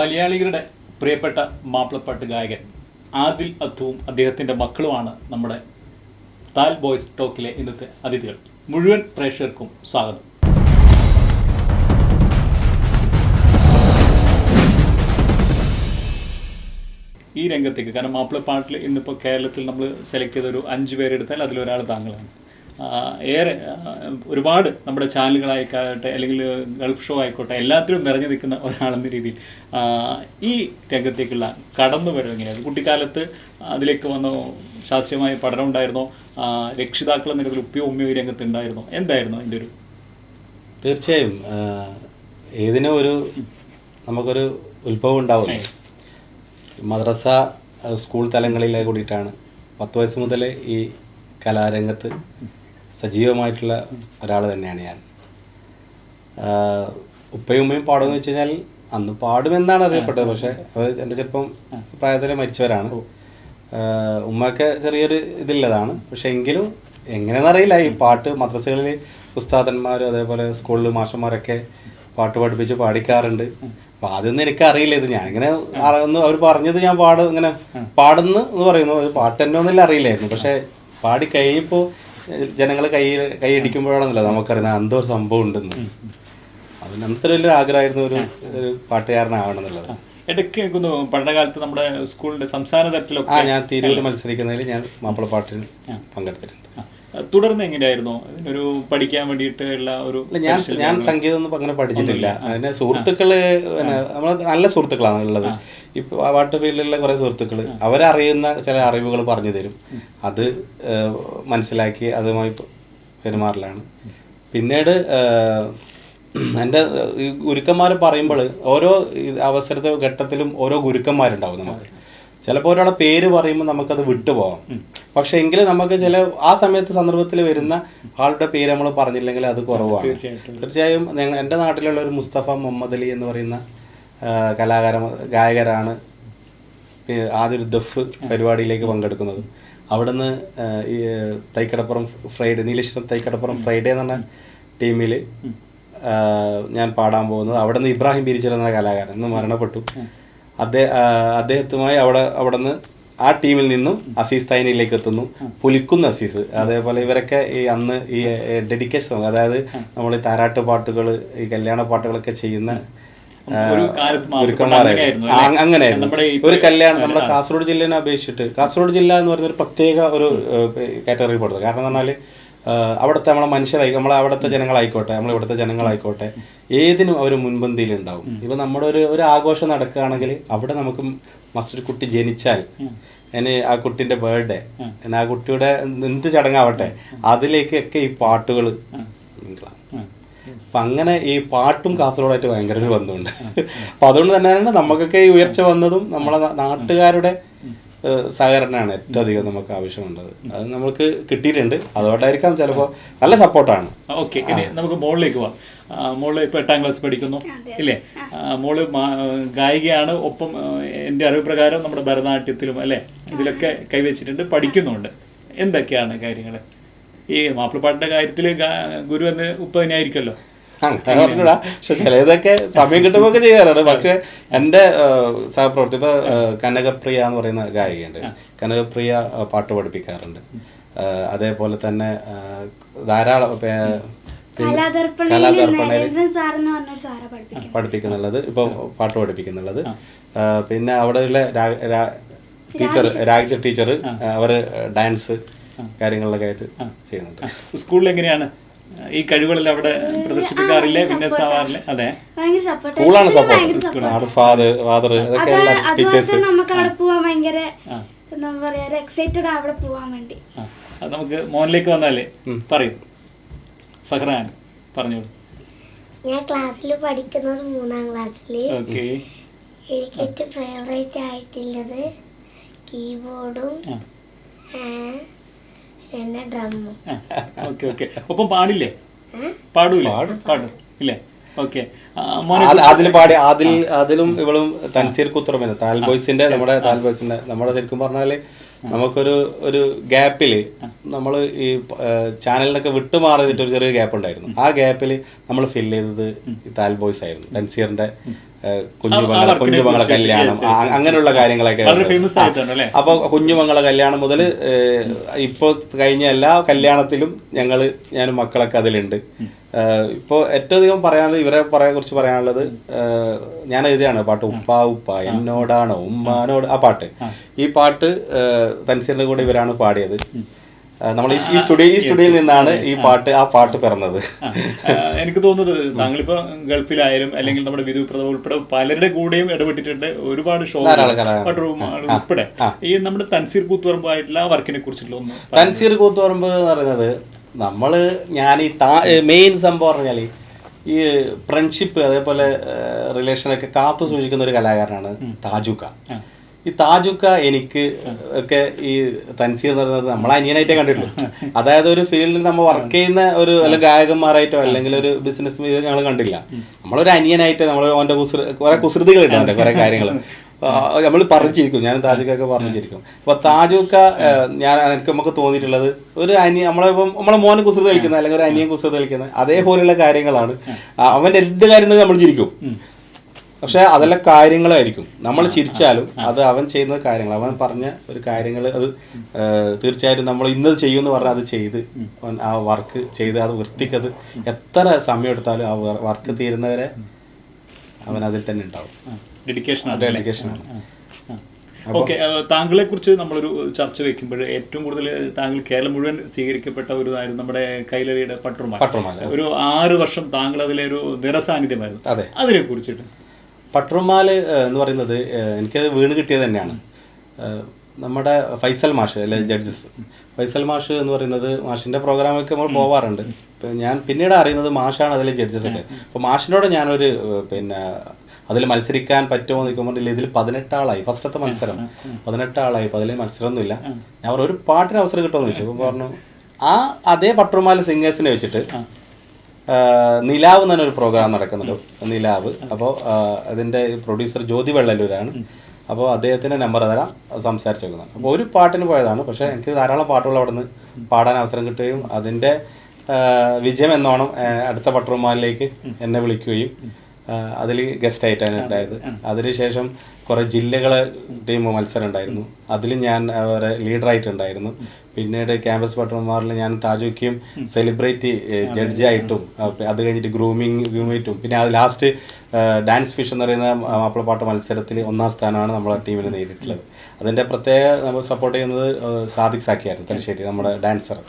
മലയാളികളുടെ പ്രിയപ്പെട്ട മാപ്പിളപ്പാട്ട് ഗായകൻ ആദിൽ അത്തുവും അദ്ദേഹത്തിൻ്റെ മക്കളുമാണ് നമ്മുടെ താൽ ബോയ്സ് ടോക്കിലെ ഇന്നത്തെ അതിഥികൾ. മുഴുവൻ പ്രേക്ഷകർക്കും സ്വാഗതം. ഈ രംഗത്തേക്ക്, കാരണം മാപ്പിളപ്പാട്ടിൽ ഇന്നിപ്പോൾ കേരളത്തിൽ നമ്മൾ സെലക്ട് ചെയ്ത ഒരു 5 പേരെടുത്താൽ അതിലൊരാൾ താങ്കളാണ്. ഏറെ ഒരുപാട് നമ്മുടെ ചാനലുകളായിക്കോട്ടെ അല്ലെങ്കിൽ ഗൾഫ് ഷോ ആയിക്കോട്ടെ എല്ലാത്തിലും നിറഞ്ഞു നിൽക്കുന്ന ഒരാളെന്ന രീതിയിൽ ഈ രംഗത്തേക്കുള്ള കടന്നു വരവ് എങ്ങനെയായിരുന്നു? കുട്ടിക്കാലത്ത് അതിലേക്ക് വന്നോ? ശാസ്ത്രീയമായ പഠനം ഉണ്ടായിരുന്നോ? രക്ഷിതാക്കൾ എന്ന രീതിയിൽ ഉപ്പയോ ഉമ്മയോ ഈ രംഗത്ത് ഉണ്ടായിരുന്നോ? എന്തായിരുന്നു അതിൻ്റെ ഒരു? തീർച്ചയായും ഏതിനും ഒരു നമുക്കൊരു ഉത്ഭവം ഉണ്ടാവില്ല. മദ്രസ സ്കൂൾ തലങ്ങളിലെ കൂടിയിട്ടാണ് 10 വയസ്സ് മുതൽ ഈ കലാരംഗത്ത് സജീവമായിട്ടുള്ള ഒരാൾ തന്നെയാണ് ഞാൻ. ഉപ്പയും ഉമ്മയും പാടുമെന്ന് വെച്ച് കഴിഞ്ഞാൽ അന്ന് പാടുമെന്നാണ് അറിയപ്പെട്ടത്. പക്ഷേ അവർ എൻ്റെ ചെറുപ്പം പ്രായത്തിൽ മരിച്ചവരാണ്. ഉമ്മയൊക്കെ ചെറിയൊരു ഇതില്ലതാണ്. പക്ഷേ എങ്കിലും എങ്ങനെയെന്നറിയില്ല, ഈ പാട്ട് മദ്രസകളിൽ ഉസ്താദന്മാരും അതേപോലെ സ്കൂളിൽ മാഷന്മാരൊക്കെ പാട്ട് പഠിപ്പിച്ച് പാടിക്കാറുണ്ട്. അപ്പോൾ അതൊന്നും എനിക്കറിയില്ല. ഇത് ഞാനിങ്ങനെ ഒന്ന് അവർ പറഞ്ഞത് ഞാൻ ഇങ്ങനെ പാടുന്നു എന്ന് പറയുന്നു. അത് പാട്ട് തന്നെ ഒന്നുമില്ല, അറിയില്ലായിരുന്നു. പക്ഷേ പാടി കഴിഞ്ഞപ്പോൾ ജനങ്ങൾ കൈയടിക്കുമ്പോഴാണെന്നല്ലോ നമുക്കറിയുന്നത് എന്തോ ഒരു സംഭവം ഉണ്ടെന്ന്. അതിന് അന്നത്തെ വലിയൊരു ആഗ്രഹമായിരുന്നു ഒരു പാട്ടുകാരനാവണം എന്നുള്ളത്. ഇടയ്ക്ക് പഠനകാലത്ത് നമ്മുടെ സ്കൂളിൻ്റെ സംസ്ഥാന തലത്തിലൊക്കെ ഞാൻ തിരൂര് മത്സരിക്കുന്നതിൽ ഞാൻ മാപ്പിളപ്പാട്ടിന് പങ്കെടുത്തിട്ടുണ്ട്. തുടർന്ന് എങ്ങനെയായിരുന്നു ഒരു പഠിക്കാൻ വേണ്ടിയിട്ട് ഉള്ള ഒരു? ഞാൻ സംഗീതം ഒന്നും അങ്ങനെ പഠിച്ചിട്ടില്ല. അതിന് സുഹൃത്തുക്കള് നമ്മൾ നല്ല സുഹൃത്തുക്കളാണ് ഉള്ളത്. ഇപ്പോൾ പാട്ട് ഫീൽഡിലുള്ള കുറേ സുഹൃത്തുക്കൾ അവരറിയുന്ന ചില അറിവുകൾ പറഞ്ഞു തരും. അത് മനസ്സിലാക്കി അതുമായി പെരുമാറലാണ്. പിന്നീട് എൻ്റെ ഗുരുക്കന്മാർ പറയുമ്പോൾ ഓരോ അവസരത്തെ ഘട്ടത്തിലും ഓരോ ഗുരുക്കന്മാരുണ്ടാവും നമുക്ക്. ചിലപ്പോൾ ഒരാളുടെ പേര് പറയുമ്പോൾ നമുക്കത് വിട്ടുപോകാം. പക്ഷെ എങ്കിലും നമുക്ക് ചില ആ സമയത്ത് സന്ദർഭത്തിൽ വരുന്ന ആളുടെ പേര് നമ്മൾ പറഞ്ഞില്ലെങ്കിൽ അത് കുറവാണ്. തീർച്ചയായും എൻ്റെ നാട്ടിലുള്ള ഒരു മുസ്തഫ മുഹമ്മദ് അലി എന്ന് പറയുന്ന ഗായകരാണ് ആദ്യൊരു ദഫ് പരിപാടിയിലേക്ക് പങ്കെടുക്കുന്നത്. അവിടുന്ന് ഈ തൈക്കടപ്പുറം ഫ്രൈഡേ, നീലേശ്വരം തൈക്കടപ്പുറം ഫ്രൈഡേ എന്ന് പറഞ്ഞ ടീമിൽ ഞാൻ പാടാൻ പോകുന്നത്. അവിടെ നിന്ന് ഇബ്രാഹിം ബിരിച്ചൽ എന്ന കലാകാരൻ ഇന്ന് മരണപ്പെട്ടു. അദ്ദേഹത്തുമായി അവിടെ നിന്ന് ആ ടീമിൽ നിന്നും അസീസ് തൈനിലേക്ക് എത്തുന്നു. പുലിക്കുന്ന് അസീസ്, അതേപോലെ ഇവരൊക്കെ ഈ അന്ന് ഈ ഡെഡിക്കേഷൻ, അതായത് നമ്മൾ ഈ താരാട്ട് പാട്ടുകൾ, ഈ കല്യാണ പാട്ടുകളൊക്കെ ചെയ്യുന്ന ഗുരുക്കന്മാരായിരുന്നു. അങ്ങനെയായിരുന്നു ഒരു കല്യാണം. നമ്മുടെ കാസർഗോഡ് ജില്ലേനെ അപേക്ഷിച്ചിട്ട് കാസർഗോഡ് ജില്ല എന്ന് പറയുന്ന ഒരു പ്രത്യേക ഒരു കാറ്റഗറി പെടുന്നത്. കാരണം എന്ന് പറഞ്ഞാൽ അവിടുത്തെ നമ്മളെ മനുഷ്യരായി, അവിടുത്തെ ജനങ്ങളായിക്കോട്ടെ, ഇവിടുത്തെ ജനങ്ങളായിക്കോട്ടെ, ഏതിനും അവർ മുൻപന്തിയിലുണ്ടാവും. ഇപ്പം നമ്മുടെ ഒരു ആഘോഷം നടക്കുകയാണെങ്കിൽ അവിടെ നമുക്ക് മസ്റ്റർ കുട്ടി ജനിച്ചാൽ ഇനി ആ കുട്ടീൻ്റെ ബർത്ത്ഡേ, ആ കുട്ടിയുടെ എന്ത് ചടങ്ങാവട്ടെ അതിലേക്കൊക്കെ ഈ പാട്ടുകൾ നിങ്ങളാണ്. അപ്പം അങ്ങനെ ഈ പാട്ടും കാസർഗോഡായിട്ട് ഭയങ്കര ഒരു ബന്ധമുണ്ട്. അപ്പം അതുകൊണ്ട് തന്നെയാണ് നമുക്കൊക്കെ ഈ ഉയർച്ച വന്നതും നമ്മളെ നാട്ടുകാരുടെ സഹകരണമാണ് ഏറ്റവും അധികം നമുക്ക് ആവശ്യമുള്ളത്. അത് നമുക്ക് കിട്ടിയിട്ടുണ്ട്. അതുകൊണ്ടായിരിക്കാം ചിലപ്പോൾ നല്ല സപ്പോർട്ടാണ്. ഓക്കെ, ഇനി നമുക്ക് മോളിലേക്ക് പോവാം. മോള് ഇപ്പോൾ 8ാം ക്ലാസ് പഠിക്കുന്നു ഇല്ലേ? മോള് ഗായികയാണ്. ഒപ്പം എൻ്റെ അറിവ് പ്രകാരം നമ്മുടെ ഭരതനാട്യത്തിലും അല്ലേ ഇതിലൊക്കെ കൈവച്ചിട്ടുണ്ട്, പഠിക്കുന്നുണ്ട്. എന്തൊക്കെയാണ് കാര്യങ്ങൾ? ഈ മാപ്പിളപ്പാട്ടിൻ്റെ കാര്യത്തിൽ ഗുരു എന്ന് ഉപ്പ തന്നെയായിരിക്കുമല്ലോ. അങ്ങനെ പറഞ്ഞൂടാ, പക്ഷെ ചിലതൊക്കെ സമയം കിട്ടുമ്പോൾ ചെയ്യാറുണ്ട്. പക്ഷെ എൻ്റെ സഹപ്രവർത്തി ഇപ്പോൾ കനകപ്രിയ എന്ന് പറയുന്ന ഗായികയുണ്ട്. കനകപ്രിയ പാട്ട് പഠിപ്പിക്കാറുണ്ട്. അതേപോലെ തന്നെ ധാരാളം കലാദർപ്പണയിൽ പഠിപ്പിക്കുന്നുള്ളത്, ഇപ്പോൾ പാട്ട് പഠിപ്പിക്കുന്നുള്ളത്. പിന്നെ അവിടെയുള്ള ടീച്ചർ രാജ ടീച്ചർ അവർ ഡാൻസ് കാര്യങ്ങളിലൊക്കെ ആയിട്ട് ചെയ്യുന്നുണ്ട്. സ്കൂളിൽ എങ്ങനെയാണ് ഈ കഴിവുകളെല്ലാം അവിടെ പ്രദർശിപ്പിക്കാറില്ലേ? വിന്യസാവാറില്ലേ? അതെ, സ്കൂളാണ് സപ്പോർട്ട്. ഫാദർ ഇതൊക്കെ എല്ലാ ടീച്ചേഴ്സ് നമുക്ക് അവിടെ പോവാൻ ഭയങ്കര എന്താ പറയാ എക്സൈറ്റഡ് അവിടെ പോവാൻ വേണ്ടി. നമുക്ക് മോനിലേക്ക് വന്നാലേ പറയും. സഹ്റാൻ പറഞ്ഞോളൂ. ഞാൻ ക്ലാസ്സിൽ പഠിക്കുന്നത് 3ാം ക്ലാസ്സിൽ. എനിക്ക് ഏറ്റവും ഫേവറേറ്റ് ആയിട്ടുള്ളത് കീബോർഡും പിന്നെ ഡ്രമ്മും. ഓക്കെ. ഒപ്പം പാടില്ലേ? പാടൂലേ? പാടും ഇല്ലേ? ഓക്കെ. അതിന് പാടി അതിലും ഇവളും തൻസീർ കുത്തുറമേന് താൽ ബോയ്സിന്റെ നമ്മുടെ ശരിക്കും പറഞ്ഞാല് നമുക്കൊരു ഗ്യാപ്പിൽ നമ്മൾ ഈ ചാനലിനൊക്കെ വിട്ടുമാറിയിട്ട് ഒരു ചെറിയ ഗ്യാപ്പ് ഉണ്ടായിരുന്നു. ആ ഗ്യാപ്പിൽ നമ്മൾ ഫില്ല് ചെയ്തത് ഈ താൽ ബോയ്സ് ആയിരുന്നു. തൻസീറിന്റെ കുഞ്ഞുമങ്ങളെ കല്യാണം, അങ്ങനെയുള്ള കാര്യങ്ങളൊക്കെ. അപ്പോൾ കുഞ്ഞുമങ്ങളെ കല്യാണം മുതൽ ഇപ്പോൾ കഴിഞ്ഞ എല്ലാ കല്യാണത്തിലും ഞാനും മക്കളൊക്കെ അതിലുണ്ട്. ഇപ്പോൾ ഏറ്റവും അധികം പറയാനുള്ളത് ഇവരെ കുറിച്ച് പറയാനുള്ളത്, ഞാൻ എഴുതിയാണ് പാട്ട് ഉപ്പ ഉപ്പ എന്നോടാണോ ഉമ്മാനോട്, ആ പാട്ട്. ഈ പാട്ട് തൻസീറിന്റെ കൂടെ ഇവരാണ് പാടിയത്. നമ്മൾ ഈ സ്റ്റുഡിയോയിൽ നിന്നാണ് ആ പാട്ട് പിറന്നത്. എനിക്ക് തോന്നുന്നത് താങ്കളിപ്പോ ഗൾഫിലായാലും അല്ലെങ്കിൽ നമ്മുടെ വിധു ഉൾപ്പെടെ പലരുടെ കൂടെയും ഇടപെട്ടിട്ടുണ്ട്, ഒരുപാട് ഷോ ഉൾപ്പെടെ. ഈ നമ്മുടെ തൻസീർ കൂത്തുപറമ്പായിട്ടുള്ള ആ വർക്കിനെ കുറിച്ചിട്ടുള്ള ഒന്ന്. തൻസീർ കൂത്തുപറമ്പ് എന്ന് പറയുന്നത് ഞാൻ ഈ മെയിൻ സംഭവം പറഞ്ഞാൽ ഈ ഫ്രണ്ട്ഷിപ്പ് അതേപോലെ റിലേഷനൊക്കെ കാത്തു സൂക്ഷിക്കുന്ന ഒരു കലാകാരനാണ് താജുക്ക. ഈ താജുക്ക എനിക്ക് ഒക്കെ ഈ തൻസീർ എന്ന് പറയുന്നത് നമ്മളെ അനിയനായിട്ടേ കണ്ടിട്ടുള്ളൂ. അതായത് ഒരു ഫീൽഡിൽ നമ്മൾ വർക്ക് ചെയ്യുന്ന ഒരു അല്ലെങ്കിൽ ഗായകന്മാരായിട്ടോ അല്ലെങ്കിൽ ഒരു ബിസിനസ് ഞങ്ങൾ കണ്ടില്ല. നമ്മളൊരു അനിയനായിട്ട് നമ്മൾ അവൻ്റെ കുറെ കുസൃതികളുണ്ട്, അവൻ്റെ കുറെ കാര്യങ്ങൾ നമ്മൾ പറഞ്ഞിരിക്കും. ഞാൻ താജുക്കൊക്കെ പറഞ്ഞിരിക്കും. അപ്പോൾ താജുക്ക നമുക്ക് തോന്നിയിട്ടുള്ളത് ഒരു നമ്മളെ മോനെ കുസൃതി കളിക്കുന്ന അല്ലെങ്കിൽ ഒരു അനിയൻ കുസൃതി കളിക്കുന്ന അതേപോലെയുള്ള കാര്യങ്ങളാണ്. അവൻ്റെ എന്ത് കാര്യങ്ങളും നമ്മൾ ചിരിക്കും, പക്ഷെ അതെല്ലാം കാര്യങ്ങളായിരിക്കും. നമ്മൾ ചിരിച്ചാലും അത് അവൻ ചെയ്യുന്ന കാര്യങ്ങൾ, അവൻ പറഞ്ഞ ഒരു കാര്യങ്ങൾ അത് തീർച്ചയായിട്ടും നമ്മൾ ഇന്നത് ചെയ്യുമെന്ന് പറഞ്ഞാൽ അത് ചെയ്ത് ആ വർക്ക് ചെയ്ത് അത് വൃത്തിക്കത് എത്ര സമയം എടുത്താലും ആ വർക്ക് തീരുന്നവരെ അവൻ അതിൽ തന്നെ ഉണ്ടാവും. ഡെഡിക്കേഷനാണ്. ഓക്കെ, താങ്കളെ കുറിച്ച് നമ്മളൊരു ചർച്ച വെക്കുമ്പോൾ ഏറ്റവും കൂടുതൽ താങ്കൾ കേരളം മുഴുവൻ സ്വീകരിക്കപ്പെട്ട ഒരു ഇതായിരുന്നു നമ്മുടെ കൈലളിയുടെ പട്ടുറുമാല. ഒരു 6 വർഷം താങ്കൾ അതിലെ ഒരു നിറസാന്നിധ്യമായിരുന്നു. അതിനെ കുറിച്ചിട്ട് പട്ടുറുമാല് എന്ന് പറയുന്നത് എനിക്കത് വീണ് കിട്ടിയത് തന്നെയാണ്. നമ്മുടെ ഫൈസൽ മാഷ് അല്ലെ ജഡ്ജസ്, ഫൈസൽ മാഷ് എന്ന് പറയുന്നത് മാഷിൻ്റെ പ്രോഗ്രാമൊക്കെ നമ്മൾ പോവാറുണ്ട്. ഞാൻ പിന്നീട് അറിയുന്നത് മാഷാണ് അതിലെ ജഡ്ജസൊക്കെ. അപ്പോൾ മാഷിനോട് ഞാനൊരു അതിൽ മത്സരിക്കാൻ പറ്റുമോ എന്ന് ചോദിക്കുമ്പോൾ ഇതിൽ 18 ആളായി. ഫസ്റ്റത്തെ മത്സരം 18 ആളായി. അപ്പോൾ അതിൽ മത്സരമൊന്നുമില്ല. ഞാൻ ഒരു പാട്ടിന് അവസരം കിട്ടുമെന്ന് ചോദിച്ചു. അപ്പോൾ പറഞ്ഞു അതേ പട്ടുറുമാല സിംഗേഴ്സിനെ വെച്ചിട്ട് നിലാവ് എന്ന് പറഞ്ഞൊരു പ്രോഗ്രാം നടക്കുന്നുണ്ട്, നിലാവ്. അപ്പോൾ അതിൻ്റെ പ്രൊഡ്യൂസർ ജ്യോതി വെള്ളല്ലൂരാണ്. അപ്പോൾ അദ്ദേഹത്തിൻ്റെ നമ്പർ തരാം, സംസാരിച്ച് വെക്കുന്നതാണ്. അപ്പോൾ ഒരു പാട്ടിന് പോയതാണ്, പക്ഷേ എനിക്ക് ധാരാളം പാട്ടുകൾ അവിടെ നിന്ന് പാടാൻ അവസരം കിട്ടുകയും അതിൻ്റെ വിജയം എന്നോണം അടുത്ത പട്ടുറുമാലിലേക്ക് എന്നെ വിളിക്കുകയും അതിൽ ഗസ്റ്റായിട്ടാണ് ഉണ്ടായത്. അതിനുശേഷം കുറേ ജില്ലകളെ ടീം മത്സരം ഉണ്ടായിരുന്നു, അതിൽ ഞാൻ അവരെ ലീഡറായിട്ടുണ്ടായിരുന്നു. പിന്നീട് ക്യാമ്പസ് പട്ടുറുമാറിൽ ഞാൻ താജുക്കയും സെലിബ്രിറ്റി ജഡ്ജായിട്ടും അത് കഴിഞ്ഞിട്ട് ഗ്രൂമിറ്റും പിന്നെ അത് ലാസ്റ്റ് ഡാൻസ് ഫിഷ് എന്ന് പറയുന്ന മാപ്പിളപ്പാട്ട് മത്സരത്തിൽ 1ാം സ്ഥാനമാണ് നമ്മളെ ടീമിൽ നേടിയിട്ടുള്ളത്. അതിൻ്റെ പ്രത്യേക നമ്മൾ സപ്പോർട്ട് ചെയ്യുന്നത് സാദിഖ് സാക്കിയായിരുന്നു, തലശ്ശേരി, നമ്മുടെ ഡാൻസർ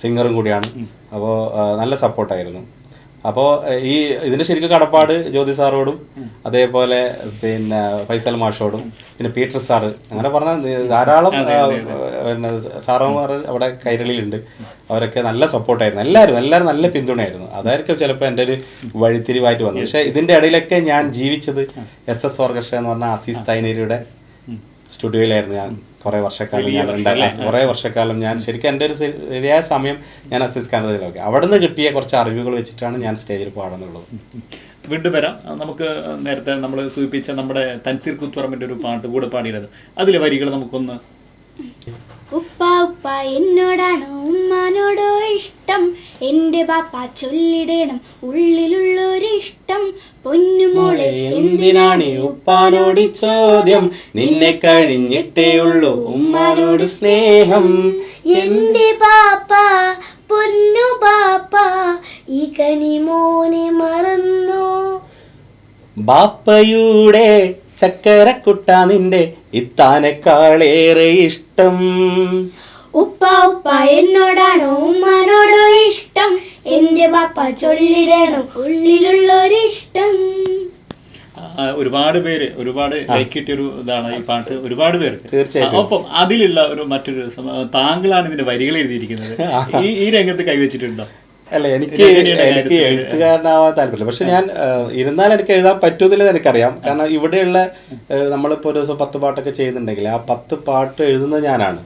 സിംഗറും കൂടിയാണ്. അപ്പോൾ നല്ല സപ്പോർട്ടായിരുന്നു. അപ്പോൾ ഇതിൻ്റെ ശരിക്കും കടപ്പാട് ജ്യോതി സാറോടും അതേപോലെ പിന്നെ ഫൈസൽ മാഷോടും പിന്നെ പീറ്റർ സാറ്, അങ്ങനെ പറഞ്ഞാൽ ധാരാളം പിന്നെ സാറന്മാർ അവിടെ കൈരളിയിലുണ്ട്. അവരൊക്കെ നല്ല സപ്പോർട്ടായിരുന്നു. എല്ലാവരും നല്ല പിന്തുണയായിരുന്നു. അതായിരിക്കും ചിലപ്പോൾ എൻ്റെ ഒരു വഴിത്തിരിവായിട്ട് വന്നത്. പക്ഷേ ഇതിൻ്റെ ഇടയിലൊക്കെ ഞാൻ ജീവിച്ചത് SS ഓർക്കസ്ട്ര എന്ന് പറഞ്ഞ അസീസ് തൈനേരിയുടെ സ്റ്റുഡിയോയിലായിരുന്നു. ഞാൻ കുറേ വർഷക്കാലം ഞാൻ ശരിക്കും എൻ്റെ ഒരു ശരിയായ സമയം ഞാൻ അസീസ് കാനത്തിലൊക്കെ അവിടെ നിന്ന് കിട്ടിയ കുറച്ച് അറിവുകൾ വെച്ചിട്ടാണ് ഞാൻ സ്റ്റേജിൽ പാടുന്നുള്ളത്. വീണ്ടും വരാം. നമുക്ക് നേരത്തെ നമ്മൾ സൂചിപ്പിച്ച നമ്മുടെ തൻസീർ കൂത്തുപറമ്പിൻ്റെ ഒരു പാട്ട് കൂടെ പാടിയത്, അതിലെ വരികൾ നമുക്കൊന്ന്. ഉപ്പ ഉപ്പ എന്നോടാണോ ഉമ്മാനോടോ ഇഷ്ടം, എൻ്റെ ബാപ്പ ചൊല്ലിടണം ഉള്ളിലുള്ളൊരിഷ്ടം, പൊന്നുമോളെ എന്തിനാണ് ഉപ്പാനോട് ചോദ്യം, നിന്നെ കഴിഞ്ഞിട്ടേ ഉള്ളൂ ഉമ്മാനോട് സ്നേഹം. എൻ്റെ ബാപ്പ പൊന്നു ബാപ്പ ഈ കനിമോനെ മറന്നോ, ബാപ്പയുടെ ചക്കരക്കുട്ട നിന്റെ ഇത്താനേക്കാളേറെ ഇഷ്ടം. ഉപ്പ ഉപ്പ എന്നോടാണോ ഉമ്മാനോടോ ഇഷ്ടം, എൻ്റെ ബാപ്പ ചൊല്ലിടണം ഉള്ളിലുള്ളൊരിഷ്ടം. ഒരുപാട് പേര് ലൈക്ക് കിട്ടിയൊരു ഇതാണ് ഈ പാട്ട്, ഒരുപാട് പേർക്ക്. തീർച്ചയായും. ഒപ്പം അതിലുള്ള മറ്റൊരു താങ്കളാണ് ഇതിന്റെ വരികൾ എഴുതിയിരിക്കുന്നത്. ഈ രംഗത്ത് കൈവച്ചിട്ടുണ്ടോ? അല്ല, എനിക്ക് എഴുത്തുകാരനാവാൻ താല്പര്യമില്ല. പക്ഷെ ഞാൻ ഇരുന്നാൽ എനിക്ക് എഴുതാൻ പറ്റുന്നില്ലെന്ന് എനിക്കറിയാം. കാരണം ഇവിടെയുള്ള നമ്മളിപ്പോൾ ഒരു ദിവസം 10 പാട്ടൊക്കെ ചെയ്യുന്നുണ്ടെങ്കിൽ ആ 10 പാട്ട് എഴുതുന്നത് ഞാനാണ്.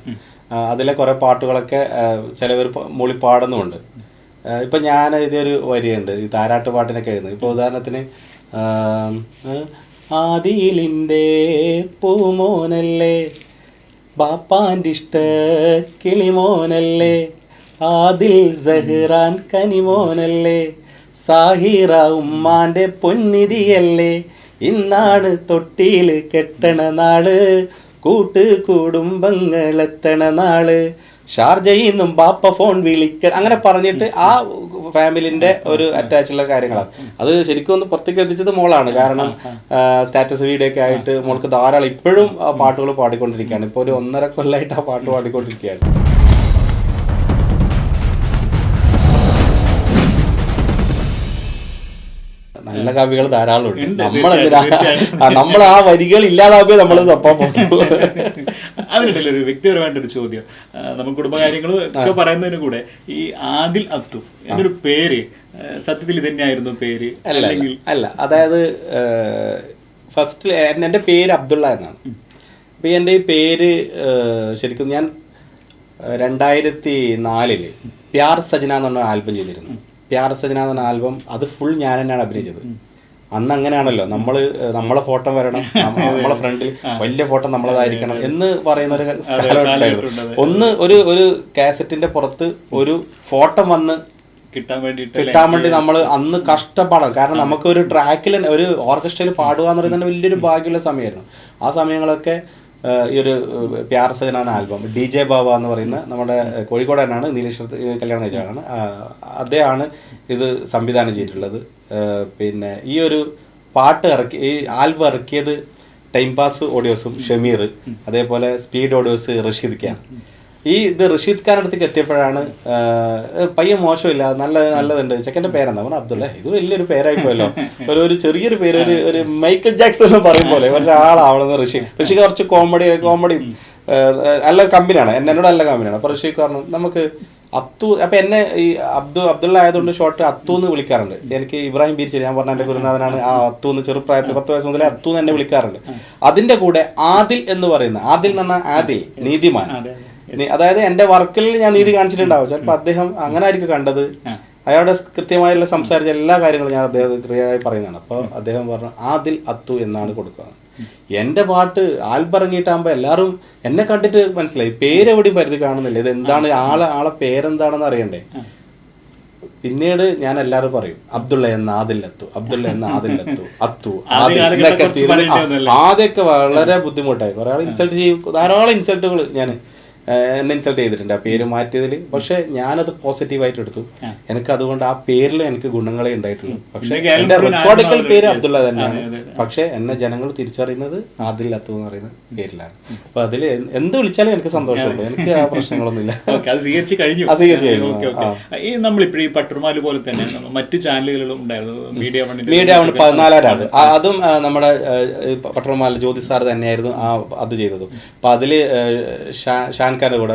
അതിലെ കുറേ പാട്ടുകളൊക്കെ ചിലവർ മൊഴി പാടുന്നുമുണ്ട്. ഇപ്പം ഞാൻ എഴുതിയൊരു വരിയുണ്ട് ഈ താരാട്ട് പാട്ടിനൊക്കെ എഴുതുന്നത്. ഇപ്പോൾ ഉദാഹരണത്തിന് ആദിലിൻ്റെ പൂമോനല്ലേ, ബാപ്പാൻ്റെ ഇഷ്ട കിളിമോനല്ലേ, ആദിൽ സഹ്റാൻ കനിമോനല്ലേ, സാഹിറ ഉമ്മാൻ്റെ പൊന്നിധിയല്ലേ, ഇന്നാണ് തൊട്ടിയിൽ കെട്ടണ നാള്, കൂട്ട് കുടുംബങ്ങളെത്തണ നാള്, ഷാർജയിൽ നിന്നും ബാപ്പ ഫോൺ വിളിക്ക, അങ്ങനെ പറഞ്ഞിട്ട് ആ ഫാമിലിന്റെ ഒരു അറ്റാച്ചുള്ള കാര്യങ്ങളാണ്. അത് ശരിക്കും ഒന്ന് പുറത്തേക്ക് എത്തിച്ചത് മോളാണ്. കാരണം സ്റ്റാറ്റസ് വീഡിയോ ഒക്കെ ആയിട്ട് മോൾക്ക് ധാരാളം ഇപ്പോഴും ആ പാട്ടുകൾ പാടിക്കൊണ്ടിരിക്കുകയാണ്. ഇപ്പോൾ ഒരു 1.5 കൊല്ലമായിട്ട് ആ പാട്ട് പാടിക്കൊണ്ടിരിക്കുകയാണ്. നല്ല കവികൾ ധാരാളം ഉണ്ട്. നമ്മൾ ആ വരികൾ ഇല്ലാതാക്കിയ നമ്മൾ തപ്പാൻ പോകും. അതിനിടയിൽ ഒരു വ്യക്തിപരമായിട്ടൊരു ചോദ്യം, നമ്മൾ കുടുംബകാര്യങ്ങളും ഒക്കെ പറയുന്നതിന് കൂടെ ഈ ആദിൽ അത്തു എന്നൊരു പേര് സത്യത്തിൽ ഇതന്നെയായിരുന്നു പേര്? അല്ല, അതായത് ഫസ്റ്റ് എൻ്റെ പേര് അബ്ദുള്ള എന്നാണ്. അപ്പോൾ എൻ്റെ ഈ പേര് ശരിക്കും ഞാൻ 2004 പ്യാർ സജന എന്ന് പറഞ്ഞ ആൽബം ചെയ്തിരുന്നു. പ്യാർ സജന എന്ന ആൽബം അത് ഫുൾ ഞാൻ തന്നെയാണ് അഭിനയിച്ചത്. അന്ന് അങ്ങനെയാണല്ലോ, നമ്മളെ ഫോട്ടോ വരണം, നമ്മളെ ഫ്രണ്ടിൽ വലിയ ഫോട്ടോ നമ്മളതായിരിക്കണം എന്ന് പറയുന്ന ഒരു സ്ഥലമുണ്ടായിരുന്നു. ഒരു കാസറ്റിന്റെ പുറത്ത് ഒരു ഫോട്ടോ വന്ന് കിട്ടാൻ വേണ്ടി നമ്മൾ അന്ന് കഷ്ടപ്പാടാണ്. കാരണം നമുക്ക് ഒരു ട്രാക്കിൽ ഒരു ഓർക്കസ്ട്രയിൽ പാടുക എന്ന് പറയുന്നത് വലിയൊരു ഭാഗ്യമുള്ള സമയമായിരുന്നു. ആ സമയങ്ങളൊക്കെ ഈ ഒരു പ്യാർ സജന എന്ന ആൽബം DJ ബാബ എന്ന് പറയുന്ന നമ്മുടെ കോഴിക്കോട് തന്നെയാണ്, നീലേശ്വരത്ത് കല്യാണം കഴിച്ചാണ്, അദ്ദേഹമാണ് ഇത് സംവിധാനം ചെയ്തിട്ടുള്ളത്. പിന്നെ ഈ ഒരു പാട്ട് ഈ ആൽബം ഇറക്കിയത് ടൈം പാസ് ഓഡിയോസും ഷമീർ, അതേപോലെ സ്പീഡ് ഓഡിയോസ് റഷീദ് ഖാൻ. ഇത് റഷീദ് ഖാൻ അടുത്തേക്ക് എത്തിയപ്പോഴാണ് പയ്യൻ മോശമില്ല, നല്ലതുണ്ട്, ചെക്കൻ്റെ പേരെന്താ പറഞ്ഞാൽ അബ്ദുള്ള, ഇത് വലിയൊരു പേരായി പോയല്ലോ, ഒരു ചെറിയൊരു പേര്, ഒരു മൈക്കിൾ ജാക്സൺ എന്ന് പറയും പോലെ ഒരാളാവണമെന്ന് ഋഷി കുറച്ച് കോമഡി നല്ല കമ്പനിയാണ്, എന്നോട് നല്ല കമ്പനിയാണ്. അപ്പോൾ ഋഷി പറഞ്ഞു നമുക്ക് അത്തു, അപ്പം എന്നെ ഈ അബ്ദുള്ള ആയതുകൊണ്ട് ഷോർട്ട് അത്തു എന്ന് വിളിക്കാറുണ്ട്. എനിക്ക് ഇബ്രാഹിം ബീരിച്ചേരി, ഞാൻ പറഞ്ഞ എൻ്റെ ഗുരുനാഥനാണ്, ആ അത്തു എന്ന് ചെറുപ്രായത്തിൽ 10 വയസ്സ് മുതലേ അത്തു എന്ന് എന്നെ വിളിക്കാറുണ്ട്. അതിൻ്റെ കൂടെ ആദിൽ എന്ന് പറയുന്ന, ആദിൽ എന്ന് പറഞ്ഞാൽ ആദിൽ നീതിമാൻ, അതായത് എൻ്റെ വർക്കിൽ ഞാൻ നീതി കാണിച്ചിട്ടുണ്ടാവും. ചിലപ്പോൾ അദ്ദേഹം അങ്ങനെ ആയിരിക്കും കണ്ടത്, അയാളുടെ കൃത്യമായുള്ള സംസാരിച്ച എല്ലാ കാര്യങ്ങളും ഞാൻ അദ്ദേഹം ക്ലിയറായി പറയുന്നതാണ്. അപ്പോൾ അദ്ദേഹം പറഞ്ഞു ആദിൽ അത്തു എന്നാണ് കൊടുക്കുക. എൻ്റെ പാട്ട് ആൽബം ഇറങ്ങിയിട്ടാകുമ്പോൾ എല്ലാവരും എന്നെ കണ്ടിട്ട് മനസ്സിലായി, പേരെവിടെയും പരിധി കാണുന്നില്ല, ഇത് എന്താണ് ആളെ പേരെന്താണെന്ന് അറിയണ്ടേ. പിന്നീട് ഞാൻ എല്ലാവരും പറയും അബ്ദുള്ള എന്ന ആദില്ലത്തു, അബ്ദുള്ള എന്ന ആദില്ലത്തു, അത്തു ആദ്യമൊക്കെ വളരെ ബുദ്ധിമുട്ടായി. കുറെ ആൾ ഇൻസൾട്ട് ചെയ്യും, ധാരാളം ഇൻസൾട്ടുകൾ എന്നെ ഇൻസൾട്ട് ചെയ്തിട്ടുണ്ട് ആ പേര് മാറ്റിയതിൽ. പക്ഷെ ഞാനത് പോസിറ്റീവായിട്ട് എടുത്തു. എനിക്ക് അതുകൊണ്ട് ആ പേരിൽ എനിക്ക് ഗുണങ്ങളെ ഉണ്ടായിട്ടുള്ളൂ. പക്ഷെ എൻ്റെ റെക്കോർഡിക്കൽ പേര് അബ്ദുള്ള തന്നെയാണ്. പക്ഷെ എന്നെ ജനങ്ങൾ തിരിച്ചറിയുന്നത് ആദിൽ അത്തു എന്ന് പറയുന്ന പേരിലാണ്. അപ്പൊ അതിൽ എന്ത് വിളിച്ചാലും എനിക്ക് സന്തോഷമുണ്ട്, എനിക്ക് ആ പ്രശ്നങ്ങളൊന്നുമില്ല. ഈ നമ്മളിപ്പോഴും ഈ പട്ടുമാല് പോലെ തന്നെ മറ്റു ചാനലുകളും ഉണ്ടായിരുന്നു, മീഡിയ 14 അതും നമ്മുടെ പട്ടുമാല് ജ്യോതി സാർ തന്നെയായിരുന്നു അത് ചെയ്തതും. അപ്പൊ അതില് ഷാൻഖാന്റെ കൂടെ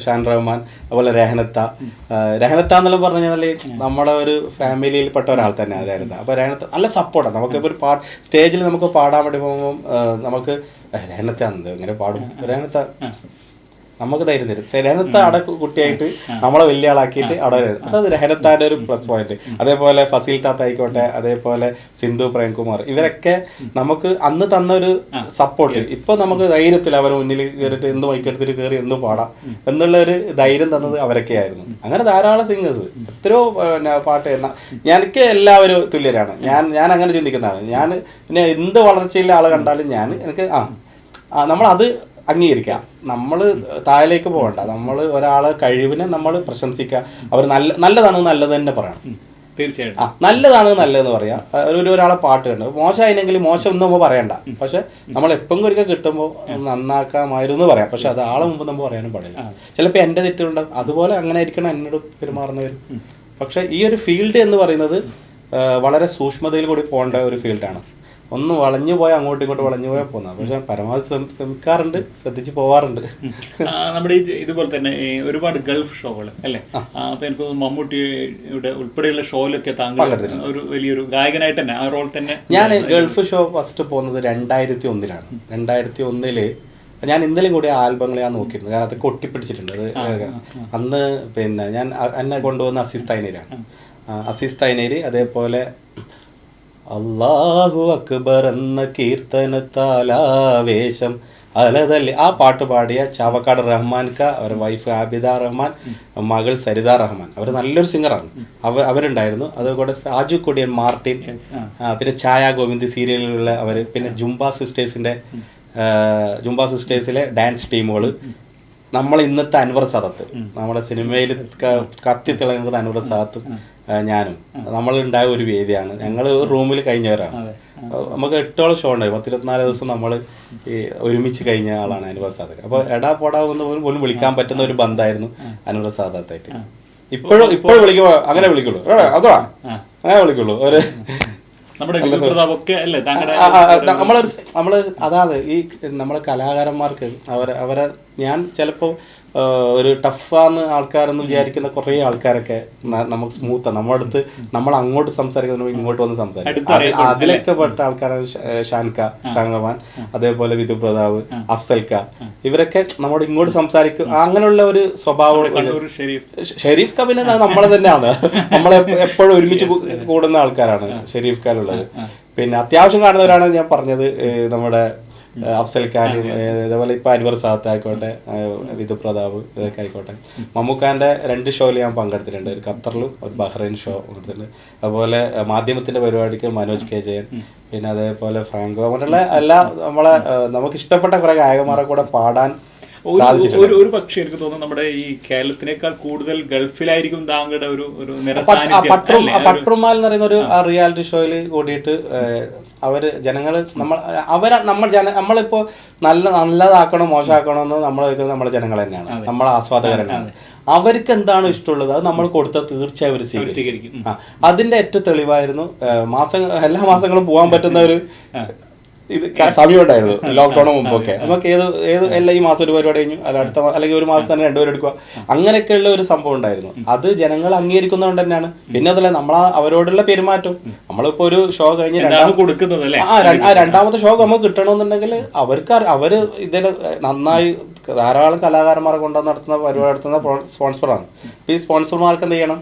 ഷാൻ റഹ്മാൻ, അതുപോലെ രഹനത്ത എന്നെല്ലാം പറഞ്ഞു കഴിഞ്ഞാൽ നമ്മുടെ ഒരു ഫാമിലിയിൽ പെട്ട ഒരാൾ തന്നെയാണ് രഹനത്ത. അപ്പോൾ രഹനത്ത നല്ല സപ്പോർട്ടാണ്. നമുക്കിപ്പോൾ ഒരു സ്റ്റേജിൽ നമുക്ക് പാടാൻ വേണ്ടി പോകുമ്പോൾ നമുക്ക് രഹനത്ത എങ്ങനെ പാടും, രഹനത്ത നമുക്ക് ധൈര്യം തരും. രഹനത്ത അവിടെ കുട്ടിയായിട്ട് നമ്മളെ വലിയ ആളാക്കിയിട്ട് അവിടെ അതായത് രഹനത്താൻ്റെ ഒരു പ്ലസ് പോയിന്റ്. അതേപോലെ ഫസീൽ താത്ത ആയിക്കോട്ടെ, അതേപോലെ സിന്ധു പ്രേംകുമാർ, ഇവരൊക്കെ നമുക്ക് അന്ന് തന്നൊരു സപ്പോർട്ട്. ഇപ്പൊ നമുക്ക് ധൈര്യത്തിൽ അവരെ മുന്നിൽ കയറിയിട്ട് എന്ത് മൈക്കെടുത്തിട്ട് കയറി എന്തും പാടാം എന്നുള്ള ഒരു ധൈര്യം തന്നത് അവരൊക്കെ ആയിരുന്നു. അങ്ങനെ ധാരാളം സിംഗേഴ്സ്, എത്രയോ പാട്ട് എനിക്ക് എല്ലാവരും തുല്യരാണ്. ഞാൻ അങ്ങനെ ചിന്തിക്കുന്നതാണ്. ഞാൻ പിന്നെ എന്ത് വളർച്ചയിലെ ആളെ കണ്ടാലും എനിക്ക് നമ്മളത് അംഗീകരിക്കുക. നമ്മൾ താഴേക്ക് പോകണ്ട. നമ്മൾ ഒരാളെ കഴിവിനെ നമ്മൾ പ്രശംസിക്കുക. അവർ നല്ലതാണെന്ന് നല്ലത് തന്നെ പറയണം. തീർച്ചയായിട്ടും നല്ലതാണെന്ന് നല്ലതെന്ന് പറയാം. ഒരാളെ പാട്ട് കണ്ട് മോശമായില്ലെങ്കിൽ മോശം ഒന്നും നമ്മൾ പറയണ്ട. പക്ഷെ നമ്മൾ എപ്പോഴും ഒരിക്കൽ കിട്ടുമ്പോൾ നന്നാക്കാമായിരുന്നു പറയാം. പക്ഷെ അത് ആളെ മുമ്പ് നമ്മൾ പറയാനും പാടില്ല. ചിലപ്പോൾ എൻ്റെ തെറ്റുണ്ടാവും. അതുപോലെ അങ്ങനെ ആയിരിക്കണം എന്നോട് പെരുമാറുന്നവർ. പക്ഷെ ഈ ഒരു ഫീൽഡ് എന്ന് പറയുന്നത് വളരെ സൂക്ഷ്മതയിൽ കൂടി പോകേണ്ട ഒരു ഫീൽഡാണ്. ഒന്ന് വളഞ്ഞു പോയാൽ അങ്ങോട്ടും ഇങ്ങോട്ടും വളഞ്ഞു പോയാൽ പോകുന്നത്. പക്ഷെ പരമാവധി ശ്രമിക്കാറുണ്ട്, ശ്രദ്ധിച്ച് പോവാറുണ്ട്. നമ്മുടെ ഇതുപോലെ തന്നെ ഒരുപാട് ഗൾഫ് ഷോകൾ അല്ലേ? അപ്പൊ എനിക്ക് മമ്മൂട്ടിയുടെ ഉൾപ്പെടെയുള്ള ഷോയിലൊക്കെ താങ്കൾ ഒരു വലിയൊരു ഗായകനായിട്ട് തന്നെ ആ റോൾ തന്നെ. ഞാൻ ഗൾഫ് ഷോ ഫസ്റ്റ് പോകുന്നത് 2001 2001 ഞാൻ ഇന്നലെയും കൂടി ആൽബങ്ങൾ ഞാൻ നോക്കിയിരുന്നു. കാരണം അതൊക്കെ ഒട്ടിപ്പിടിച്ചിട്ടുണ്ട്. അത് അന്ന് പിന്നെ ഞാൻ എന്നെ കൊണ്ടുവന്ന അസീസ് തൈനേരി, അതേപോലെ അല്ലാഹു അക്ബർ എന്ന കീർത്തനത്താലാവേശം അതല്ലേ ആ പാട്ട് പാടിയ ചാവക്കാട് റഹ്മാൻക, അവരുടെ വൈഫ് ആബിദ റഹ്മാൻ, മകൾ സരിത റഹ്മാൻ, അവർ നല്ലൊരു സിംഗറാണ്. അവരുണ്ടായിരുന്നു. അതുകൂടെ സാജു കൊടിയൻ, മാർട്ടിൻ, പിന്നെ ഛായ ഗോവിന്ദ് സീരിയലിലുള്ള അവർ, പിന്നെ ജുംബ സിസ്റ്റേഴ്സിലെ ഡാൻസ് ടീമുകൾ, നമ്മൾ ഇന്നത്തെ അൻവർ സാദത്ത്, നമ്മുടെ സിനിമയിൽ കത്തി തിളങ്ങുന്ന അൻവർ സാദത്തും ഞാനും നമ്മളുണ്ടായ ഒരു വേദിയാണ്. ഞങ്ങൾ ഒരു റൂമിൽ കഴിഞ്ഞവരാണ്. നമുക്ക് 8 ഷോ ഉണ്ടായി. 24 ദിവസം നമ്മൾ ഈ ഒരുമിച്ച് കഴിഞ്ഞ ആളാണ് അൻവർ സാദത്ത്. അപ്പോൾ എടാ പോടാ എന്ന് പോലും വിളിക്കാൻ പറ്റുന്ന ഒരു ബന്ധമായിരുന്നു അൻവർ സാദത്തായിട്ട്. ഇപ്പോഴും വിളിക്കുമ്പോൾ അങ്ങനെ വിളിക്കുള്ളൂ, അതോ അങ്ങനെ വിളിക്കുള്ളൂ. ഒരു അതായത് ഈ നമ്മളെ കലാകാരന്മാർക്ക് അവരെ ഞാൻ ചിലപ്പോൾ ഒരു ടഫാന്ന് ആൾക്കാരെന്ന് വിചാരിക്കുന്ന കുറേ ആൾക്കാരൊക്കെ നമുക്ക് സ്മൂത്താണ്. നമ്മുടെ അടുത്ത് നമ്മൾ അങ്ങോട്ട് സംസാരിക്കുന്ന ഇങ്ങോട്ട് വന്ന് സംസാരിക്കും. അതിലൊക്കെ പെട്ട ആൾക്കാരാണ് ഷാൻഖാൻ, അതേപോലെ വിധു പ്രതാപ്, അഫ്സൽക്ക, ഇവരൊക്കെ നമ്മോട് ഇങ്ങോട്ട് സംസാരിക്കും. അങ്ങനെയുള്ള ഒരു സ്വഭാവം. ഷെരീഫ് ക പിന്നെ നമ്മളെ തന്നെയാണ്, നമ്മളെ എപ്പോഴും ഒരുമിച്ച് കൂടുന്ന ആൾക്കാരാണ് ഷെരീഫ് ഖാനുള്ളത്. പിന്നെ അത്യാവശ്യം കാണുന്നവരാണ് ഞാൻ പറഞ്ഞത് നമ്മുടെ അഫ്സൽ ഖാനും, അതേപോലെ ഇപ്പം അൻവർ സാദത്ത് ആയിക്കോട്ടെ, വിധു പ്രതാപ്, ഇതൊക്കെ ആയിക്കോട്ടെ. മമ്മൂക്കാൻ്റെ 2 ഷോയിൽ ഞാൻ പങ്കെടുത്തിട്ടുണ്ട്. ഒരു ഖത്തറിലും ഒരു ബഹ്റൈൻ ഷോ പങ്കെടുത്തിട്ടുണ്ട്. അതുപോലെ മാധ്യമത്തിൻ്റെ പരിപാടിക്ക് മനോജ് കെ ജയൻ, പിന്നെ അതേപോലെ ഫ്രാങ്കോ, അങ്ങനെയുള്ള എല്ലാ നമുക്ക് ഇഷ്ടപ്പെട്ട കുറേ ഗായകന്മാരെ കൂടെ പാടാൻ ഒരു പക്ഷേ എനിക്ക് തോന്നുന്നു നമ്മുടെ ഈ കേരളത്തിനേക്കാൾ കൂടുതൽ ഗൾഫിലായിരിക്കും താങ്കളുടെ ഒരു പട്രുമാൽ എന്ന് പറയുന്ന ഒരു റിയാലിറ്റി ഷോയിൽ കൂടിയിട്ട് ജനങ്ങൾ നമ്മളിപ്പോ നല്ലതാക്കണോ മോശമാക്കണോ എന്ന് നമ്മൾ വയ്ക്കുന്നത് നമ്മുടെ ജനങ്ങൾ തന്നെയാണ്, നമ്മളെ ആസ്വാദകർ തന്നെയാണ്. അവർക്ക് എന്താണ് ഇഷ്ടമുള്ളത് അത് നമ്മൾ കൊടുത്താൽ തീർച്ചയായും അവർ സ്വീകരിക്കും. അതിന്റെ ഏറ്റവും തെളിവായിരുന്നു എല്ലാ മാസങ്ങളും പോകാൻ പറ്റുന്ന ഒരു സമയം ഉണ്ടായിരുന്നു ലോക്ക്ഡൌണിന് മുമ്പൊക്കെ. നമുക്ക് എല്ലാ ഈ മാസം ഒരു പരിപാടി കഴിഞ്ഞു, അല്ലെങ്കിൽ ഒരു മാസം തന്നെ 2 പേര് എടുക്കുക, അങ്ങനെയൊക്കെയുള്ള ഒരു സംഭവം ഉണ്ടായിരുന്നു. അത് ജനങ്ങൾ അംഗീകരിക്കുന്നതുകൊണ്ട് തന്നെയാണ്. പിന്നെ അതല്ല അവരോടുള്ള പെരുമാറ്റം, നമ്മളിപ്പോ ഒരു ഷോ കഴിഞ്ഞ് രണ്ടാമത്തെ ഷോ നമുക്ക് കിട്ടണമെന്നുണ്ടെങ്കിൽ അവര് ഇതിൽ നന്നായി ധാരാളം കലാകാരന്മാരെ കൊണ്ടുവന്ന് നടത്തുന്ന പരിപാടി നടത്തുന്ന സ്പോൺസറാണ്. ഈ സ്പോൺസർമാർക്ക് എന്ത് ചെയ്യണം?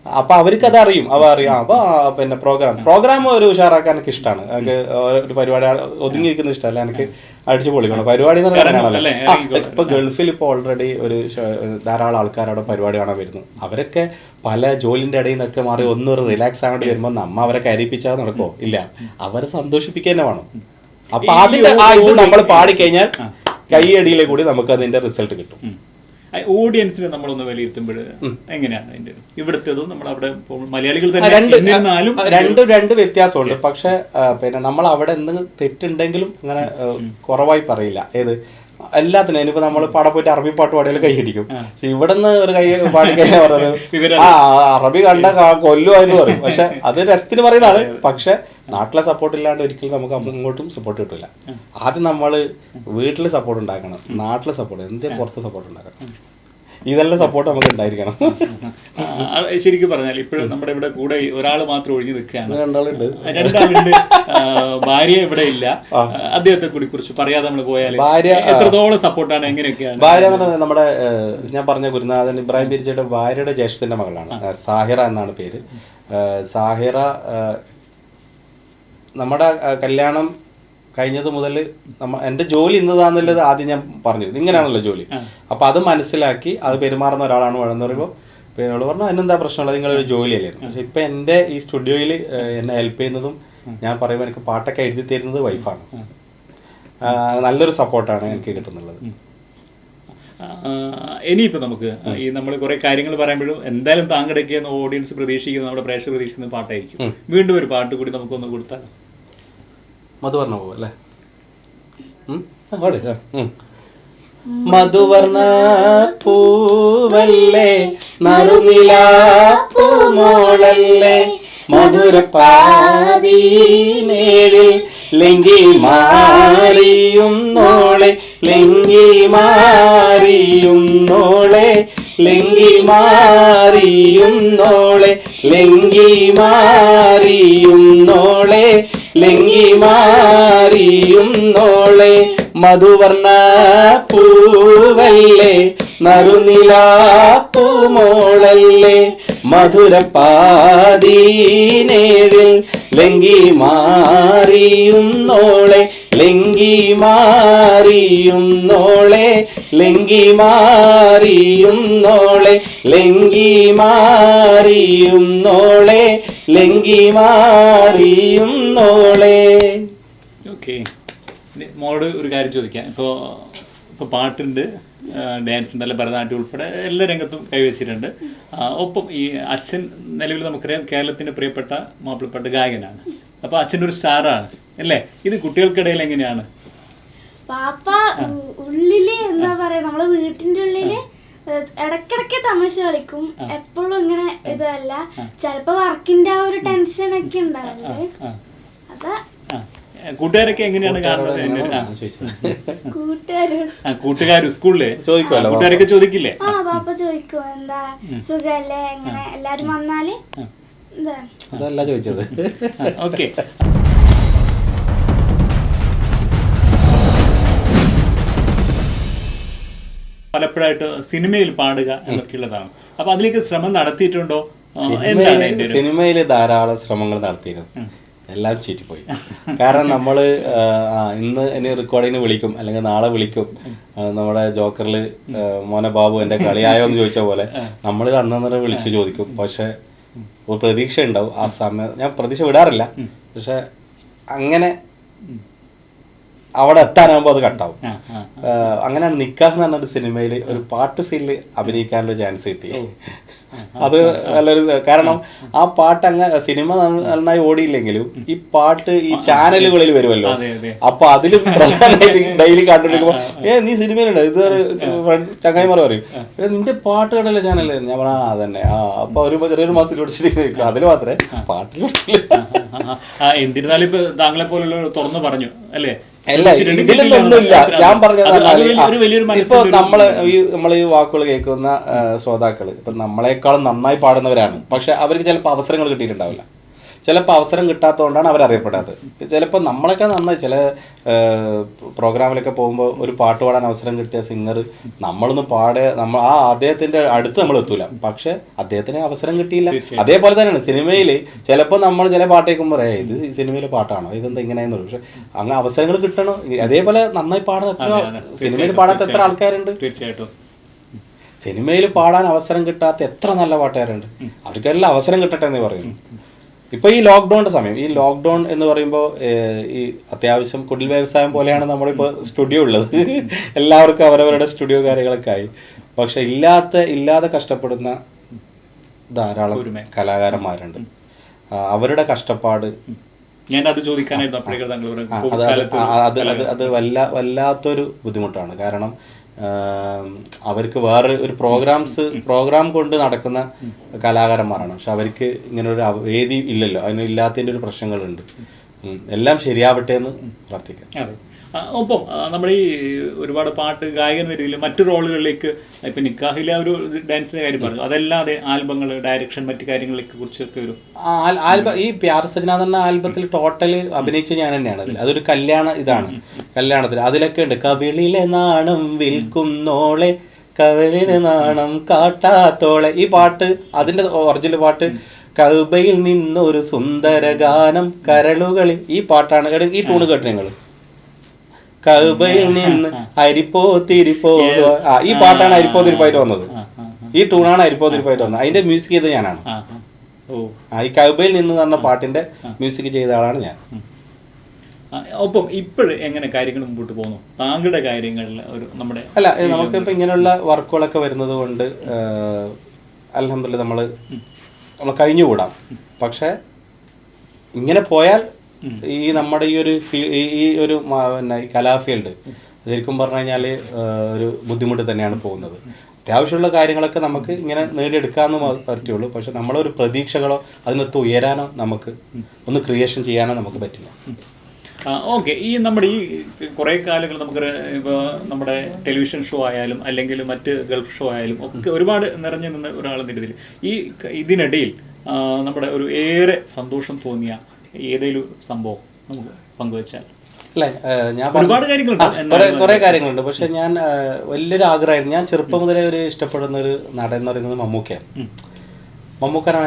അപ്പൊ അവർക്ക് അതറിയും, അപ്പൊ പിന്നെ പ്രോഗ്രാം ഒരു ഉഷാറാക്കാൻ എനിക്ക് ഇഷ്ടമാണ്. എനിക്ക് ഒരു പരിപാടി ഒതുങ്ങിയിരിക്കുന്ന ഇഷ്ടമല്ല, എനിക്ക് അടിച്ചു പൊളിക്കണം പരിപാടി എന്ന് പറയുകയാണല്ലോ. ഇപ്പൊ ഗൾഫിൽ ഇപ്പൊ ഓൾറെഡി ഒരു ധാരാളം ആൾക്കാർ അവിടെ പരിപാടി കാണാൻ വരുന്നു. അവരൊക്കെ പല ജോലിന്റെ ഇടയിൽ നിന്നൊക്കെ മാറി ഒന്നൊരു റിലാക്സ് ആവേണ്ടി വരുമ്പോൾ നമ്മ അവരെ കരയിപ്പിച്ചാൽ നടക്കുമോ? ഇല്ല, അവരെ സന്തോഷിപ്പിക്കുക തന്നെ വേണം. അപ്പൊ അതിന്റെ ഇത് നമ്മൾ പാടിക്കഴിഞ്ഞാൽ കൈയടിയിലെ കൂടി നമുക്ക് അതിന്റെ റിസൾട്ട് കിട്ടും. ഓഡിയൻസിനെ നമ്മളൊന്ന് വിലയിരുത്തുമ്പോൾ എങ്ങനെയാണ് അതിന്റെ ഇവിടുത്തേതും നമ്മൾ അവിടെ മലയാളികൾ തന്നെ രണ്ട് വ്യത്യാസമുണ്ട്. പക്ഷെ പിന്നെ നമ്മൾ അവിടെ എന്തെങ്കിലും തെറ്റുണ്ടെങ്കിലും അങ്ങനെ കുറവായി പറയില്ല. എല്ലാത്തിനും ഇനിയിപ്പോ നമ്മൾ പാടെ പോയിട്ട് അറബി പാട്ട് പാടിയാലും കൈയടിക്കും. പക്ഷെ ഇവിടെ നിന്ന് ഒരു പാടി കഴിഞ്ഞാൽ പറഞ്ഞത് അറബി കണ്ട കൊല്ലുമായിരുന്നു പറയും. പക്ഷെ അത് രസത്തിന് പറയുന്നതാണ്. പക്ഷെ നാട്ടിലെ സപ്പോർട്ട് ഇല്ലാണ്ട് ഒരിക്കലും നമുക്ക് അങ്ങോട്ടും സപ്പോർട്ട് കിട്ടില്ല. ആദ്യം നമ്മൾ വീട്ടിൽ സപ്പോർട്ട് ഉണ്ടാക്കണം, നാട്ടിലെ സപ്പോർട്ട്, എന്തിനും പുറത്ത് സപ്പോർട്ട് ഉണ്ടാക്കണം. ഇതെല്ലാം സപ്പോർട്ട് നമുക്ക് ഉണ്ടായിരിക്കണം. ശരിക്കും പറഞ്ഞാൽ ഇപ്പോഴും നമ്മുടെ ഇവിടെ കൂടെ ഒരാൾ മാത്രം ഒഴിഞ്ഞു നിൽക്കുകയാണ്. 2 ആളുണ്ട്. ഭാര്യ ഇവിടെ ഇല്ല. അദ്ദേഹത്തെ കൂടി കുറിച്ച് പറയാതെ നമ്മൾ പോയാൽ ഭാര്യ എത്രത്തോളം സപ്പോർട്ടാണ്, എങ്ങനെയൊക്കെയാണ്? ഭാര്യ എന്ന് പറഞ്ഞാൽ നമ്മുടെ ഞാൻ പറഞ്ഞ ഗുരുനാഥൻ ഇബ്രാഹിം ബിരിച്ചയുടെ ഭാര്യയുടെ ജ്യേഷ്ഠത്തിന്റെ മകളാണ്. സാഹിറ എന്നാണ് പേര്. സാഹിറ നമ്മുടെ കല്യാണം കഴിഞ്ഞത് മുതൽ എൻ്റെ ജോലി ഇന്നതാണെന്നുള്ളത് ആദ്യം ഞാൻ പറഞ്ഞിരുന്നു. ഇങ്ങനെയാണല്ലോ ജോലി. അപ്പോൾ അത് മനസ്സിലാക്കി അത് പെരുമാറുന്ന ഒരാളാണ് വേണമെന്ന് പറയുമ്പോൾ പിന്നെ അവൾ പറഞ്ഞു അതിനെന്താ പ്രശ്നമുള്ളത്, നിങ്ങളൊരു ജോലിയല്ലായിരുന്നു. പക്ഷെ ഇപ്പം എൻ്റെ ഈ സ്റ്റുഡിയോയിൽ എന്നെ ഹെൽപ്പ് ചെയ്യുന്നതും ഞാൻ പറയുമ്പോൾ എനിക്ക് പാട്ടൊക്കെ എഴുതി തരുന്നത് വൈഫാണ്. നല്ലൊരു സപ്പോർട്ടാണ് എനിക്ക് കിട്ടുന്നുള്ളത്. ഇനിയിപ്പോൾ നമുക്ക് ഈ നമ്മൾ കുറേ കാര്യങ്ങൾ പറയുമ്പോഴും എന്തായാലും താങ്കളുടെ ഓഡിയൻസ് പ്രതീക്ഷിക്കുന്നത്, നമ്മുടെ പ്രേക്ഷകർ പ്രതീക്ഷിക്കുന്ന പാട്ടായിരിക്കും. വീണ്ടും ഒരു പാട്ട് കൂടി നമുക്കൊന്ന് കൊടുത്താൽ മധുവർണ്ണ പൂവ് അല്ലേ? മധുവർണ്ണ പൂവല്ലേ നറുനിലാ പൂമോളല്ലേ മധുരപ്പാതീനേഴിൽ ലെങ്കി മാറിയും നോളെ ലെങ്കി മാറിയും നോളെ ലെങ്കി മാറിയും നോളെ ലെങ്കി മാറിയും നോളെ ലെങ്കി മാറിയും നോളെ മധുവർണ്ണ പൂവല്ലേ നറുനിലാ പൂമോളല്ലേ മധുരപ്പാതീനേഴിൽ ലെങ്കി മാറിയുന്നോളെ ലെങ്കി മാറിയുന്നോളെ ലെങ്കി മാറിയുന്നോളെ ലെങ്കി മാറിയുന്നോളെ ലെങ്കി മാറിയുന്നോളെ. ഓക്കെ, മോളോട് ഒരു കാര്യം ചോദിക്കാം. ഇപ്പോൾ പാട്ടുണ്ട്, ഡാൻസ് ഉണ്ട്, അല്ല ഭരതനാട്യം ഉൾപ്പെടെ എല്ലാ രംഗത്തും കൈവച്ചിട്ടുണ്ട്. ഒപ്പം ഈ അച്ഛൻ നിലവിൽ നമുക്കറിയാം കേരളത്തിൻ്റെ പ്രിയപ്പെട്ട മാപ്പിളപ്പാട്ട് ഗായകനാണ്. അപ്പോൾ അച്ഛൻ്റെ ഒരു സ്റ്റാറാണ് അല്ലേ? ഇത് കുട്ടികൾക്കിടയിൽ എങ്ങനെയാണ്? പാപ്പ ഉള്ളില് എന്താ പറയാ, നമ്മളെ വീട്ടിന്റെ ഉള്ളില് ഇടക്കിടക്ക് തമാശ കളിക്കും. എപ്പോഴും ഇങ്ങനെ ഇതല്ല, ചിലപ്പോ വർക്കിന്റെ ആ ഒരു ടെൻഷൻ ഒക്കെ ഉണ്ടാവില്ലേ, അതാ. കൂട്ടുകാരൊക്കെ എങ്ങനെയാണ് കാണുന്നത്? കൂട്ടുകാർ സ്കൂളില് ചോദിക്കുമല്ലോ, കൂട്ടുകാരൊക്കെ ചോദിക്കില്ലേ? ആ പാപ്പ ചോദിക്കും, എന്താ സുഖല്ലേ, എങ്ങനെ എല്ലാരും വന്നാല് എന്താ. അതല്ല ചോദിച്ചത്. ഓക്കെ, പലപ്പോഴായിട്ട് സിനിമയിൽ പാടുക എന്നൊക്കെയുള്ളതാണ്. അപ്പൊ അതിലേക്ക് ശ്രമം നടത്തിയിട്ടുണ്ടോ? സിനിമയിൽ ധാരാളം ശ്രമങ്ങൾ നടത്തിയിരുന്നു, എല്ലാം ചീറ്റിപ്പോയി. കാരണം നമ്മൾ ഇന്ന് ഇനി റെക്കോർഡിങ്ങിന് വിളിക്കും, അല്ലെങ്കിൽ നാളെ വിളിക്കും, നമ്മുടെ ജോക്കറിൽ മോനെ ബാബു എൻ്റെ കളിയായോ എന്ന് ചോദിച്ച പോലെ നമ്മൾ അന്നേരം വിളിച്ച് ചോദിക്കും. പക്ഷെ ഒരു പ്രതീക്ഷ ഉണ്ടാവും ആ സമയം. ഞാൻ പ്രതീക്ഷ വിടാറില്ല, പക്ഷെ അങ്ങനെ അവിടെ എത്താനാകുമ്പോൾ അത് കട്ടാവും. അങ്ങനെയാണ് നിക്കാഹ് എന്ന് പറഞ്ഞൊരു സിനിമയിൽ ഒരു പാട്ട് സീനിൽ അഭിനയിക്കാനുള്ള ചാൻസ് കിട്ടി. അത് നല്ലൊരു, കാരണം ആ പാട്ട് അങ്ങനെ സിനിമ നന്നായി ഓടിയില്ലെങ്കിലും ഈ പാട്ട് ഈ ചാനലുകളിൽ വരുമല്ലോ, അപ്പൊ അതിലും ഡെയിലി കണ്ടുപിടിക്കുമ്പോ നീ സിനിമയിലുണ്ട്, ഇത് ചങ്ങായിമാർ പറയും നിന്റെ പാട്ട് കണ്ടല്ലോ ചാനൽ. ഞാൻ പറഞ്ഞാ അതന്നെ. അപ്പൊ ഒരു ചെറിയൊരു മാസം പിടിച്ചിട്ട് അതിൽ മാത്രമേ പാട്ടിൽ. എന്നിരുന്നാലും ഇപ്പൊ താങ്കളെ പോലുള്ള തുറന്നു പറഞ്ഞു അല്ലേ? അല്ല, ഇതിലൊന്നുമില്ല. ഞാൻ പറഞ്ഞത് ഇപ്പൊ നമ്മൾ ഈ വാക്കുകൾ കേൾക്കുന്ന ശ്രോതാക്കള് ഇപ്പൊ നമ്മളെക്കാളും നന്നായി പാടുന്നവരാണ്. പക്ഷെ അവർക്ക് ചിലപ്പോൾ അവസരങ്ങൾ കിട്ടിയിട്ടുണ്ടാവില്ല. ചിലപ്പോൾ അവസരം കിട്ടാത്തതുകൊണ്ടാണ് അവരറിയപ്പെടാത്തത്. ചിലപ്പോൾ നമ്മളെക്കാൾ നന്നായി ചില പ്രോഗ്രാമിലൊക്കെ പോകുമ്പോൾ ഒരു പാട്ട് പാടാൻ അവസരം കിട്ടിയ സിംഗർ നമ്മളൊന്ന് നമ്മൾ ആ അദ്ദേഹത്തിന്റെ അടുത്ത് നമ്മൾ എത്തൂല, പക്ഷെ അദ്ദേഹത്തിന് അവസരം കിട്ടിയില്ല. അതേപോലെ തന്നെയാണ് സിനിമയിൽ ചിലപ്പോൾ നമ്മൾ ചില പാട്ട് കേൾക്കുമ്പോൾ ഇത് സിനിമയിലെ പാട്ടാണോ, ഇതെന്താ ഇങ്ങനെയെന്നുള്ളൂ. പക്ഷെ അങ്ങനെ അവസരങ്ങൾ കിട്ടണം. അതേപോലെ നന്നായി പാടുന്ന എത്ര സിനിമയിൽ പാടാത്ത എത്ര ആൾക്കാരുണ്ട്. തീർച്ചയായിട്ടും സിനിമയിൽ പാടാൻ അവസരം കിട്ടാത്ത എത്ര നല്ല പാട്ടുകാരുണ്ട്. അവർക്കെല്ലാം അവസരം കിട്ടട്ടെ എന്ന് പറയുന്നു. ഇപ്പോൾ ഈ ലോക്ക്ഡൗണിൻ്റെ സമയം, ഈ ലോക്ക്ഡൗൺ എന്ന് പറയുമ്പോൾ ഈ അത്യാവശ്യം കുടിൽ വ്യവസായം പോലെയാണ് നമ്മളിപ്പോൾ സ്റ്റുഡിയോ ഉള്ളത്. എല്ലാവർക്കും അവരവരുടെ സ്റ്റുഡിയോ കാര്യങ്ങളൊക്കെ ആയി. പക്ഷെ ഇല്ലാതെ കഷ്ടപ്പെടുന്ന ധാരാളം കലാകാരന്മാരുണ്ട്. അവരുടെ കഷ്ടപ്പാട് അത് വല്ലാത്തൊരു ബുദ്ധിമുട്ടാണ്. കാരണം അവർക്ക് വേറെ ഒരു പ്രോഗ്രാം കൊണ്ട് നടക്കുന്ന കലാകാരന്മാരാണ്. പക്ഷെ അവർക്ക് ഇങ്ങനെ ഒരു വേദി ഇല്ലല്ലോ, അതിന് ഇല്ലാത്തതിൻ്റെ ഒരു പ്രശ്നങ്ങളുണ്ട്. എല്ലാം ശരിയാവട്ടെ എന്ന് പ്രാർത്ഥിക്കാം. ഒപ്പം നമ്മുടെ ഈ ഒരുപാട് പാട്ട് ഗായകൻ എന്ന രീതിയിൽ മറ്റു റോളുകളിലേക്ക് ഇപ്പം നിക്കാഹിലെ ഒരു ഡാൻസിൻ്റെ കാര്യം പറഞ്ഞു, അതല്ലാതെ ആൽബങ്ങൾ, ഡയറക്ഷൻ, മറ്റു കാര്യങ്ങളെ കുറിച്ചൊക്കെ ഒരു ആൽബം ഈ പ്യാർ സജ്ന എന്ന ആൽബത്തിൽ ടോട്ടൽ അഭിനയിച്ച ഞാൻ തന്നെയാണ്. അതൊരു കല്യാണത്തിന് അതിലൊക്കെ ഉണ്ട്. കവിളിലെ നാണം വിൽക്കുന്നോളെ കവിളിലെ നാണം കാട്ടാത്തോളെ. ഈ പാട്ട് അതിൻ്റെ ഒറിജിനൽ പാട്ട് കൗബയിൽ നിന്നൊരു സുന്ദര ഗാനം കരളുകളിൽ. ഈ പാട്ടാണ്. ഈ ടൂണ് കേട്ടു നിങ്ങൾ? കൗബയിൽ നിന്ന് അരിപ്പോ തിരിപ്പോ. ഈ പാട്ടാണ് അരിപ്പോ തിരിപ്പായിട്ട് വന്നത്. ഈ ടൂണാണ് അരിപ്പോ തിരിപ്പായിട്ട് വന്നത്. അതിന്റെ മ്യൂസിക് ചെയ്തത് ഞാനാണ്. ഈ കൗബയിൽ നിന്ന് പറഞ്ഞ പാട്ടിന്റെ മ്യൂസിക് ചെയ്ത ആളാണ് ഞാൻ. ഒപ്പം ഇപ്പോഴും എങ്ങനെ കാര്യങ്ങൾ മുമ്പോട്ട് പോകുന്നു താങ്കളുടെ കാര്യങ്ങളിൽ? നമ്മുടെ അല്ല, നമുക്കിപ്പോൾ ഇങ്ങനെയുള്ള വർക്കുകളൊക്കെ വരുന്നത് കൊണ്ട് അൽഹംദുലില്ലാഹ് നമ്മൾ കഴിഞ്ഞുകൂടാം. പക്ഷെ ഇങ്ങനെ പോയാൽ ഈ നമ്മുടെ ഈ ഒരു പിന്നെ കലാഫീൽഡ് ശരിക്കും പറഞ്ഞു കഴിഞ്ഞാൽ ഒരു ബുദ്ധിമുട്ട് തന്നെയാണ് പോകുന്നത്. അത്യാവശ്യമുള്ള കാര്യങ്ങളൊക്കെ നമുക്ക് ഇങ്ങനെ നേടിയെടുക്കാമെന്ന് പറ്റുള്ളൂ. പക്ഷെ നമ്മളൊരു പ്രതീക്ഷകളോ അതിനൊത്ത് ഉയരാനോ നമുക്ക് ഒന്ന് ക്രിയേഷൻ ചെയ്യാനോ നമുക്ക് പറ്റില്ല. ഓക്കെ, ഈ നമ്മുടെ ഈ കുറേ കാലങ്ങൾ നമുക്ക് ഇപ്പോൾ നമ്മുടെ ടെലിവിഷൻ ഷോ ആയാലും അല്ലെങ്കിൽ മറ്റ് ഗൾഫ് ഷോ ആയാലും ഒക്കെ ഒരുപാട് നിറഞ്ഞു നിന്ന് ഒരാളെന്ന രീതിയിൽ ഇതിനിടയിൽ നമ്മുടെ ഒരു ഏറെ സന്തോഷം തോന്നിയ ഏതെങ്കിലും സംഭവം നമുക്ക് പങ്കുവെച്ചാൽ? അല്ലേ, ഞാൻ ഒരുപാട് കാര്യങ്ങളുണ്ട്, കുറേ കാര്യങ്ങളുണ്ട്. പക്ഷെ ഞാൻ വലിയൊരു ആഗ്രഹമായിരുന്നു. ഞാൻ ചെറുപ്പം മുതലേ ഒരു ഇഷ്ടപ്പെടുന്ന ഒരു നടൻ എന്ന് പറയുന്നത് മമ്മൂക്കയാണ്. മമ്മൂക്കനെ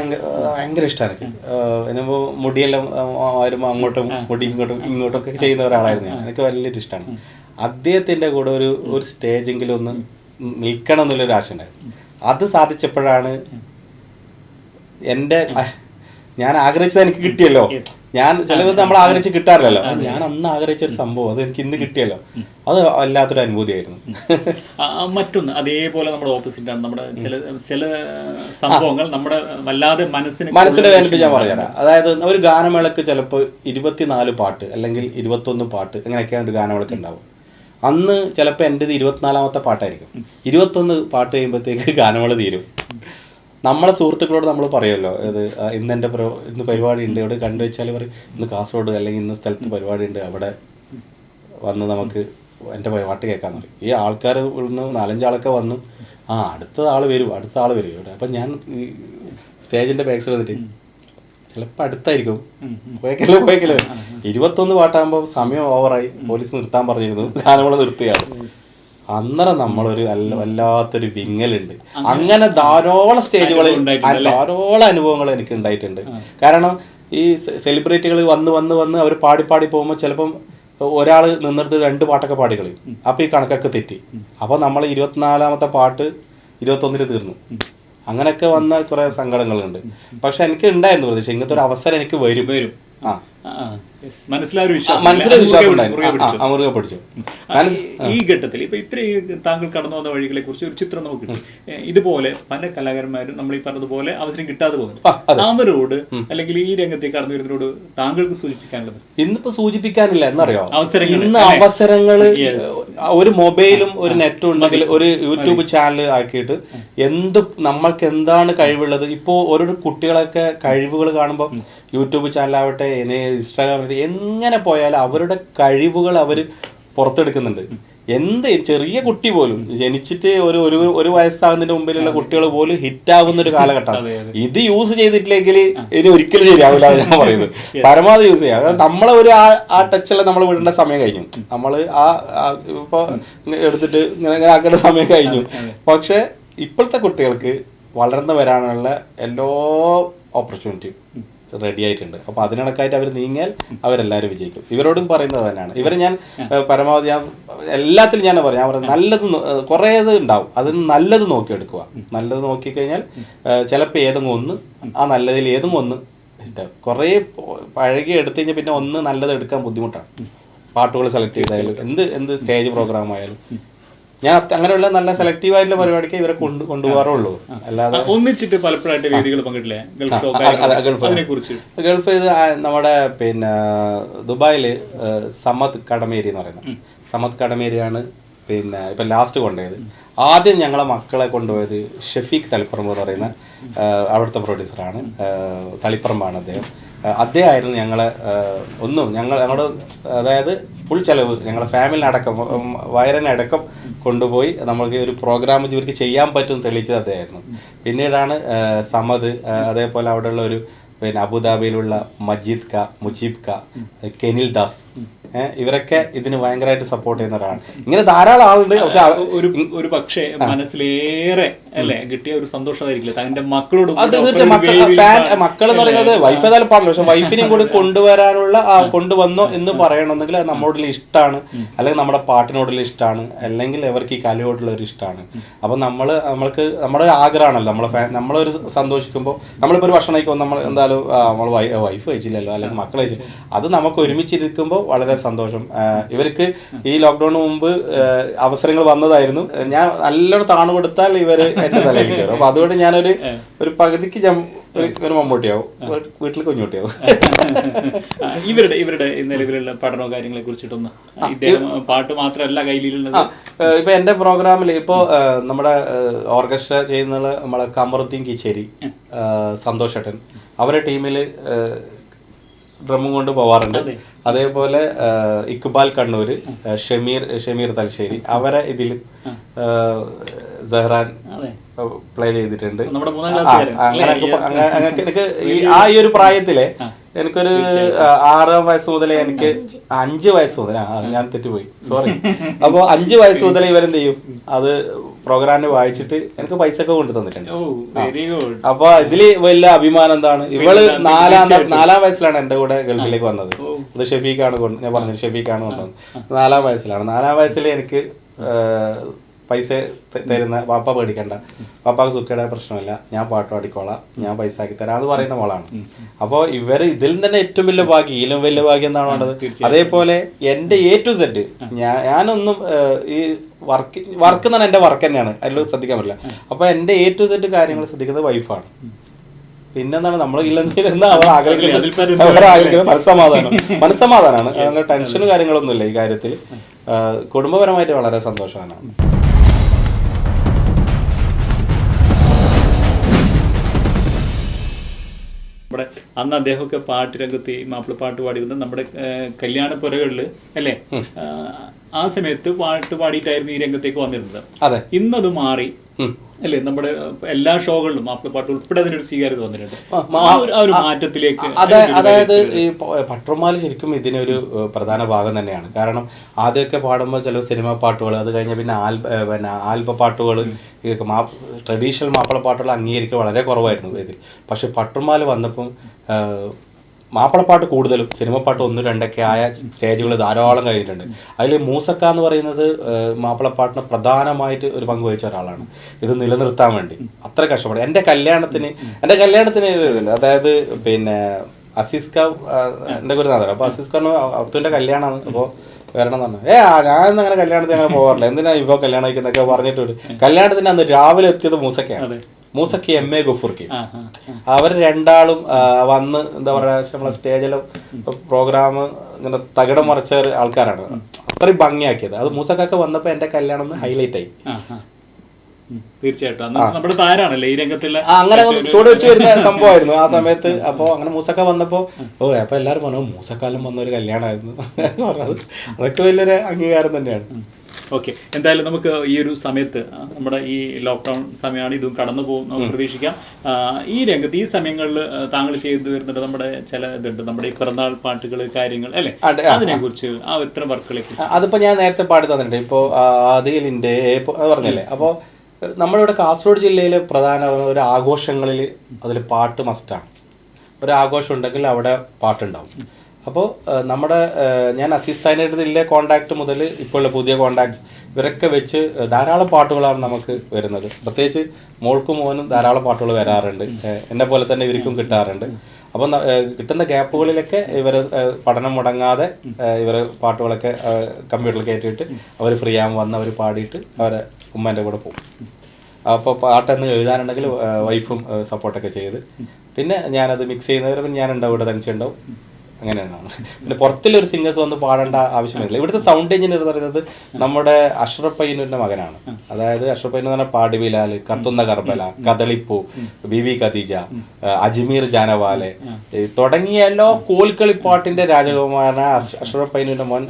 ഭയങ്കര ഇഷ്ടമാണ് എനിക്ക്. ഇനിയിപ്പോൾ മുടിയെല്ലാം വരുമ്പോൾ അങ്ങോട്ടും മുടി ഇങ്ങോട്ടും ഒക്കെ ചെയ്യുന്ന ഒരാളായിരുന്നു ഞാൻ. എനിക്ക് വലിയൊരു ഇഷ്ടമാണ്. അദ്ദേഹത്തിൻ്റെ കൂടെ ഒരു സ്റ്റേജെങ്കിലും ഒന്ന് നിൽക്കണം എന്നുള്ളൊരു ആശ ഉണ്ടായിരുന്നു. അത് സാധിച്ചപ്പോഴാണ് ഞാൻ ആഗ്രഹിച്ചത് എനിക്ക് കിട്ടിയല്ലോ. ഞാൻ ചിലപ്പോൾ നമ്മൾ ആഗ്രഹിച്ച് കിട്ടാറില്ലല്ലോ. ഞാൻ അന്ന് ആഗ്രഹിച്ചൊരു സംഭവം അത് എനിക്ക് ഇന്ന് കിട്ടിയല്ലോ. അത് വല്ലാത്തൊരു അനുഭൂതിയായിരുന്നു. മറ്റൊന്ന് അതേപോലെ നമ്മുടെ ഓപ്പോസിറ്റ് ആണ്. നമ്മുടെ ചില സംഭവങ്ങൾ നമ്മുടെ വല്ലാതെ മനസ്സിനെ വേദനിപ്പിച്ച് ഞാൻ പറഞ്ഞുതരാം. അതായത് ഒരു ഗാനമേളക്ക് ചിലപ്പോൾ 24 പാട്ട് അല്ലെങ്കിൽ 21 പാട്ട് അങ്ങനെയൊക്കെയാണ് ഒരു ഗാനമേളക്ക് ഉണ്ടാവും. അന്ന് ചിലപ്പോൾ എൻ്റെത് 24ാമത്തെ പാട്ടായിരിക്കും. 21 പാട്ട് കഴിയുമ്പോഴത്തേക്ക് ഗാനമേള തീരും. നമ്മളെ സുഹൃത്തുക്കളോട് നമ്മൾ പറയുമല്ലോ, ഇത് ഇന്ന് പരിപാടി ഉണ്ട്, ഇവിടെ കണ്ടുവച്ചാൽ പറയും ഇന്ന് കാസർഗോഡ് അല്ലെങ്കിൽ ഇന്ന സ്ഥലത്ത് പരിപാടി ഉണ്ട്, അവിടെ വന്ന് നമുക്ക് എൻ്റെ പാട്ട് കേൾക്കാൻ പറയും. ഈ ആൾക്കാർ ഇവിടുന്ന് 4-5 ആളൊക്കെ വന്നു, അടുത്ത ആൾ വരും ഇവിടെ. അപ്പം ഞാൻ ഈ സ്റ്റേജിൻ്റെ ബാക്ക് സൈഡ് വന്നിട്ട് ചിലപ്പോൾ അടുത്തായിരിക്കും പോയേക്കല്ലേ 21 പാട്ടാകുമ്പോൾ സമയം ഓവറായി, പോലീസ് നിർത്താൻ പറഞ്ഞിരുന്നു, ഗാനമേള നിർത്തുകയാണ്. അന്നേരം നമ്മളൊരു വല്ലാത്തൊരു വിങ്ങലുണ്ട്. അങ്ങനെ ധാരാളം സ്റ്റേജുകളിൽ ധാരാളം അനുഭവങ്ങൾ എനിക്ക് ഉണ്ടായിട്ടുണ്ട്. കാരണം ഈ സെലിബ്രിറ്റികൾ വന്ന് അവർ പാടി പോകുമ്പോൾ ചിലപ്പം ഒരാൾ നിന്നിടത്ത് 2 പാട്ടൊക്കെ പാടിക്കളി. അപ്പോൾ ഈ കണക്കൊക്കെ തെറ്റി. അപ്പോൾ നമ്മൾ 24ാമത്തെ പാട്ട് 21 തീർന്നു. അങ്ങനെയൊക്കെ വന്ന കുറേ സങ്കടങ്ങളുണ്ട്. പക്ഷെ എനിക്ക് ഉണ്ടായിരുന്നു പ്രതീക്ഷ ഇങ്ങനത്തെ ഒരു അവസരം എനിക്ക് വരും. ഈ ഘട്ടത്തിൽ ഇപ്പൊ ഇത്രയും താങ്കൾ കടന്നു വന്ന വഴികളെ കുറിച്ച് ഒരു ചിത്രം നമുക്ക് കിട്ടും. ഇതുപോലെ പല കലാകാരന്മാരും നമ്മൾ ഈ പറഞ്ഞതുപോലെ അവസരം കിട്ടാതെ പോകുന്നു. അവരോട് അല്ലെങ്കിൽ ഈ രംഗത്തേക്ക് കടന്നു വരുന്നവരോട് താങ്കൾക്ക് സൂചിപ്പിക്കാനുള്ളത്? ഇന്നിപ്പോ സൂചിപ്പിക്കാനില്ല എന്നറിയോ, ഇന്ന് അവസരങ്ങള് ഒരു മൊബൈലും ഒരു നെറ്റും ഉണ്ടെങ്കിൽ ഒരു യൂട്യൂബ് ചാനൽ ആക്കിയിട്ട് നമ്മൾക്ക് എന്താണ് കഴിവുള്ളത്. ഇപ്പോൾ ഓരോ കുട്ടികളൊക്കെ കഴിവുകൾ കാണുമ്പോൾ യൂട്യൂബ് ചാനലാവട്ടെ ഇൻസ്റ്റാഗ്രാം എങ്ങനെ പോയാലും അവരുടെ കഴിവുകൾ അവർ പുറത്തെടുക്കുന്നുണ്ട്. ചെറിയ കുട്ടി പോലും ജനിച്ചിട്ട് ഒരു വയസ്സാകുന്നതിന് മുമ്പിലുള്ള കുട്ടികൾ പോലും ഹിറ്റാകുന്ന ഒരു കാലഘട്ടമാണ്. ഇത് യൂസ് ചെയ്തിട്ടില്ലെങ്കിൽ ഇനി ഒരിക്കലും ശരിയാവില്ല ഞാൻ പറയുന്നത്. പരമാവധി യൂസ് ചെയ്യാം. അതായത് നമ്മളെ ആ ടച്ചെല്ലാം നമ്മൾ വിടേണ്ട സമയം കഴിഞ്ഞു. നമ്മൾ ഇപ്പോൾ എടുത്തിട്ട് ഇങ്ങനെ ആക്കേണ്ട സമയം കഴിഞ്ഞു. പക്ഷെ ഇപ്പോഴത്തെ കുട്ടികൾക്ക് വളർന്നു വരാനുള്ള എല്ലാ ഓപ്പർച്യൂണിറ്റിയും റെഡി ആയിട്ടുണ്ട്. അപ്പോൾ അതിനിടക്കായിട്ട് അവർ നീങ്ങിയാൽ അവരെല്ലാവരും വിജയിക്കും. ഇവരോടും പറയുന്നത് തന്നെയാണ്. ഇവരെ ഞാൻ പരമാവധി എല്ലാത്തിലും ഞാൻ പറയാം നല്ലത് കുറേ ഉണ്ടാവും, അതിന് നല്ലത് നോക്കിയെടുക്കുക. നല്ലത് നോക്കിക്കഴിഞ്ഞാൽ ചിലപ്പോൾ ഏതെങ്കിലും ഒന്ന് ആ നല്ലതിൽ ഏതെങ്കിലും ഒന്ന് ഇഷ്ടം. കുറേ പഴകി എടുത്തു കഴിഞ്ഞാൽ പിന്നെ ഒന്ന് നല്ലത് എടുക്കാൻ ബുദ്ധിമുട്ടാണ്. പാട്ടുകൾ സെലക്ട് ചെയ്തായാലും എന്ത് സ്റ്റേജ് പ്രോഗ്രാം ആയാലും ഞാൻ അങ്ങനെയുള്ള നല്ല സെലക്റ്റീവ് ആയിട്ടുള്ള പരിപാടിക്ക് ഇവരെ കൊണ്ടുപോകാറുള്ളൂ. അല്ലാതെ ഒന്നിച്ചിട്ട് പലപ്പോഴായിട്ട് വേദികൾ പങ്കിട്ടില്ലേ ഗൾഫ്? ഇത് നമ്മുടെ പിന്നെ ദുബായിൽ സമദ് കടമേരി എന്ന് പറയുന്നത്. സമദ് കടമേരിയാണ് പിന്നെ ഇപ്പം ലാസ്റ്റ് കൊണ്ടുപോയത്. ആദ്യം ഞങ്ങളെ മക്കളെ കൊണ്ടുപോയത് ഷെഫീഖ് തളിപ്പറമ്പ് എന്ന് പറയുന്ന അവിടുത്തെ പ്രൊഡ്യൂസറാണ്. തളിപ്പറമ്പാണ് അദ്ദേഹമായിരുന്നു ഞങ്ങളെ ഞങ്ങളുടെ അതായത് ഫുൾ ചിലവ് ഞങ്ങളെ ഫാമിലിനടക്കം വയറിനടക്കം കൊണ്ടുപോയി നമ്മൾക്ക് ഒരു പ്രോഗ്രാം ഇവർക്ക് ചെയ്യാൻ പറ്റുമെന്ന് തെളിയിച്ചത് അദ്ദേഹമായിരുന്നു. പിന്നീടാണ് സമദ്, അതേപോലെ അവിടെയുള്ള ഒരു പിന്നെ അബുദാബിയിലുള്ള മുജീബ് ക, കെനിൽ ദാസ്, ഇവരൊക്കെ ഇതിന് ഭയങ്കരമായിട്ട് സപ്പോർട്ട് ചെയ്യുന്ന ഒരാളാണ്. ഇങ്ങനെ ധാരാളം ആളുണ്ട്. പക്ഷെ ഒരു പക്ഷേ മനസ്സിലേറെ അല്ലേ കിട്ടിയ ഒരു സന്തോഷമായിരിക്കില്ല തന്റെ മക്കളോട്. മക്കൾ എന്ന് പറയുന്നത് വൈഫ് ഏതായാലും പാടില്ല, പക്ഷെ വൈഫിനെയും കൂടി കൊണ്ടുവരാനുള്ള കൊണ്ടുവന്നോ എന്ന് പറയണമെന്നെങ്കിൽ അത് നമ്മളോടുള്ള ഇഷ്ടമാണ്, അല്ലെങ്കിൽ നമ്മുടെ പാട്ടിനോടുള്ള ഇഷ്ടമാണ്, അല്ലെങ്കിൽ അവർക്ക് ഈ കലയോടുള്ള ഒരു ഇഷ്ടമാണ്. അപ്പം നമ്മൾക്ക് നമ്മുടെ ഒരു ആഗ്രഹമാണല്ലോ, നമ്മളൊരു സന്തോഷിക്കുമ്പോൾ നമ്മളിപ്പോൾ ഒരു ഭക്ഷണം കഴിക്കുമ്പോൾ നമ്മൾ എന്തായാലും നമ്മൾ വൈഫ് കഴിച്ചില്ലല്ലോ അല്ലെങ്കിൽ മക്കൾ കഴിച്ചില്ല, അത് നമുക്ക് ഒരുമിച്ചിരിക്കുമ്പോൾ വളരെ സന്തോഷം. ഇവർക്ക് ഈ ലോക്ക്ഡൌണിന് മുമ്പ് അവസരങ്ങൾ വന്നതായിരുന്നു. ഞാൻ നല്ലോണം താണു കൊടുത്താൽ ഇവർ എന്റെ തലയിൽ കയറും. അപ്പൊ അതുകൊണ്ട് ഞാനൊരു പകുതിക്ക് ഒരു മമ്മൂട്ടിയാവും, വീട്ടിൽ കുഞ്ഞുട്ടിയാവും. ഇവരുടെ നിലവിലുള്ള പഠനോ കാര്യങ്ങളെ കുറിച്ചിട്ടൊന്ന് പാട്ട് മാത്രമല്ല കയ്യിലുള്ളത്. ഇപ്പൊ എന്റെ പ്രോഗ്രാമിൽ ഇപ്പോ നമ്മുടെ ഓർക്കസ്ട്ര ചെയ്യുന്ന നമ്മളെ കമറുദ്ദീൻ കിച്ചേരി, സന്തോഷ് ഏട്ടൻ, അവരുടെ ടീമിൽ ഡ്രമ്മും കൊണ്ട് പോവാറുണ്ട്. അതേപോലെ ഇക്ബാൽ കണ്ണൂർ, ഷമീർ തലശ്ശേരി, അവരെ ഇതിലും സഹ്റാൻ പ്ലേ ചെയ്തിട്ടുണ്ട്. എനിക്ക് ഈ ഒരു പ്രായത്തിലെ എനിക്കൊരു 6 വയസ്സ് മുതലേ എനിക്ക് 5 വയസ്സ് മുതൽ ഞാൻ തെറ്റുപോയി, സോറി. അപ്പോൾ 5 വയസ്സ് മുതലേ ഇവരെന്ത് ചെയ്യും, അത് പ്രോഗ്രാമിന് വായിച്ചിട്ട് എനിക്ക് പൈസ ഒക്കെ കൊണ്ടു തന്നിട്ടുണ്ട്. ഓ വെരി ഗുഡ്. അപ്പൊ ഇതില് വലിയ അഭിമാനം എന്താണ്, ഇവള് നാലാം വയസ്സിലാണ് എന്റെ കൂടെ ഗൾഫിലേക്ക് വന്നത്. അത് ഷെഫീഖാണ് ഞാൻ പറഞ്ഞത്, ഷെഫീഖാണ് കൊണ്ടുവന്നത്. 4ാം വയസ്സിലാണ്. 4ാം വയസ്സിൽ എനിക്ക് പൈസ തരുന്ന വാപ്പ പേടിക്കണ്ട, വാപ്പാക്ക് സുഖയുടെ പ്രശ്നമില്ല, ഞാൻ പാട്ട് പാടിക്കോളാം, ഞാൻ പൈസ ആക്കി തരാം എന്ന് പറയുന്ന മോളാണ്. അപ്പോൾ ഇവർ ഇതിൽ തന്നെ ഏറ്റവും വലിയ ഭാഗ്യം, ഇതിലും വലിയ ഭാഗ്യം എന്താണ് വേണ്ടത്. അതേപോലെ എൻ്റെ A to Z ഞാനൊന്നും ഈ വർക്ക് എന്നാണ് എൻ്റെ വർക്ക് തന്നെയാണ്, അതിൽ ശ്രദ്ധിക്കാൻ പറ്റില്ല. അപ്പോൾ എൻ്റെ A to Z കാര്യങ്ങൾ ശ്രദ്ധിക്കുന്നത് വൈഫാണ്. പിന്നെന്താണ് നമ്മൾ ഇല്ലെന്ന് അവർ ആഗ്രഹിക്കുന്നത് മനസ്സമാധാനമാണ്. അങ്ങനെ ടെൻഷനും കാര്യങ്ങളൊന്നുമില്ല ഈ കാര്യത്തിൽ. കുടുംബപരമായിട്ട് വളരെ സന്തോഷമാണ്. നമ്മുടെ അന്ന് അദ്ദേഹമൊക്കെ പാട്ട് രംഗത്ത് മാപ്പിളപ്പാട്ട് പാടി വന്നത് നമ്മുടെ കല്യാണപ്പുരകളിൽ അല്ലേ, ആ സമയത്ത് പാട്ട് പാടിയിട്ടായിരുന്നു ഈ രംഗത്തേക്ക് വന്നിരുന്നത്. അതെ, ഇന്നത് മാറി അല്ലേ, നമ്മുടെ എല്ലാ ഷോകളിലും മാപ്പിളപ്പാട്ട് ഉൾപ്പെടെ അതിനൊരു സ്വീകാര്യത വന്നിട്ടുണ്ട്. ആ ഒരു മാറ്റത്തിലേക്ക് അതായത് ഈ പട്രുമാല് ശരിക്കും ഇതിനൊരു പ്രധാന ഭാഗം തന്നെയാണ്. കാരണം ആദ്യമൊക്കെ പാടുമ്പോൾ ചില സിനിമ പാട്ടുകൾ, അത് കഴിഞ്ഞ പിന്നെ ആൽബ പാട്ടുകൾ, ട്രഡീഷണൽ മാപ്പിളപ്പാട്ടുകൾ അംഗീകരിക്കുക വളരെ കുറവായിരുന്നു ഇതിൽ. പക്ഷെ പട്രുമാല് വന്നപ്പം മാപ്പിളപ്പാട്ട് കൂടുതലും സിനിമ പാട്ട് 1, 2 ആയ സ്റ്റേജുകൾ ധാരാളം കഴിഞ്ഞിട്ടുണ്ട്. അതിൽ മൂസക്ക എന്ന് പറയുന്നത് മാപ്പിളപ്പാട്ടിന് പ്രധാനമായിട്ട് ഒരു പങ്ക് വഹിച്ച ഒരാളാണ്. ഇത് നിലനിർത്താൻ വേണ്ടി അത്ര കഷ്ടപ്പെടും. എൻ്റെ കല്യാണത്തിന് ഇതില്ല, അതായത് പിന്നെ അസീസ്ക എൻ്റെ ഗുരുനാഥൻ. അപ്പോൾ അസീസ്കാരന് അബ്ദുവിൻ്റെ കല്യാണമാണ്, അപ്പോൾ വരണം എന്ന് പറഞ്ഞു. ഞാനൊന്നും അങ്ങനെ കല്യാണത്തിന് അങ്ങനെ പോകാറില്ല, എന്തിനാ ഇപ്പോൾ കല്യാണം കഴിക്കുന്നൊക്കെ പറഞ്ഞിട്ട്. കല്യാണത്തിന് അന്ന് രാവിലെ എത്തിയത് മൂസക്കയാണ്. മൂസക്കി MA ഗഫൂർക്കി. അവർ രണ്ടാളും വന്ന് എന്താ പറയുക, നമ്മളെ സ്റ്റേജിലും പ്രോഗ്രാം ഇങ്ങനെ തകിടം മറിച്ച ആൾക്കാരാണ്. അത്രയും ഭംഗിയാക്കിയത്. അത് മൂസക്കൊക്കെ വന്നപ്പോൾ എൻ്റെ കല്യാണം ഒന്ന് ഹൈലൈറ്റ് ആയി. തീർച്ചയായിട്ടും നമ്മുടെ താരാണല്ലേ ഈ രംഗത്തുള്ള, അങ്ങനെ ചൂട് വെച്ച് വരുന്ന സംഭവമായിരുന്നു ആ സമയത്ത്. അപ്പോൾ അങ്ങനെ മൂസക്ക വന്നപ്പോൾ അപ്പോൾ എല്ലാവരും പറഞ്ഞു മൂസക്കാലം വന്ന ഒരു കല്യാണമായിരുന്നു പറഞ്ഞത്. അതൊക്കെ വലിയൊരു അംഗീകാരം തന്നെയാണ്. ഓക്കെ, എന്തായാലും നമുക്ക് ഈ ഒരു സമയത്ത് നമ്മുടെ ഈ ലോക്ക്ഡൗൺ സമയമാണ്, ഇതും കടന്നു പോകും നമുക്ക് പ്രതീക്ഷിക്കാം. ഈ രംഗത്ത് ഈ സമയങ്ങളിൽ താങ്കൾ ചെയ്തു വരുന്നുണ്ട് നമ്മുടെ ചില ഇതുണ്ട്, നമ്മുടെ ഈ പിറന്നാൾ പാട്ടുകൾ കാര്യങ്ങൾ അല്ലേ, അതിനെ കുറിച്ച് ആ ഇത്തരം വർക്കുകളെ കുറിച്ച്. അതിപ്പോൾ ഞാൻ നേരത്തെ പാടി തന്നിട്ടുണ്ട്. ഇപ്പോൾ അതിലിൻ്റെ പറഞ്ഞല്ലേ. അപ്പോൾ നമ്മളിവിടെ കാസർഗോഡ് ജില്ലയിൽ പ്രധാന ഒരു ആഘോഷങ്ങളിൽ അതിൽ പാട്ട് മസ്റ്റാണ്. ഒരു ആഘോഷം ഉണ്ടെങ്കിൽ അവിടെ പാട്ടുണ്ടാവും. അപ്പോൾ നമ്മുടെ ഞാൻ അസിസ്ഥാനായിട്ടുള്ള കോണ്ടാക്ട് മുതൽ ഇപ്പോൾ പുതിയ കോണ്ടാക്ട്സ് ഇവരൊക്കെ വെച്ച് ധാരാളം പാട്ടുകളാണ് നമുക്ക് വരുന്നത്. പ്രത്യേകിച്ച് മോൾക്കും മോനും ധാരാളം പാട്ടുകൾ വരാറുണ്ട്. എന്നെ പോലെ തന്നെ ഇവർക്കും കിട്ടാറുണ്ട്. അപ്പം കിട്ടുന്ന ഗ്യാപ്പുകളിലൊക്കെ ഇവർ പഠനം മുടങ്ങാതെ ഇവർ പാട്ടുകളൊക്കെ കമ്പ്യൂട്ടറിൽ കയറ്റിയിട്ട് അവർ ഫ്രീ ആകുമ്പോൾ വന്ന് അവർ പാടിയിട്ട് അവരെ ഉമ്മേൻ്റെ കൂടെ പോകും. അപ്പോൾ പാട്ടെന്ന് എഴുതാനുണ്ടെങ്കിൽ വൈഫും സപ്പോർട്ടൊക്കെ ചെയ്ത്, പിന്നെ ഞാനത് മിക്സ് ചെയ്യുന്നവരെ പിന്നെ ഞാനുണ്ടാവും, ഇവിടെ തനിച്ചുണ്ടാവും. അങ്ങനെയാണ്. പിന്നെ പുറത്തുള്ളൊരു സിംഗേഴ്സ് വന്ന് പാടേണ്ട ആവശ്യമില്ല. ഇവിടുത്തെ സൗണ്ട് എഞ്ചിനീയർ എന്ന് പറയുന്നത് നമ്മുടെ അഷ്റഫ് പയ്യന്നൂരിൻ്റെ മകനാണ്. അതായത് അഷ്റഫ് പയ്യന്നൂർ എന്ന് പറഞ്ഞാൽ പാടി ബിലാൽ, കത്തുന്ന കർബല, കദളിപ്പൂ, ബിബി ഖദീജ, അജ്മീർ ജാനവാലെ തുടങ്ങിയ എല്ലാ കോൽക്കളിപ്പാട്ടിൻ്റെ രാജകുമാരനായ അഷ്റഫ് പയ്യന്നൂരിൻ്റെ മോൻ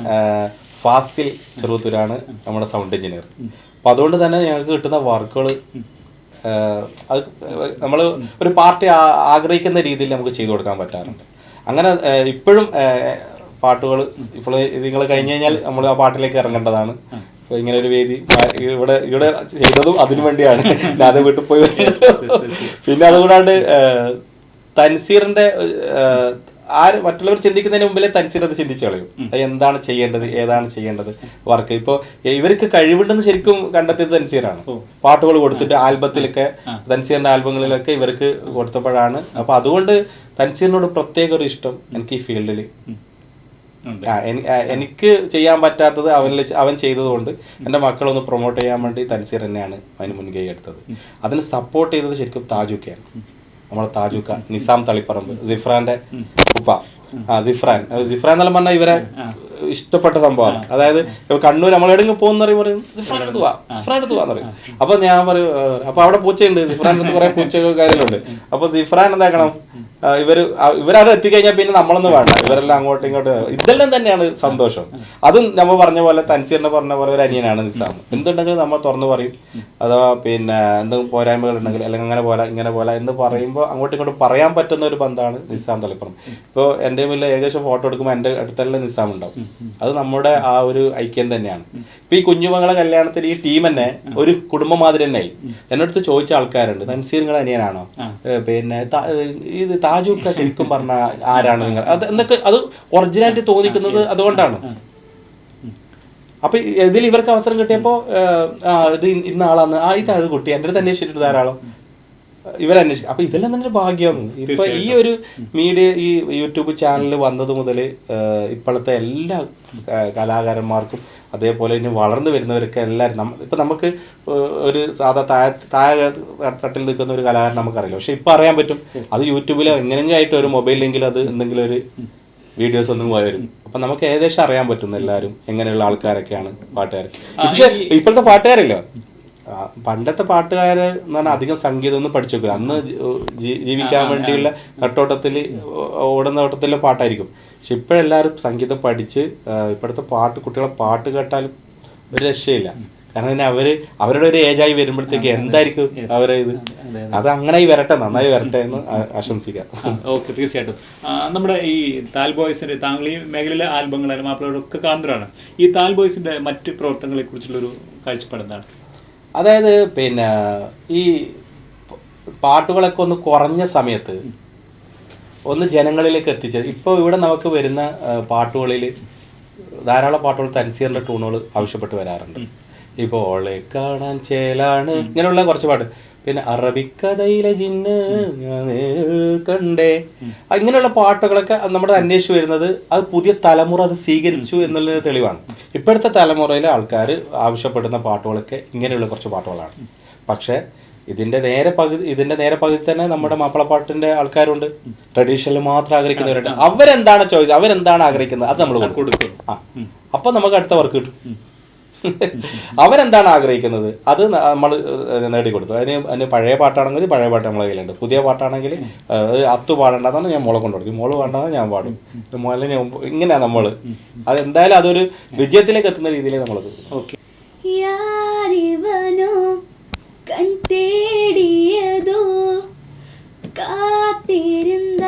ഫാസിൽ ചെറുത്തൂരാണ് നമ്മുടെ സൗണ്ട് എഞ്ചിനീയർ. അപ്പോൾ അതുകൊണ്ട് തന്നെ ഞങ്ങൾക്ക് കിട്ടുന്ന വർക്കുകൾ അത് നമ്മൾ ഒരു പാർട്ടി ആഗ്രഹിക്കുന്ന രീതിയിൽ നമുക്ക് ചെയ്തു കൊടുക്കാൻ പറ്റാറുണ്ട്. അങ്ങനെ ഇപ്പോഴും പാട്ടുകൾ ഇപ്പോൾ നിങ്ങൾ കഴിഞ്ഞ് കഴിഞ്ഞാൽ നമ്മൾ ആ പാട്ടിലേക്ക് ഇറങ്ങേണ്ടതാണ്. ഇങ്ങനെ ഒരു വേദി ഇവിടെ ചെയ്തതും അതിനു വേണ്ടിയാണ്. അത് വീട്ടിൽ പോയി പിന്നെ അതുകൂടാണ്ട് തൻസീറിന്റെ മറ്റുള്ളവർ ചിന്തിക്കുന്നതിന് മുമ്പിലെ തൻസീർ അത് ചിന്തിച്ചു കളയും. എന്താണ് ചെയ്യേണ്ടത്, ഏതാണ് ചെയ്യേണ്ടത് വർക്ക്. ഇപ്പോൾ ഇവർക്ക് കഴിവുണ്ടെന്ന് ശരിക്കും കണ്ടെത്തിയത് തൻസീറാണ്. പാട്ടുകൾ കൊടുത്തിട്ട് ആൽബത്തിലൊക്കെ തൻസീറിന്റെ ആൽബങ്ങളിലൊക്കെ ഇവർക്ക് കൊടുത്തപ്പോഴാണ്. അപ്പൊ അതുകൊണ്ട് തൻസീറിനോട് പ്രത്യേക ഒരു ഇഷ്ടം എനിക്ക് ഈ ഫീൽഡിൽ. എനിക്ക് ചെയ്യാൻ പറ്റാത്തത് അവൻ ചെയ്തതുകൊണ്ട് എൻ്റെ മക്കളൊന്ന് പ്രൊമോട്ട് ചെയ്യാൻ വേണ്ടി തൻസീർ തന്നെയാണ് അതിന് മുൻകൈ എടുത്തത്. അതിന് സപ്പോർട്ട് ചെയ്തത് ശരിക്കും താജുക്കയാണ്. നമ്മുടെ താജുക്ക, നിസാം തളിപ്പറമ്പ്, സിഫ്രാന്റെ ഉപ്പ. സിഫ്രാൻ എന്നെല്ലാം പറഞ്ഞാൽ ഇവരെ ഇഷ്ടപ്പെട്ട സംഭവമാണ്. അതായത് കണ്ണൂർ നമ്മളെവിടെയെങ്കിലും പോകുന്ന പറയും സിഫ്രാൻ എടുത്ത് പോവാന്ന് പറയും. അപ്പൊ ഞാൻ പറയും അപ്പൊ അവിടെ പൂച്ചയുണ്ട്, സിഫ്രാൻ അടുത്ത് കുറെ പൂച്ചകൾ കാര്യങ്ങളുണ്ട്. അപ്പൊ സിഫ്രാൻ എന്താക്കണം, ഇവരവിടെ എത്തിക്കഴിഞ്ഞാൽ പിന്നെ നമ്മളൊന്നും വേണ്ട, ഇവരെല്ലാം അങ്ങോട്ടും ഇങ്ങോട്ടും. ഇതെല്ലാം തന്നെയാണ് സന്തോഷം. അതും നമ്മൾ പറഞ്ഞ പോലെ തൻസീറിനെ പറഞ്ഞ പോലെ ഒരു അനിയനാണ് നിസാം. എന്തുണ്ടെങ്കിലും നമ്മൾ തുറന്നു പറയും. അഥവാ പിന്നെ എന്തെങ്കിലും പോരായ്മകൾ ഉണ്ടെങ്കിൽ അല്ലെങ്കിൽ അങ്ങനെ പോലെ ഇങ്ങനെ പോലെ എന്ന് പറയുമ്പോൾ അങ്ങോട്ടും ഇങ്ങോട്ടും പറയാൻ പറ്റുന്ന ഒരു ബന്ധമാണ് നിസാം തളിപ്പുറം. ഇപ്പോൾ എൻ്റെ മുന്നിൽ ഏകദേശം ഫോട്ടോ എടുക്കുമ്പോൾ എൻ്റെ അടുത്തെല്ലാം നിസാം ഉണ്ടാവും. അത് നമ്മുടെ ആ ഒരു ഐക്യം തന്നെയാണ്. ഇപ്പം ഈ കുഞ്ഞുമകളെ കല്യാണത്തിൽ ഈ ടീം തന്നെ ഒരു കുടുംബം മാതിരി തന്നെ ആയി. എന്നടുത്ത് ചോദിച്ച ആൾക്കാരുണ്ട്, തൻസീർ നിങ്ങളുടെ അനിയനാണോ, പിന്നെ ഇത് താജൂക്ക ശരിക്കും പറഞ്ഞ ആരാണ് നിങ്ങൾ, അത് എന്നൊക്കെ അത് ഒറിജിനാലിറ്റി തോന്നിക്കുന്നത് അതുകൊണ്ടാണ്. അപ്പൊ ഇതിൽ ഇവർക്ക് അവസരം കിട്ടിയപ്പോൾ ഇത് ഇന്ന ആളാന്ന്, ഇത് അത് കുട്ടി എൻ്റെ അടുത്ത് അന്വേഷിച്ചിട്ട് ധാരാളം ഇവരന്വേഷിക്കും. അപ്പൊ ഇതെല്ലാം തന്നെ ഭാഗ്യമാണ്. ഇപ്പൊ ഈ ഒരു മീഡിയ ഈ യൂട്യൂബ് ചാനൽ വന്നത് മുതൽ ഇപ്പോഴത്തെ എല്ലാ കലാകാരന്മാർക്കും അതേപോലെ ഇനി വളർന്നു വരുന്നവരൊക്കെ എല്ലാവരും ഇപ്പം നമുക്ക് ഒരു സാധാ താഴെ തട്ടിൽ നിൽക്കുന്ന ഒരു കലാകാരൻ നമുക്കറിയില്ല, പക്ഷെ ഇപ്പം അറിയാൻ പറ്റും. അത് യൂട്യൂബിലോ എങ്ങനെയെങ്കിലും ആയിട്ട് ഒരു മൊബൈലിലെങ്കിലും അത് എന്തെങ്കിലും ഒരു വീഡിയോസ് ഒന്നും വരും. അപ്പം നമുക്ക് ഏകദേശം അറിയാൻ പറ്റും എല്ലാവരും എങ്ങനെയുള്ള ആൾക്കാരൊക്കെയാണ് പാട്ടുകാർ. പക്ഷെ ഇപ്പോഴത്തെ പാട്ടുകാരില്ല, പണ്ടത്തെ പാട്ടുകാർ എന്ന് പറഞ്ഞാൽ അധികം സംഗീതം ഒന്നും പഠിച്ചു വെക്കില്ല. അന്ന് ജീവിക്കാൻ വേണ്ടിയുള്ള നെട്ടോട്ടത്തിൽ ഓടുന്ന ഓട്ടത്തിലെ പാട്ടായിരിക്കും. പക്ഷെ ഇപ്പോഴെല്ലാവരും സംഗീതം പഠിച്ച് ഇപ്പോഴത്തെ കുട്ടികളെ പാട്ട് കേട്ടാലും ഒരു രക്ഷയില്ല. കാരണം പിന്നെ അവരുടെ ഒരു ഏജായി വരുമ്പോഴത്തേക്ക് എന്തായിരിക്കും അവരെ ഇത്. അത് അങ്ങനെ വരട്ടെ, നന്നായി വരട്ടെ എന്ന് ആശംസിക്കാം. ഓക്കെ, തീർച്ചയായിട്ടും. നമ്മുടെ ഈ താൽ ബോയ്സിന്റെ, താങ്കൾ ഈ മേഖലയിലെ ആൽബങ്ങളായാലും മാപ്പിളകളൊക്കെ കാണുന്നതാണ്. ഈ താൽ ബോയ്സിന്റെ മറ്റ് പ്രവർത്തനങ്ങളെ കുറിച്ചുള്ളൊരു കാഴ്ചപ്പാട് എന്താണ്? അതായത് പിന്നെ ഈ പാട്ടുകളൊക്കെ ഒന്ന് കുറഞ്ഞ സമയത്ത് ഒന്ന് ജനങ്ങളിലേക്ക് എത്തിച്ചത്. ഇപ്പോൾ ഇവിടെ നമുക്ക് വരുന്ന പാട്ടുകളിൽ ധാരാളം പാട്ടുകൾ തൻസീറിൻ്റെ ട്യൂണുകൾ ആവശ്യപ്പെട്ട് വരാറുണ്ട്. ഇപ്പോൾ ഓളെ കാണാൻ ചേലാണ്, ഇങ്ങനെയുള്ള കുറച്ച് പാട്ട്. പിന്നെ അറബിക്കഥയിലെ ജിന്ന് കണ്ടേ, ഇങ്ങനെയുള്ള പാട്ടുകളൊക്കെ നമ്മുടെ അന്വേഷിച്ച് വരുന്നത് അത് പുതിയ തലമുറ അത് സ്വീകരിച്ചു എന്നുള്ള തെളിവാണ്. ഇപ്പോഴത്തെ തലമുറയിലെ ആൾക്കാർ ആവശ്യപ്പെടുന്ന പാട്ടുകളൊക്കെ ഇങ്ങനെയുള്ള കുറച്ച് പാട്ടുകളാണ്. പക്ഷേ ഇതിന്റെ നേരെ പകുതി തന്നെ നമ്മുടെ മാപ്പിളപ്പാട്ടിന്റെ ആൾക്കാരുണ്ട്, ട്രഡീഷണൽ മാത്രം ആഗ്രഹിക്കുന്നവരുണ്ട്. അവരെന്താണ് ചോയ്സ്, അവരെന്താണ് ആഗ്രഹിക്കുന്നത് അത് നമ്മൾ കൊടുക്കും. അപ്പൊ നമുക്ക് അടുത്ത വർക്ക് കിട്ടും. അവരെന്താണ് ആഗ്രഹിക്കുന്നത് അത് നമ്മൾ നേടിക്കൊടുക്കും. അതിന് പഴയ പാട്ടാണെങ്കിൽ പഴയ പാട്ട് നമ്മളെ കയ്യിലുണ്ട്, പുതിയ പാട്ടാണെങ്കിൽ അത്തു പാടേണ്ടതാണ് ഞാൻ മോളെ കൊണ്ടുകൊടുക്കും, മോള് പാടേണ്ടതാണ് ഞാൻ പാടും, മോളിനെ ഇങ്ങനെയാണ് നമ്മൾ. അതെന്തായാലും അതൊരു വിജയത്തിലേക്ക് എത്തുന്ന രീതിയിൽ നമ്മളത്. ഓക്കെ. கண் தேடியதோ காத்திருந்த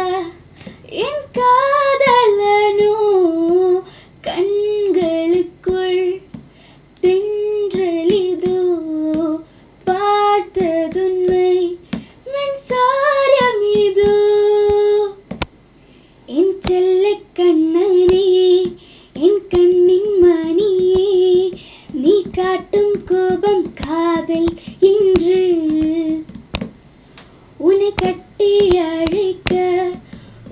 என் காதலனோ கண்களுக்குள் தென்றலிதோ பார்த்ததுன்மை மின்சாரம் இதோ என் செல்ல கண்ணனே என் கண்ணின் மணியே நீ காட்டும் கோபம் காதல் இன்று உன்னை கட்டி அழைக்க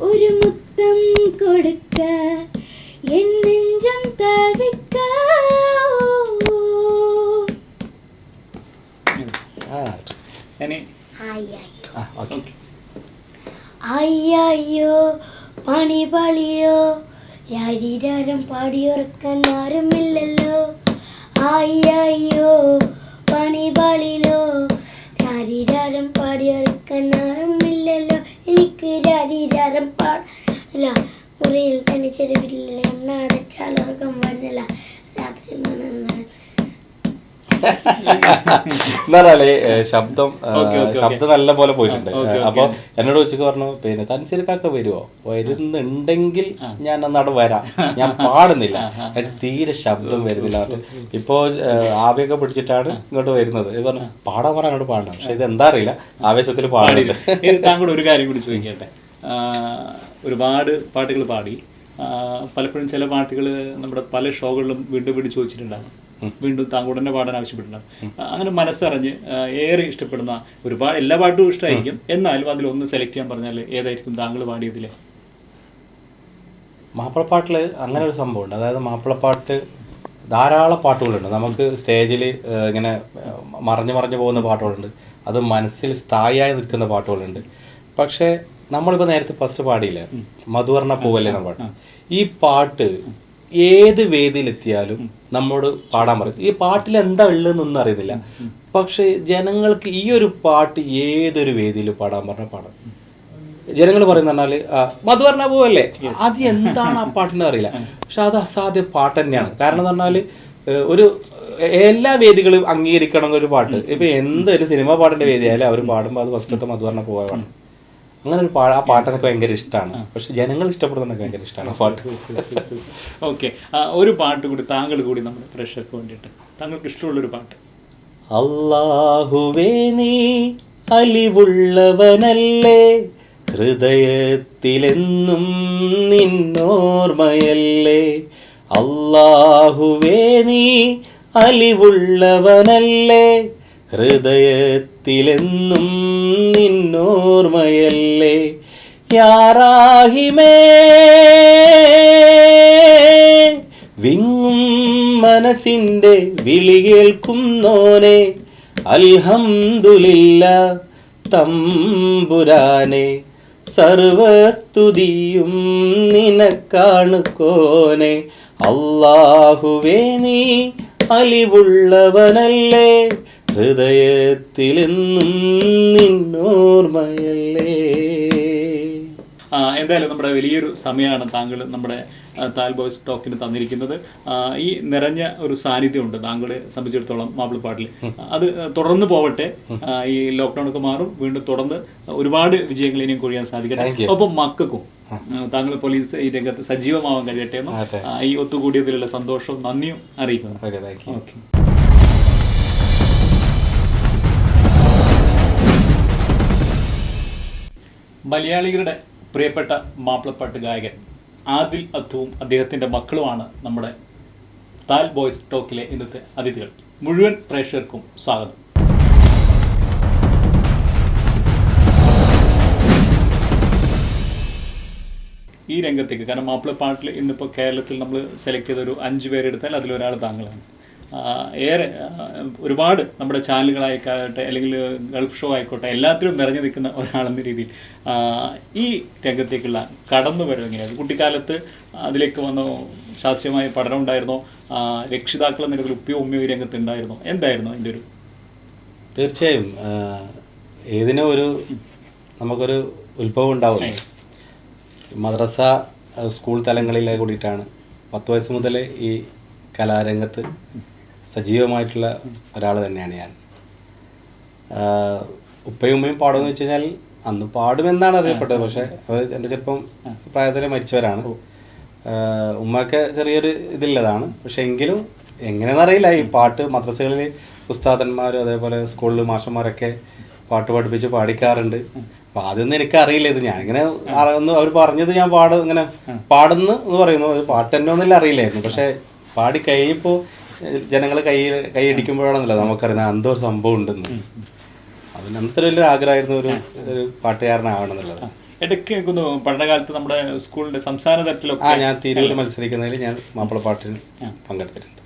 ஒரு முத்தம் கொடுக்க என் நெஞ்சம் தவிக்க. അയ്യോ പണിപാളിയോ രാരിരാരം പാടിയോർക്കാൻ ആരുമില്ലല്ലോ. അയ്യോ പണിപാളിലോ രാരിരാരം പാടിയോർക്കാൻ ആരുമില്ലല്ലോ. എനിക്ക് രാരിരാരം പാടില്ല, മുറിയിൽ തനിച്ചെരുവില്ല, എണ്ണടച്ചാലോർക്കം വരുന്നില്ല രാത്രി. എന്നാലേ ശബ്ദം നല്ല പോലെ പോയിട്ടുണ്ട്. അപ്പൊ എന്നോട് ഉച്ചക്ക് പറഞ്ഞു, പിന്നെ തൻസീർക്കാക്ക വരുമോ, വരുന്നുണ്ടെങ്കിൽ ഞാൻ അന്നവിടെ വരാം, ഞാൻ പാടുന്നില്ല, എനിക്ക് തീരെ ശബ്ദം വരുന്നില്ല. ഇപ്പോ ആവിയൊക്കെ പിടിച്ചിട്ടാണ് ഇങ്ങോട്ട് വരുന്നത്. പറഞ്ഞു പാടാൻ പറഞ്ഞോട് പാടണം, പക്ഷെ ഇത് എന്താ അറിയില്ല, ആവേശത്തിൽ പാടില്ല. താങ്കളോട് ഒരു കാര്യം കൂടി ചോദിക്കട്ടെ. ഒരുപാട് പാട്ടുകൾ പാടി, പലപ്പോഴും ചില പാട്ടുകൾ നമ്മുടെ പല ഷോകളിലും വീണ്ടും വീണ്ടും ചോദിച്ചിട്ടുണ്ടാകും, വീണ്ടും താങ്കൾ തന്നെ പാടാൻ ആവശ്യപ്പെട്ടിട്ടുണ്ടാകും. അങ്ങനെ മനസ്സറിഞ്ഞ് ഏറെ ഇഷ്ടപ്പെടുന്ന ഒരുപാട് എല്ലാ പാട്ടും ഇഷ്ടമായിരിക്കും, എന്നാലും അതിലൊന്ന് സെലക്ട് ചെയ്യാൻ പറഞ്ഞാൽ ഏതായിരിക്കും താങ്കൾ പാടിയതിലെ? മാപ്പിളപ്പാട്ടിൽ അങ്ങനെ ഒരു സംഭവമുണ്ട്. അതായത് മാപ്പിളപ്പാട്ട് ധാരാളം പാട്ടുകളുണ്ട്. നമുക്ക് സ്റ്റേജിൽ ഇങ്ങനെ മറഞ്ഞു പോകുന്ന പാട്ടുകളുണ്ട്, അത് മനസ്സിൽ സ്ഥായിയായി നിൽക്കുന്ന പാട്ടുകളുണ്ട്. പക്ഷേ നമ്മളിപ്പോൾ നേരത്തെ ഫസ്റ്റ് പാടിയില്ലേ, മധുവർണ്ണ പൂവല്ലേ എന്ന പാട്ട്, ഈ പാട്ട് ഏത് വേദിയിലെത്തിയാലും നമ്മോട് പാടാൻ പറയും. ഈ പാട്ടിൽ എന്താ ഉള്ളതെന്നൊന്നും അറിയുന്നില്ല, പക്ഷെ ജനങ്ങൾക്ക് ഈ ഒരു പാട്ട് ഏതൊരു വേദിയിൽ പാടാൻ പറഞ്ഞാൽ പാടാം. ജനങ്ങൾ പറയുന്ന പറഞ്ഞാൽ മധു പറഞ്ഞ പോവല്ലേ, അത് എന്താണ് ആ പാട്ടിന് അറിയില്ല, പക്ഷെ അത് അസാധ്യ പാട്ട് തന്നെയാണ്. കാരണം എന്ന് പറഞ്ഞാൽ ഒരു എല്ലാ വേദികളും അംഗീകരിക്കണം ഒരു പാട്ട്. ഇപ്പൊ എന്തൊരു സിനിമ പാട്ടിന്റെ വേദിയായാലും അവർ പാടുമ്പോൾ അത് ഫസ്റ്റത്തെ മധു പറഞ്ഞ പോവാണ്. അങ്ങനെ ഒരു ആ പാട്ടിനൊക്കെ ഭയങ്കര ഇഷ്ടമാണ്, പക്ഷെ ജനങ്ങൾ ഇഷ്ടപ്പെടുന്നതൊക്കെ ഭയങ്കര ഇഷ്ടമാണ് ആ പാട്ട്. ഓക്കെ, ഒരു പാട്ട് കൂടി താങ്കൾ കൂടി നമ്മുടെ പ്രേക്ഷകർക്ക് വേണ്ടിയിട്ട് താങ്കൾക്ക് ഇഷ്ടമുള്ളൊരു പാട്ട്. അല്ലാഹുവേ നീ അലിവുള്ളവനല്ലേ, ഹൃദയത്തിലെന്നും നിന്നോർമ്മയല്ലേ. അല്ലാഹുവേ നീ അലിവുള്ളവനല്ലേ, ഹൃദയത്തിലെന്നും നിന്നോർമ്മയല്ലേ. യാ റാഹിമേ വിങ്ങും മനസ്സിൻ്റെ വിളി കേൾക്കുന്നോനെ, അൽഹംദുലില്ലാ തമ്പുരാനെ, സർവസ്തുതിയും നിനക്കാണ് കോനെ. അല്ലാഹുവേ നീ അലിവുള്ളവനല്ലേ, ഹൃദയത്തിലെന്നും നിന്നോർമ്മയല്ലേ. എന്തായാലും നമ്മുടെ വലിയൊരു സമയമാണ് താങ്കൾ നമ്മുടെ താൽ ബോയ്സ് ടോക്കിന് തന്നിരിക്കുന്നത്. ഈ നിറഞ്ഞ ഒരു സാന്നിധ്യമുണ്ട് താങ്കളെ സംബന്ധിച്ചിടത്തോളം മാപ്പിളപ്പാട്ടിൽ. അത് തുടർന്ന് പോവട്ടെ, ഈ ലോക്ക്ഡൗൺ ഒക്കെ മാറും, വീണ്ടും തുടർന്ന് ഒരുപാട് വിജയങ്ങൾ ഇനിയും കൊഴിയാൻ സാധിക്കട്ടെ. ഒപ്പം മക്കൾക്കും താങ്കൾ പോലീസ് ഈ രംഗത്ത് സജീവമാവാൻ കഴിയട്ടെ എന്നും ഈ ഒത്തുകൂടിയതിലുള്ള സന്തോഷവും നന്ദിയും അറിയിക്കുന്നു. ഓക്കെ. മലയാളികളുടെ പ്രിയപ്പെട്ട മാപ്പിളപ്പാട്ട് ഗായകൻ ആദിൽ അത്തുവും അദ്ദേഹത്തിൻ്റെ മക്കളുമാണ് നമ്മുടെ താൽ ബോയ്സ് ടോക്കിലെ ഇന്നത്തെ അതിഥികൾ. മുഴുവൻ പ്രേക്ഷകർക്കും സ്വാഗതം. ഈ രംഗത്തേക്ക്, കാരണം മാപ്പിളപ്പാട്ടിൽ ഇന്നിപ്പോൾ കേരളത്തിൽ നമ്മൾ സെലക്ട് ചെയ്തൊരു 5 പേരെടുത്താൽ അതിലൊരാൾ താങ്കളാണ്. ഏറെ ഒരുപാട് നമ്മുടെ ചാനലുകളായിക്കോട്ടെ അല്ലെങ്കിൽ ഗൾഫ് ഷോ ആയിക്കോട്ടെ എല്ലാത്തിലും നിറഞ്ഞു നിൽക്കുന്ന ഒരാളെന്ന രീതിയിൽ ഈ രംഗത്തേക്കുള്ള കടന്നു വരവ് എങ്ങനെയായിരുന്നു? കുട്ടിക്കാലത്ത് അതിലേക്ക് വന്നോ? ശാസ്ത്രീയമായ പഠനം ഉണ്ടായിരുന്നോ? രക്ഷിതാക്കൾ എന്ന നിലയിൽ ഉപ്പയോ ഉമ്മയോ ഈ രംഗത്ത് ഉണ്ടായിരുന്നോ? എന്തായിരുന്നു അതിൻ്റെ ഒരു? തീർച്ചയായും ഏതിനും ഒരു നമുക്കൊരു ഉത്ഭവം ഉണ്ടാവും. മദ്രസ സ്കൂൾ തലങ്ങളിലെ കൂടിയിട്ടാണ് 10 വയസ്സ് മുതൽ ഈ കലാരംഗത്ത് സജീവമായിട്ടുള്ള ഒരാൾ തന്നെയാണ് ഞാൻ. ഉപ്പയും ഉമ്മയും പാടുമെന്ന് വെച്ച് കഴിഞ്ഞാൽ അന്ന് പാടുമെന്നാണ് അറിയപ്പെട്ടത്, പക്ഷേ അവർ എൻ്റെ ചെറുപ്പം പ്രായത്തിൽ മരിച്ചവരാണ്. ഉമ്മയൊക്കെ ചെറിയൊരു ഇതില്ലതാണ്, പക്ഷെ എങ്കിലും എങ്ങനെയെന്നറിയില്ല ഈ പാട്ട് മദ്രസകളിൽ ഉസ്താദന്മാരും അതേപോലെ സ്കൂളിൽ മാഷന്മാരൊക്കെ പാട്ട് പഠിപ്പിച്ച് പാടിക്കാറുണ്ട്. അപ്പോൾ അതൊന്നും എനിക്കറിയില്ല. ഇത് ഞാനിങ്ങനെ ഒന്ന് അവർ പറഞ്ഞത് ഞാൻ ഇങ്ങനെ പാടുന്നു എന്ന് പറയുന്നു. അത് പാട്ട് തന്നെ ഒന്നുമില്ല അറിയില്ലായിരുന്നു. പക്ഷേ പാടി കഴിഞ്ഞപ്പോൾ ജനങ്ങൾ കൈയടിക്കുമ്പോഴാണെന്നല്ലോ നമുക്കറിയാം എന്തോ ഒരു സംഭവം ഉണ്ടെന്ന്. അതിന് അന്നത്തെ വലിയൊരു ആഗ്രഹമായിരുന്നു ഒരു പാട്ടുകാരനാവണം എന്നുള്ളത്. ഇടയ്ക്ക് പഠനകാലത്ത് നമ്മുടെ സ്കൂളിന്റെ സംസ്ഥാന തലത്തിലൊക്കെ ഞാൻ തിരൂർ മത്സരിക്കുന്നതിൽ ഞാൻ മാപ്പിളപ്പാട്ടിന് പങ്കെടുത്തിട്ടുണ്ട്.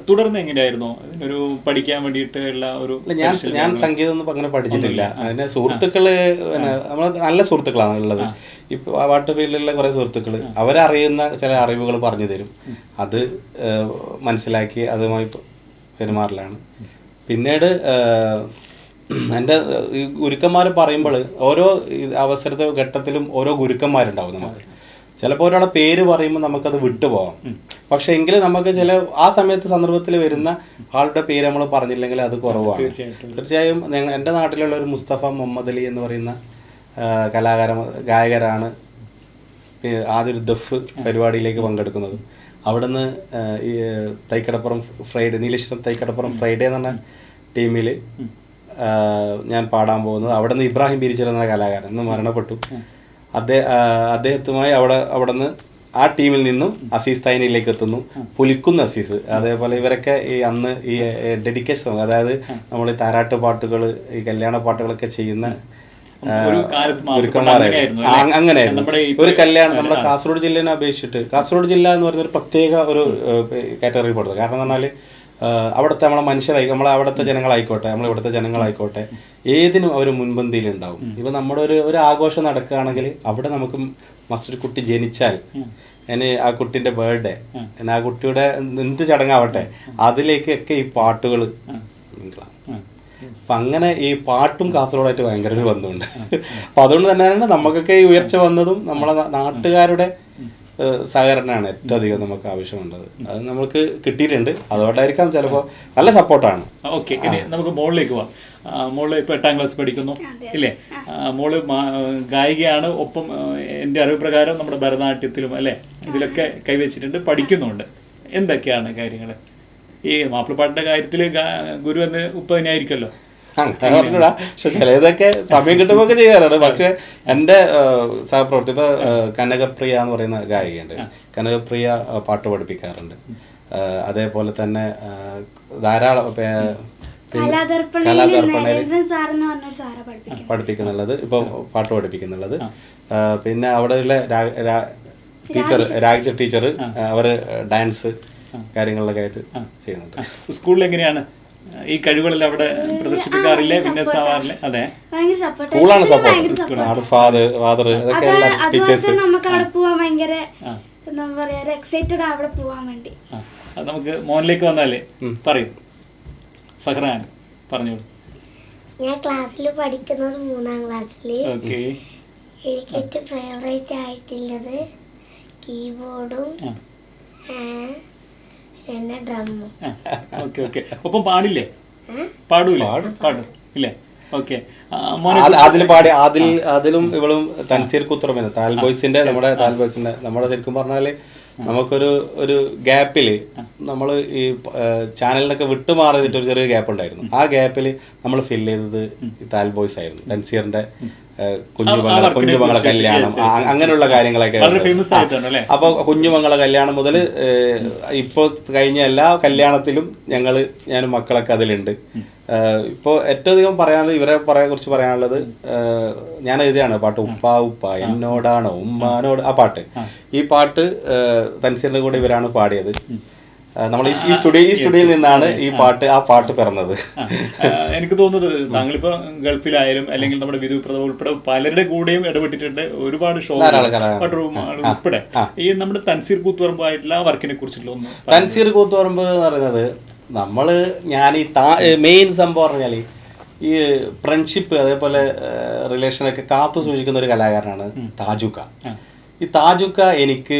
തുടർന്ന് എങ്ങനെയായിരുന്നു ഒരു പഠിക്കാൻ വേണ്ടിയിട്ട് ഉള്ള ഒരു? ഞാൻ സംഗീതം ഒന്നും അങ്ങനെ പഠിച്ചിട്ടില്ല. അതിന് സുഹൃത്തുക്കള് നമ്മൾ നല്ല സുഹൃത്തുക്കളാണ് ഉള്ളത്. ഇപ്പൊ പാട്ട് ഫീൽഡിലുള്ള കുറെ സുഹൃത്തുക്കൾ അവരറിയുന്ന ചില അറിവുകൾ പറഞ്ഞു തരും. അത് മനസ്സിലാക്കി അതുമായി പെരുമാറലാണ്. പിന്നീട് എൻ്റെ ഗുരുക്കന്മാർ പറയുമ്പോൾ ഓരോ അവസരത്തെ ഘട്ടത്തിലും ഓരോ ഗുരുക്കന്മാരുണ്ടാവും നമുക്ക്. ചിലപ്പോൾ ഒരാളുടെ പേര് പറയുമ്പോൾ നമുക്കത് വിട്ടുപോകാം. പക്ഷെ എങ്കിലും നമുക്ക് ചില ആ സമയത്ത് സന്ദർഭത്തിൽ വരുന്ന ആളുടെ പേര് നമ്മൾ പറഞ്ഞില്ലെങ്കിൽ അത് കുറവാണ്. തീർച്ചയായും എൻ്റെ നാട്ടിലുള്ള ഒരു മുസ്തഫ മുഹമ്മദ് അലി എന്ന് പറയുന്ന ഗായകരാണ് ആദ്യം ഒരു ദഫ് പരിപാടിയിലേക്ക് പങ്കെടുക്കുന്നത്. അവിടുന്ന് ഈ തൈക്കടപ്പുറം ഫ്രൈഡേ, നീലേശ്വരം തൈക്കടപ്പുറം ഫ്രൈഡേ എന്ന് പറഞ്ഞ ടീമിൽ ഞാൻ പാടാൻ പോകുന്നത്. അവിടെ നിന്ന് ഇബ്രാഹിം ബിരിച്ചൽ എന്ന കലാകാരൻ ഇന്ന് മരണപ്പെട്ടു. അദ്ദേഹത്തുമായി അവിടെ നിന്ന് ആ ടീമിൽ നിന്നും അസീസ് തൈനിലേക്ക് എത്തുന്നു. പുലിക്കുന്ന അസീസ്, അതേപോലെ ഇവരൊക്കെ ഈ അന്ന് ഈ ഡെഡിക്കേഷൻ, അതായത് നമ്മൾ ഈ താരാട്ട് പാട്ടുകൾ, ഈ കല്യാണ പാട്ടുകളൊക്കെ ചെയ്യുന്ന അങ്ങനെയായിരുന്നു. ഒരു കല്യാണം നമ്മുടെ കാസർഗോഡ് ജില്ലേനെ അപേക്ഷിച്ചിട്ട് കാസർഗോഡ് ജില്ല എന്ന് പറയുന്ന ഒരു പ്രത്യേക ഒരു കാറ്റഗറി പെടുന്നത്. കാരണം എന്ന് പറഞ്ഞാൽ അവിടുത്തെ നമ്മളെ അവിടുത്തെ ജനങ്ങളായിക്കോട്ടെ, ഇവിടുത്തെ ജനങ്ങളായിക്കോട്ടെ, ഏതിനും അവർ മുൻപന്തിയിലുണ്ടാവും. ഇപ്പം നമ്മുടെ ഒരു ആഘോഷം നടക്കുകയാണെങ്കിൽ അവിടെ നമുക്ക് മസ്റ്റർ കുട്ടി ജനിച്ചാൽ ആ കുട്ടിൻ്റെ ബർത്ത്ഡേ, ആ കുട്ടിയുടെ എന്ത് ചടങ്ങാവട്ടെ അതിലേക്കൊക്കെ ഈ പാട്ടുകൾ അപ്പം അങ്ങനെ ഈ പാട്ടും കാസർഗോഡായിട്ട് ഭയങ്കര ഒരു ബന്ധമുണ്ട്. അപ്പം അതുകൊണ്ട് തന്നെയാണ് നമുക്കൊക്കെ ഈ ഉയർച്ച വന്നതും നമ്മളെ നാട്ടുകാരുടെ സഹകരണമാണ് ഏറ്റവും അധികം നമുക്ക് ആവശ്യമുള്ളത്. അത് നമുക്ക് കിട്ടിയിട്ടുണ്ട്, അതുകൊണ്ടായിരിക്കാം ചിലപ്പോൾ നല്ല സപ്പോർട്ടാണ്. ഓക്കെ, ഇനി നമുക്ക് മോളിലേക്ക് പോവാം. മോള് ഇപ്പോൾ 8ാം ക്ലാസ് പഠിക്കുന്നു ഇല്ലേ? മോള് ഗായികയാണ്, ഒപ്പം എൻ്റെ അറിവ് പ്രകാരം നമ്മുടെ ഭരതനാട്യത്തിലും അല്ലേ ഇതിലൊക്കെ കൈവച്ചിട്ടുണ്ട്, പഠിക്കുന്നുണ്ട്. എന്തൊക്കെയാണ് കാര്യങ്ങൾ? ഈ മാപ്പിളപ്പാട്ടിൻ്റെ കാര്യത്തിൽ ഗുരു എന്ന് ഉപ്പ തന്നെയായിരിക്കുമല്ലോ. അങ്ങനെ പറഞ്ഞൂടാ, പക്ഷെ ചിലതൊക്കെ സമയം കിട്ടുമ്പോൾ ഒക്കെ ചെയ്യാറുണ്ട്. പക്ഷെ എൻ്റെ സഹപ്രവർത്തി ഇപ്പോൾ കനകപ്രിയ എന്ന് പറയുന്ന ഗായികയുണ്ട്. കനകപ്രിയ പാട്ട് പഠിപ്പിക്കാറുണ്ട്. അതേപോലെ തന്നെ ധാരാളം കലാദർപ്പണയിൽ പഠിപ്പിക്കുന്നുള്ളത്, ഇപ്പോൾ പാട്ട് പഠിപ്പിക്കുന്നുള്ളത്. പിന്നെ അവിടെയുള്ള ടീച്ചർ രാജ ടീച്ചർ അവർ ഡാൻസ് കാര്യങ്ങളിലൊക്കെ ആയിട്ട് ചെയ്യുന്നുണ്ട്. സ്കൂളിൽ എങ്ങനെയാണ് ഈ കഴിവുകളെല്ലാം അവിടെ പ്രദർശിപ്പിക്കാറില്ലേ, വിന്യസാവാറില്ലേ? അതെ, സ്കൂളാണ് സപ്പോർട്ട്. ഫാദർ ഇതൊക്കെ ടീച്ചേഴ്സ്. നമുക്ക് അവിടെ പോവാൻ ഭയങ്കര എന്താ പറയാ എക്സൈറ്റഡ് അവിടെ പോവാൻ വേണ്ടി. നമുക്ക് മോനിലേക്ക് വന്നാലേ പറയും. സഹ്റാൻ പറഞ്ഞോളൂ. ഞാൻ ക്ലാസ്സിൽ പഠിക്കുന്നത് 3ാം ക്ലാസ്സിൽ. എനിക്ക് ഏറ്റവും ഫേവറേറ്റ് ആയിട്ടുള്ളത് കീബോർഡും പിന്നെ ഡ്രമ്മും. ഒപ്പം പാടില്ലേ? പാടൂല്ലേ? പാടും ഇല്ലേ? ഓക്കെ. അതിലും ഇവളും തൻസീർ കുത്തുറമേന താൽ ബോയ്സിന്റെ നമ്മുടെ ശരിക്കും പറഞ്ഞാല് നമുക്കൊരു ഗ്യാപ്പിൽ നമ്മൾ ഈ ചാനലിനൊക്കെ വിട്ടുമാറിയിട്ട് ഒരു ചെറിയ ഗ്യാപ്പ് ഉണ്ടായിരുന്നു. ആ ഗ്യാപ്പിൽ നമ്മൾ ഫിൽ ചെയ്തത് ഈ താൽ ബോയ്സ് ആയിരുന്നു. തൻസീറിന്റെ കുഞ്ഞുമങ്ങളെ കല്യാണം അങ്ങനെയുള്ള കാര്യങ്ങളൊക്കെ. അപ്പോൾ കുഞ്ഞുമങ്ങളെ കല്യാണം മുതൽ ഇപ്പോൾ കഴിഞ്ഞ എല്ലാ കല്യാണത്തിലും ഞാനും മക്കളൊക്കെ അതിലുണ്ട്. ഇപ്പോൾ ഏറ്റവും അധികം പറയാനുള്ളത് ഇവരെ കുറിച്ച് പറയാനുള്ളത്, ഞാൻ എഴുതിയാണ് പാട്ട് ഉപ്പ ഉപ്പ എന്നോടാണോ ഉമ്മാനോട്. ആ പാട്ട്, ഈ പാട്ട് തൻസീറിന്റെ കൂടെ ഇവരാണ് പാടിയത്. നമ്മൾ ഈ സ്റ്റുഡിയോയിൽ നിന്നാണ് ആ പാട്ട് പിറന്നത്. എനിക്ക് തോന്നുന്നത് താങ്കളിപ്പോ ഗൾഫിലായാലും അല്ലെങ്കിൽ നമ്മുടെ വിധുപ്രദ ഉൾപ്പെടെ പലരുടെ കൂടെയും ഇടപെട്ടിട്ടുണ്ട്, ഒരുപാട് ഷോ ഉൾപ്പെടെ. ഈ നമ്മുടെ തൻസീർ കൂത്തുപറമ്പായിട്ടുള്ള ആ വർക്കിനെ കുറിച്ചുള്ള ഒന്ന്. തൻസീർ കൂത്തുപറമ്പ് എന്ന് പറയുന്നത് ഞാൻ ഈ മെയിൻ സംഭവം പറഞ്ഞാൽ ഈ ഫ്രണ്ട്ഷിപ്പ് അതേപോലെ റിലേഷനൊക്കെ കാത്തു സൂക്ഷിക്കുന്ന ഒരു കലാകാരനാണ് താജുക്ക. ഈ താജുക്ക എനിക്ക്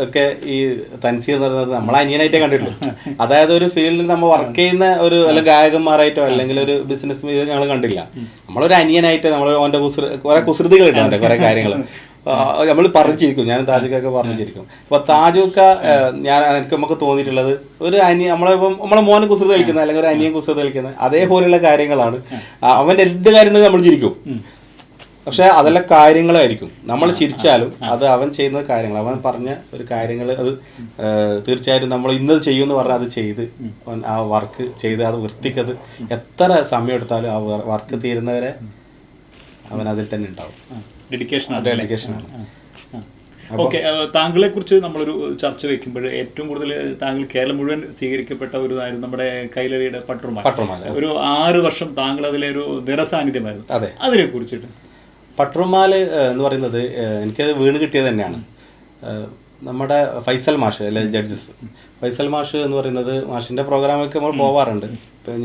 ഒക്കെ ഈ തൻസീർ എന്ന് പറയുന്നത് നമ്മളെ അനിയനായിട്ടേ കണ്ടിട്ടുള്ളൂ. അതായത് ഒരു ഫീൽഡിൽ നമ്മൾ വർക്ക് ചെയ്യുന്ന അല്ല ഗായകന്മാരായിട്ടോ അല്ലെങ്കിൽ ഒരു ബിസിനസ് ഞങ്ങൾ കണ്ടില്ല. നമ്മളൊരു അനിയനായിട്ട് നമ്മൾ അവൻ്റെ കുറെ കുസൃതികൾ കിട്ടുന്നുണ്ട്, കുറെ കാര്യങ്ങൾ നമ്മൾ പറഞ്ഞിരിക്കും. ഞാൻ താജുക്കൊക്കെ പറഞ്ഞിരിക്കും. അപ്പോൾ താജുക്ക നമുക്ക് തോന്നിയിട്ടുള്ളത് ഒരു നമ്മളെ മോനെ കുസൃതി കളിക്കുന്നത് അല്ലെങ്കിൽ ഒരു അനിയൻ കുസൃതി കളിക്കുന്നത് അതേപോലെയുള്ള കാര്യങ്ങളാണ്. അവൻ്റെ എന്ത് കാര്യങ്ങളും നമ്മൾ ചിരിക്കും, പക്ഷെ അതെല്ലാം കാര്യങ്ങളായിരിക്കും. നമ്മൾ ചിരിച്ചാലും അത് അവൻ ചെയ്യുന്ന കാര്യങ്ങൾ, അവൻ പറഞ്ഞ ഒരു കാര്യങ്ങൾ അത് തീർച്ചയായിട്ടും നമ്മൾ ഇന്നത് ചെയ്യുമെന്ന് പറഞ്ഞാൽ അത് ചെയ്ത് ആ വർക്ക് ചെയ്ത് അത് വൃത്തിക്കത് എത്ര സമയം എടുത്താലും ആ വർക്ക് തീരുന്നവരെ അവൻ അതിൽ തന്നെ ഉണ്ടാവും. ഡെഡിക്കേഷനാണ്. ഓക്കെ, താങ്കളെ കുറിച്ച് നമ്മളൊരു ചർച്ച വെക്കുമ്പോൾ ഏറ്റവും കൂടുതൽ താങ്കൾ കേരളം മുഴുവൻ സ്വീകരിക്കപ്പെട്ട ഒരു ഇതായിരുന്നു നമ്മുടെ കൈലളിയുടെ പട്ടുറുമാല. ഒരു 6 വർഷം താങ്കൾ അതിലെ ഒരു നിറസാന്നിധ്യമായിരുന്നു. അതിനെ കുറിച്ചിട്ട് പട്ടുറുമാൽ എന്ന് പറയുന്നത് എനിക്കത് വീണ് കിട്ടിയത് തന്നെയാണ്. നമ്മുടെ ഫൈസൽ മാഷ് അല്ലെ ജഡ്ജസ്, ഫൈസൽ മാഷ് എന്ന് പറയുന്നത് മാഷിൻ്റെ പ്രോഗ്രാമൊക്കെ നമ്മൾ പോവാറുണ്ട്.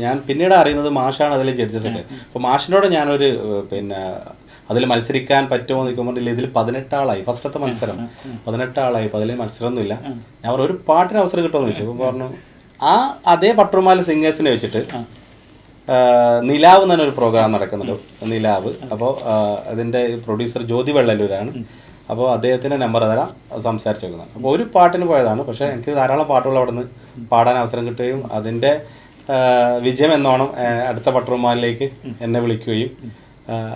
ഞാൻ പിന്നീട് അറിയുന്നത് മാഷാണ് അതിലെ ജഡ്ജസ് ഒക്കെ. അപ്പോൾ മാഷിനോട് ഞാനൊരു അതിൽ മത്സരിക്കാൻ പറ്റുമോ എന്ന് നിൽക്കുമ്പോൾ ഇതിൽ 18 ആളായി. ഫസ്റ്റത്തെ മത്സരം 18 ആളായി. അപ്പോൾ അതിൽ മത്സരമൊന്നുമില്ല. ഞാൻ ഒരു പാട്ടിന് അവസരം കിട്ടുമെന്ന് ചോദിച്ചു. അപ്പോൾ പറഞ്ഞു അതേ പട്ടുറുമാൽ സിംഗേഴ്സിനെ വെച്ചിട്ട് നിലാവ് എന്ന് പറഞ്ഞൊരു പ്രോഗ്രാം നടക്കുന്നുണ്ട്, നിലാവ്. അപ്പോൾ അതിൻ്റെ പ്രൊഡ്യൂസർ ജ്യോതി വെള്ളല്ലൂരാണ്. അപ്പോൾ അദ്ദേഹത്തിൻ്റെ നമ്പർ തരാം, സംസാരിച്ച് വെക്കുന്നതാണ്. അപ്പോൾ ഒരു പാട്ടിന് പോയതാണ്, പക്ഷേ എനിക്ക് ധാരാളം പാട്ടുകൾ അവിടെ നിന്ന് പാടാൻ അവസരം കിട്ടുകയും അതിൻ്റെ വിജയം എന്നോണം അടുത്ത പട്ടുറുമാലിലേക്ക് എന്നെ വിളിക്കുകയും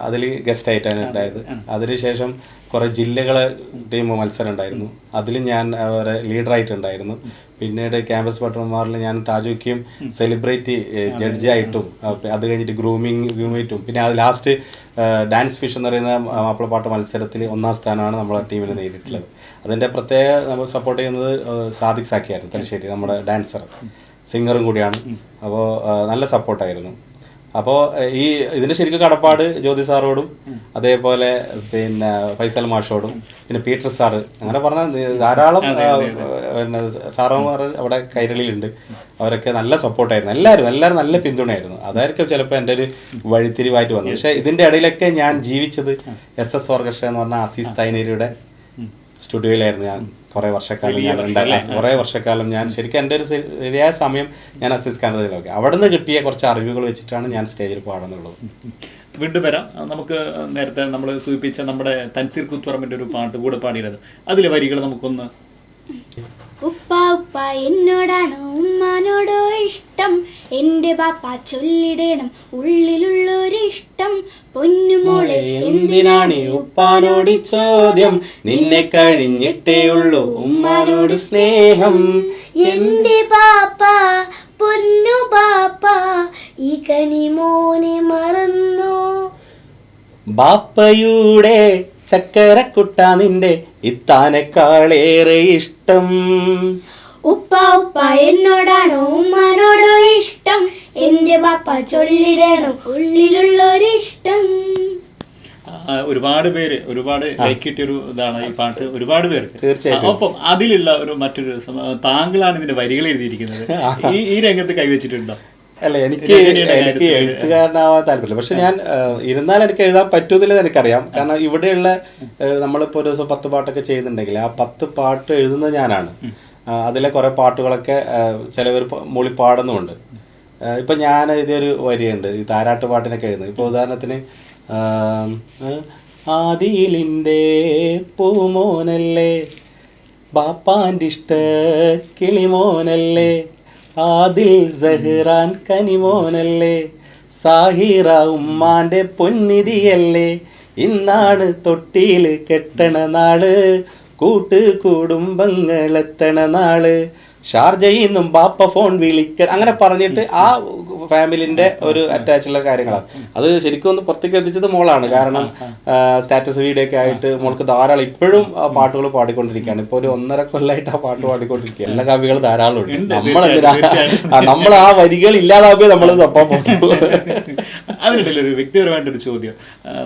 അതിൽ ഗസ്റ്റായിട്ടാണ് ഉണ്ടായത്. അതിനുശേഷം കുറേ ജില്ലകളെ ടീം മത്സരം ഉണ്ടായിരുന്നു, അതിൽ ഞാൻ അവരെ ലീഡറായിട്ടുണ്ടായിരുന്നു. പിന്നീട് ക്യാമ്പസ് പട്ടുറുമാറിൽ ഞാൻ താജുക്കയും സെലിബ്രിറ്റി ജഡ്ജായിട്ടും അത് കഴിഞ്ഞിട്ട് ഗ്രൂമിറ്റും പിന്നെ അത് ലാസ്റ്റ് ഡാൻസ് ഫിഷ് എന്ന് പറയുന്ന മാപ്പിളപ്പാട്ട് മത്സരത്തിൽ 1ാം സ്ഥാനമാണ് നമ്മളെ ടീമിൽ നേടിയിട്ടുള്ളത്. അതിൻ്റെ പ്രത്യേക നമ്മൾ സപ്പോർട്ട് ചെയ്യുന്നത് സാദിഖ് സാക്കിയായിരുന്നു, തലശ്ശേരി, നമ്മുടെ ഡാൻസർ സിംഗറും കൂടിയാണ്. അപ്പോൾ നല്ല സപ്പോർട്ടായിരുന്നു. അപ്പോൾ ഈ ഇതിന്റെ ശരിക്കും കടപ്പാട് ജ്യോതി സാറോടും അതേപോലെ പിന്നെ ഫൈസൽ മാഷോടും പിന്നെ പീറ്റർ സാറ് അങ്ങനെ പറഞ്ഞാൽ ധാരാളം പിന്നെ സാറന്മാർ അവിടെ കൈരളിയിലുണ്ട്. അവരൊക്കെ നല്ല സപ്പോർട്ടായിരുന്നു. എല്ലാവരും നല്ല പിന്തുണയായിരുന്നു. അതായിരിക്കും ചിലപ്പോൾ എൻ്റെ ഒരു വഴിത്തിരിവായിട്ട് വന്നത്. പക്ഷേ ഇതിൻ്റെ ഇടയിലൊക്കെ ഞാൻ ജീവിച്ചത് SS ഓർക്കസ്ട്ര എന്ന് പറഞ്ഞ അസീസ് തൈനേരിയുടെ സ്റ്റുഡിയോയിലായിരുന്നു ഞാൻ കുറേ വർഷക്കാലം ഞാൻ ശരിക്കും എൻ്റെ ഒരു ശരിയായ സമയം ഞാൻ അസീസ് ഖാനതിലൊക്കെ അവിടെ നിന്ന് കിട്ടിയ കുറച്ച് അറിവുകൾ വെച്ചിട്ടാണ് ഞാൻ സ്റ്റേജിൽ പാടുന്നുള്ളത്. വീണ്ടും വരാം. നമുക്ക് നേരത്തെ നമ്മൾ സൂചിപ്പിച്ച നമ്മുടെ തൻസീർ കൂത്തുപറമ്പിൻ്റെ ഒരു പാട്ട് കൂടെ പാടിയത്, അതിലെ വരികൾ നമുക്കൊന്ന്. ഉപ്പ ഉപ്പ എന്നോടാണോ ഉമ്മാനോടോ ഇഷ്ടം, എൻ്റെ ബാപ്പ ചൊല്ലിടണം ഉള്ളിലുള്ളൊരിഷ്ടം, പൊന്നുമോളെ എന്തിനാണ് ഉപ്പാനോട് ചോദ്യം, നിന്നെ കഴിഞ്ഞിട്ടേ ഉള്ളൂ ഉമ്മാനോട് സ്നേഹം. എന്റെ പാപ്പ പൊന്നു പാപ്പ ഈ കനി മോനെ മറന്നോ, ബാപ്പയുടെ ചക്കരക്കുട്ട നിന്റെ ഇത്താനേക്കാളേറെ ഇഷ്ടം. ഉപ്പ ഉപ്പ എന്നോടാണോ ഉമ്മാനോടോ ഇഷ്ടം, എൻ്റെ ബാപ്പ ചൊല്ലിടണം ഉള്ളിലുള്ളൊരിഷ്ടം. ഒരുപാട് പേര് ഒരുപാട് ലൈക്ക് കിട്ടിയൊരു ഇതാണ് ഈ പാട്ട്, ഒരുപാട് പേർക്ക്. തീർച്ചയായിട്ടും. അപ്പം അതിലുള്ള ഒരു മറ്റൊരു താങ്കളാണ് ഇതിന്റെ വരികൾ എഴുതിയിരിക്കുന്നത്. ഈ രംഗത്ത് കൈവച്ചിട്ടുണ്ടോ? അല്ല, എനിക്ക് എഴുത്തുകാരനാവാൻ താല്പര്യമില്ല. പക്ഷെ ഞാൻ ഇരുന്നാൽ എനിക്ക് എഴുതാൻ പറ്റൂന്നില്ലെന്ന് എനിക്കറിയാം. കാരണം ഇവിടെയുള്ള നമ്മളിപ്പോൾ ഒരു ദിവസം 10 പാട്ടൊക്കെ ചെയ്യുന്നുണ്ടെങ്കിൽ ആ 10 പാട്ട് എഴുതുന്നത് ഞാനാണ്. അതിലെ കുറേ പാട്ടുകളൊക്കെ ചിലവർ മൂളി പാടുന്നുമുണ്ട്. ഇപ്പം ഞാൻ എഴുതിയൊരു വരിയുണ്ട് ഈ താരാട്ട് പാട്ടിനൊക്കെ എഴുതുന്നത്. ഇപ്പോൾ ഉദാഹരണത്തിന് ആദിലിൻ്റെ പൂമോനല്ലേ, ബാപ്പാൻ്റെ ഇഷ്ട കിളിമോനല്ലേ, ആദിൽ സഹ്റാൻ കനിമോനല്ലേ, സാഹിറ ഉമ്മാൻ്റെ പൊന്നിധിയല്ലേ, ഇന്നാണ് തൊട്ടിയിൽ കെട്ടണ നാള്, കൂട്ട് കുടുംബങ്ങളെത്തണ നാള്, ഷാർജയിൽ നിന്നും ബാപ്പ ഫോൺ വിളിക്ക, അങ്ങനെ പറഞ്ഞിട്ട് ആ ഫാമിലിന്റെ ഒരു അറ്റാച്ചുള്ള കാര്യങ്ങളാണ്. അത് ശരിക്കും ഒന്ന് പുറത്തേക്ക് എത്തിച്ചത് മോളാണ്. കാരണം സ്റ്റാറ്റസ് വീഡിയോ ഒക്കെ ആയിട്ട് മോൾക്ക് ധാരാളം ഇപ്പോഴും ആ പാട്ടുകൾ പാടിക്കൊണ്ടിരിക്കുകയാണ്. ഇപ്പോൾ ഒരു 1.5 കൊല്ലമായിട്ട് ആ പാട്ട് പാടിക്കൊണ്ടിരിക്കുക. എല്ലാ കവികൾ ധാരാളം ഉണ്ട്. നമ്മൾ ആ വരികൾ ഇല്ലാതാക്കുക നമ്മൾ തപ്പാൻ പോകും. അതിനിടയിൽ ഒരു വ്യക്തിപരമായിട്ടൊരു ചോദ്യം,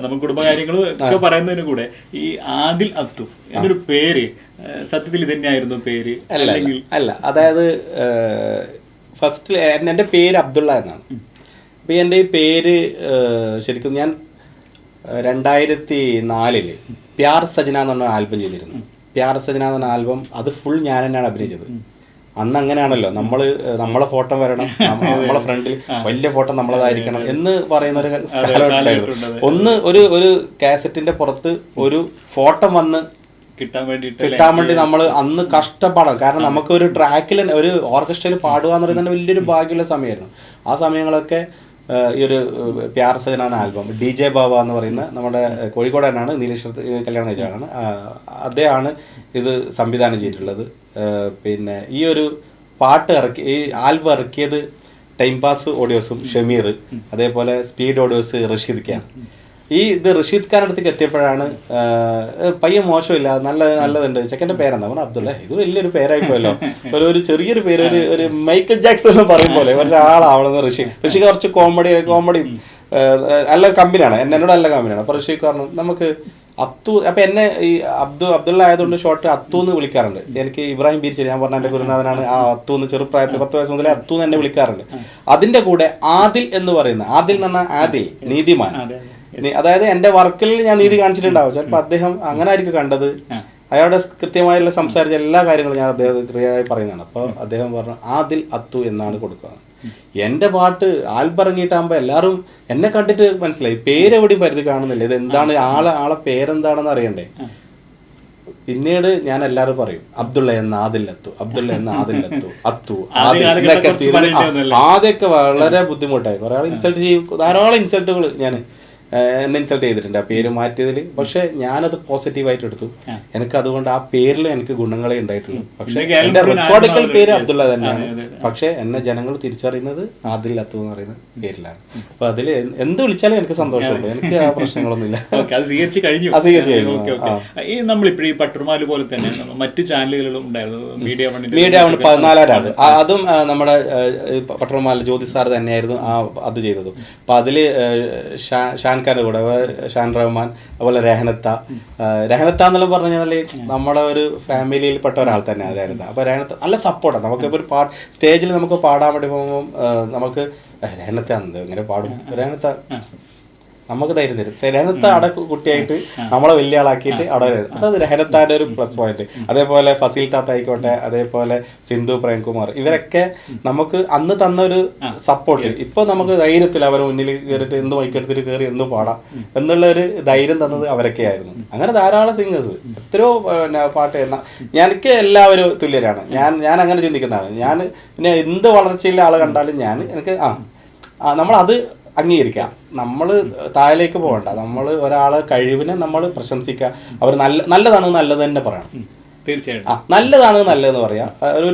നമ്മൾ കുടുംബകാര്യങ്ങൾ ഒക്കെ പറയുന്നതിന് കൂടെ ഈ ആദിൽ അത്തു എന്നൊരു പേര് സത്യത്തിൽ ഇത് തന്നെയായിരുന്നു പേര്? അല്ല, അതായത് ഫസ്റ്റ് എൻ്റെ പേര് അബ്ദുള്ള എന്നാണ്. അപ്പോൾ എൻ്റെ ഈ പേര് ശരിക്കും ഞാൻ 2004 പ്യാർ സജന എന്ന് പറഞ്ഞ ആൽബം ചെയ്തിരുന്നു. പ്യാർ സജന എന്ന് പറഞ്ഞ ആൽബം അത് ഫുൾ ഞാൻ തന്നെയാണ് അഭിനയിച്ചത്. അന്ന് അങ്ങനെയാണല്ലോ, നമ്മളെ ഫോട്ടോ വരണം, നമ്മളെ ഫ്രണ്ടിൽ വലിയ ഫോട്ടോ നമ്മളതായിരിക്കണം എന്ന് പറയുന്ന ഒരു കാലഘട്ടമായിരുന്നു. ഒരു കാസറ്റിന്റെ പുറത്ത് ഒരു ഫോട്ടോ വന്ന് കിട്ടാൻ വേണ്ടി നമ്മൾ അന്ന് കഷ്ടപ്പാടാണ്. കാരണം നമുക്ക് ഒരു ട്രാക്കിൽ ഒരു ഓർക്കസ്ട്രയിൽ പാടുക എന്ന് പറയുന്നത് വലിയൊരു ഭാഗ്യമുള്ള സമയമായിരുന്നു. ആ സമയങ്ങളൊക്കെ ഈ ഒരു പ്യാർ സജന ആൽബം DJ ബാബ എന്ന് പറയുന്ന നമ്മുടെ കോഴിക്കോടാനാണ്, നീലേശ്വരത്ത് കല്യാണം കഴിച്ചാണ്, അദ്ദേഹമാണ് ഇത് സംവിധാനം ചെയ്തിട്ടുള്ളത്. പിന്നെ ഈ ഒരു പാട്ട് ഈ ആൽബം ഇറക്കിയത് ടൈം പാസ് ഓഡിയോസും ഷമീർ, അതേപോലെ സ്പീഡ് ഓഡിയോസ് റഷീദ് ഖാൻ. ഇത് റഷീദ് ഖാൻ അടുത്തേക്ക് എത്തിയപ്പോഴാണ് പയ്യൻ മോശമില്ല, നല്ലതുണ്ട്, ചെക്കൻ്റെ പേരെന്താ പറഞ്ഞാൽ അബ്ദുള്ള, ഇത് വലിയൊരു പേരായിപ്പോയല്ലോ, ഒരു ചെറിയൊരു പേര്, ഒരു മൈക്കിൾ ജാക്സൺ എന്ന് പറയും പോലെ ഒരാളാവണമെന്ന് ഋഷി കുറച്ച് കോമഡി നല്ല കമ്പനിയാണ്, എന്നോട് നല്ല കമ്പനിയാണ്. അപ്പോൾ ഋഷി പറഞ്ഞു നമുക്ക് അത്തു, അപ്പം എന്നെ ഈ അബ്ദുള്ള ആയതുകൊണ്ട് ഷോർട്ട് അത്തു എന്ന് വിളിക്കാറുണ്ട്. എനിക്ക് ഇബ്രാഹിം ബീരിച്ചേരി, ഞാൻ പറഞ്ഞ എൻ്റെ ഗുരുനാഥനാണ്, ആ അത്തു എന്ന് ചെറുപ്രായത്തിൽ 10 വയസ്സ് മുതലേ അത്തു എന്ന് എന്നെ വിളിക്കാറുണ്ട്. അതിൻ്റെ കൂടെ ആദിൽ എന്ന് പറയുന്ന, ആദിൽ എന്ന് പറഞ്ഞാൽ ആദിൽ നീതിമാൻ, അതായത് എൻ്റെ വർക്കിൽ ഞാൻ നീതി കാണിച്ചിട്ടുണ്ടാവും. ചിലപ്പോൾ അദ്ദേഹം അങ്ങനെ ആയിരിക്കും കണ്ടത്. അയാളുടെ കൃത്യമായുള്ള സംസാരിച്ച എല്ലാ കാര്യങ്ങളും ഞാൻ അദ്ദേഹം ക്ലിയറായി പറയുന്നതാണ്. അപ്പോൾ അദ്ദേഹം പറഞ്ഞു ആദിൽ അത്തു എന്നാണ് കൊടുക്കുക. എൻ്റെ പാട്ട് ആൽബം ഇറങ്ങിയിട്ടാകുമ്പോൾ എല്ലാവരും എന്നെ കണ്ടിട്ട് മനസ്സിലായി, പേരെവിടെയും പരിധി കാണുന്നില്ല, ഇത് എന്താണ് ആളെ പേരെന്താണെന്ന് അറിയണ്ടേ. പിന്നീട് ഞാൻ എല്ലാവരും പറയും അബ്ദുള്ള എന്ന ആദില്ലത്തു, അബ്ദുള്ള എന്ന ആദില്ലത്തു, അത്തു ആദ്യമൊക്കെ വളരെ ബുദ്ധിമുട്ടായി. കുറെ ആൾ ഇൻസൾട്ട് ചെയ്യും, ധാരാളം ഇൻസൾട്ടുകൾ ഞാൻ എന്നെ ഇൻസൾട്ട് ചെയ്തിട്ടുണ്ട് ആ പേര് മാറ്റിയതിൽ. പക്ഷെ ഞാനത് പോസിറ്റീവായിട്ട് എടുത്തു. എനിക്ക് അതുകൊണ്ട് ആ പേരിൽ എനിക്ക് ഗുണങ്ങളെ ഉണ്ടായിട്ടുള്ളൂ. പക്ഷെ എൻ്റെ റെക്കോർഡിക്കൽ പേര് അബ്ദുള്ള തന്നെയാണ്. പക്ഷെ എന്നെ ജനങ്ങൾ തിരിച്ചറിയുന്നത് ആദിൽ അത്തു എന്ന് പറയുന്ന പേരിലാണ്. അപ്പൊ അതിൽ എന്ത് വിളിച്ചാലും എനിക്ക് സന്തോഷമുണ്ട്. എനിക്ക് ആ പ്രശ്നങ്ങളൊന്നുമില്ല. ഈ നമ്മളിപ്പോഴും ഈ പട്ടുമാല് പോലെ തന്നെ മറ്റു ചാനലുകളിലും ഉണ്ടായിരുന്നു മീഡിയ 14 അതും നമ്മുടെ പട്ടുമാല ജ്യോതി സാർ തന്നെയായിരുന്നു അത് ചെയ്തതും. അപ്പൊ അതില് ഷാൻഖാന്റെ കൂടെ ഷാൻ റഹ്മാൻ, അതുപോലെ രഹനത്ത എന്നെല്ലാം പറഞ്ഞു കഴിഞ്ഞാൽ നമ്മുടെ ഒരു ഫാമിലിയിൽ പെട്ട ഒരാൾ തന്നെയാണ് രഹനത്ത. അപ്പൊ രഹനത്ത നല്ല സപ്പോർട്ടാണ്. നമുക്കിപ്പോൾ ഒരു സ്റ്റേജിൽ നമുക്ക് പാടാൻ വേണ്ടി പോകുമ്പോൾ നമുക്ക് രഹനത്ത ഇങ്ങനെ പാടും, രഹനത്ത നമുക്ക് ധൈര്യം തരും. രഹനത്ത അവിടെ കുട്ടിയായിട്ട് നമ്മളെ വലിയ ആളാക്കിയിട്ട് അവിടെ അതായത് രഹനത്താൻ്റെ ഒരു പ്ലസ് പോയിന്റ്. അതേപോലെ ഫസീൽ താത്ത ആയിക്കോട്ടെ, അതേപോലെ സിന്ധു പ്രേംകുമാർ, ഇവരൊക്കെ നമുക്ക് അന്ന് തന്നൊരു സപ്പോർട്ട്. ഇപ്പൊ നമുക്ക് ധൈര്യത്തിൽ അവരെ മുന്നിൽ കയറിയിട്ട് എന്ത് മൈക്കെടുത്തിട്ട് കയറി എന്ത് പാടാം എന്നുള്ള ഒരു ധൈര്യം തന്നത് അവരൊക്കെ ആയിരുന്നു. അങ്ങനെ ധാരാളം സിംഗേഴ്സ് എത്രയോ പാട്ട് എനിക്ക് എല്ലാവരും തുല്യരാണ്. ഞാൻ അങ്ങനെ ചിന്തിക്കുന്നതാണ്. ഞാൻ പിന്നെ എന്ത് വളർച്ചയിലെ ആൾ കണ്ടാലും എനിക്ക് നമ്മളത് അംഗീകരിക്കുക. നമ്മൾ താഴേക്ക് പോകണ്ട. നമ്മൾ ഒരാളെ കഴിവിനെ നമ്മൾ പ്രശംസിക്കുക. അവർ നല്ലതാണ് നല്ലത് തന്നെ പറയണം. തീർച്ചയായിട്ടും നല്ലതാണ് നല്ലതെന്ന് പറയാം.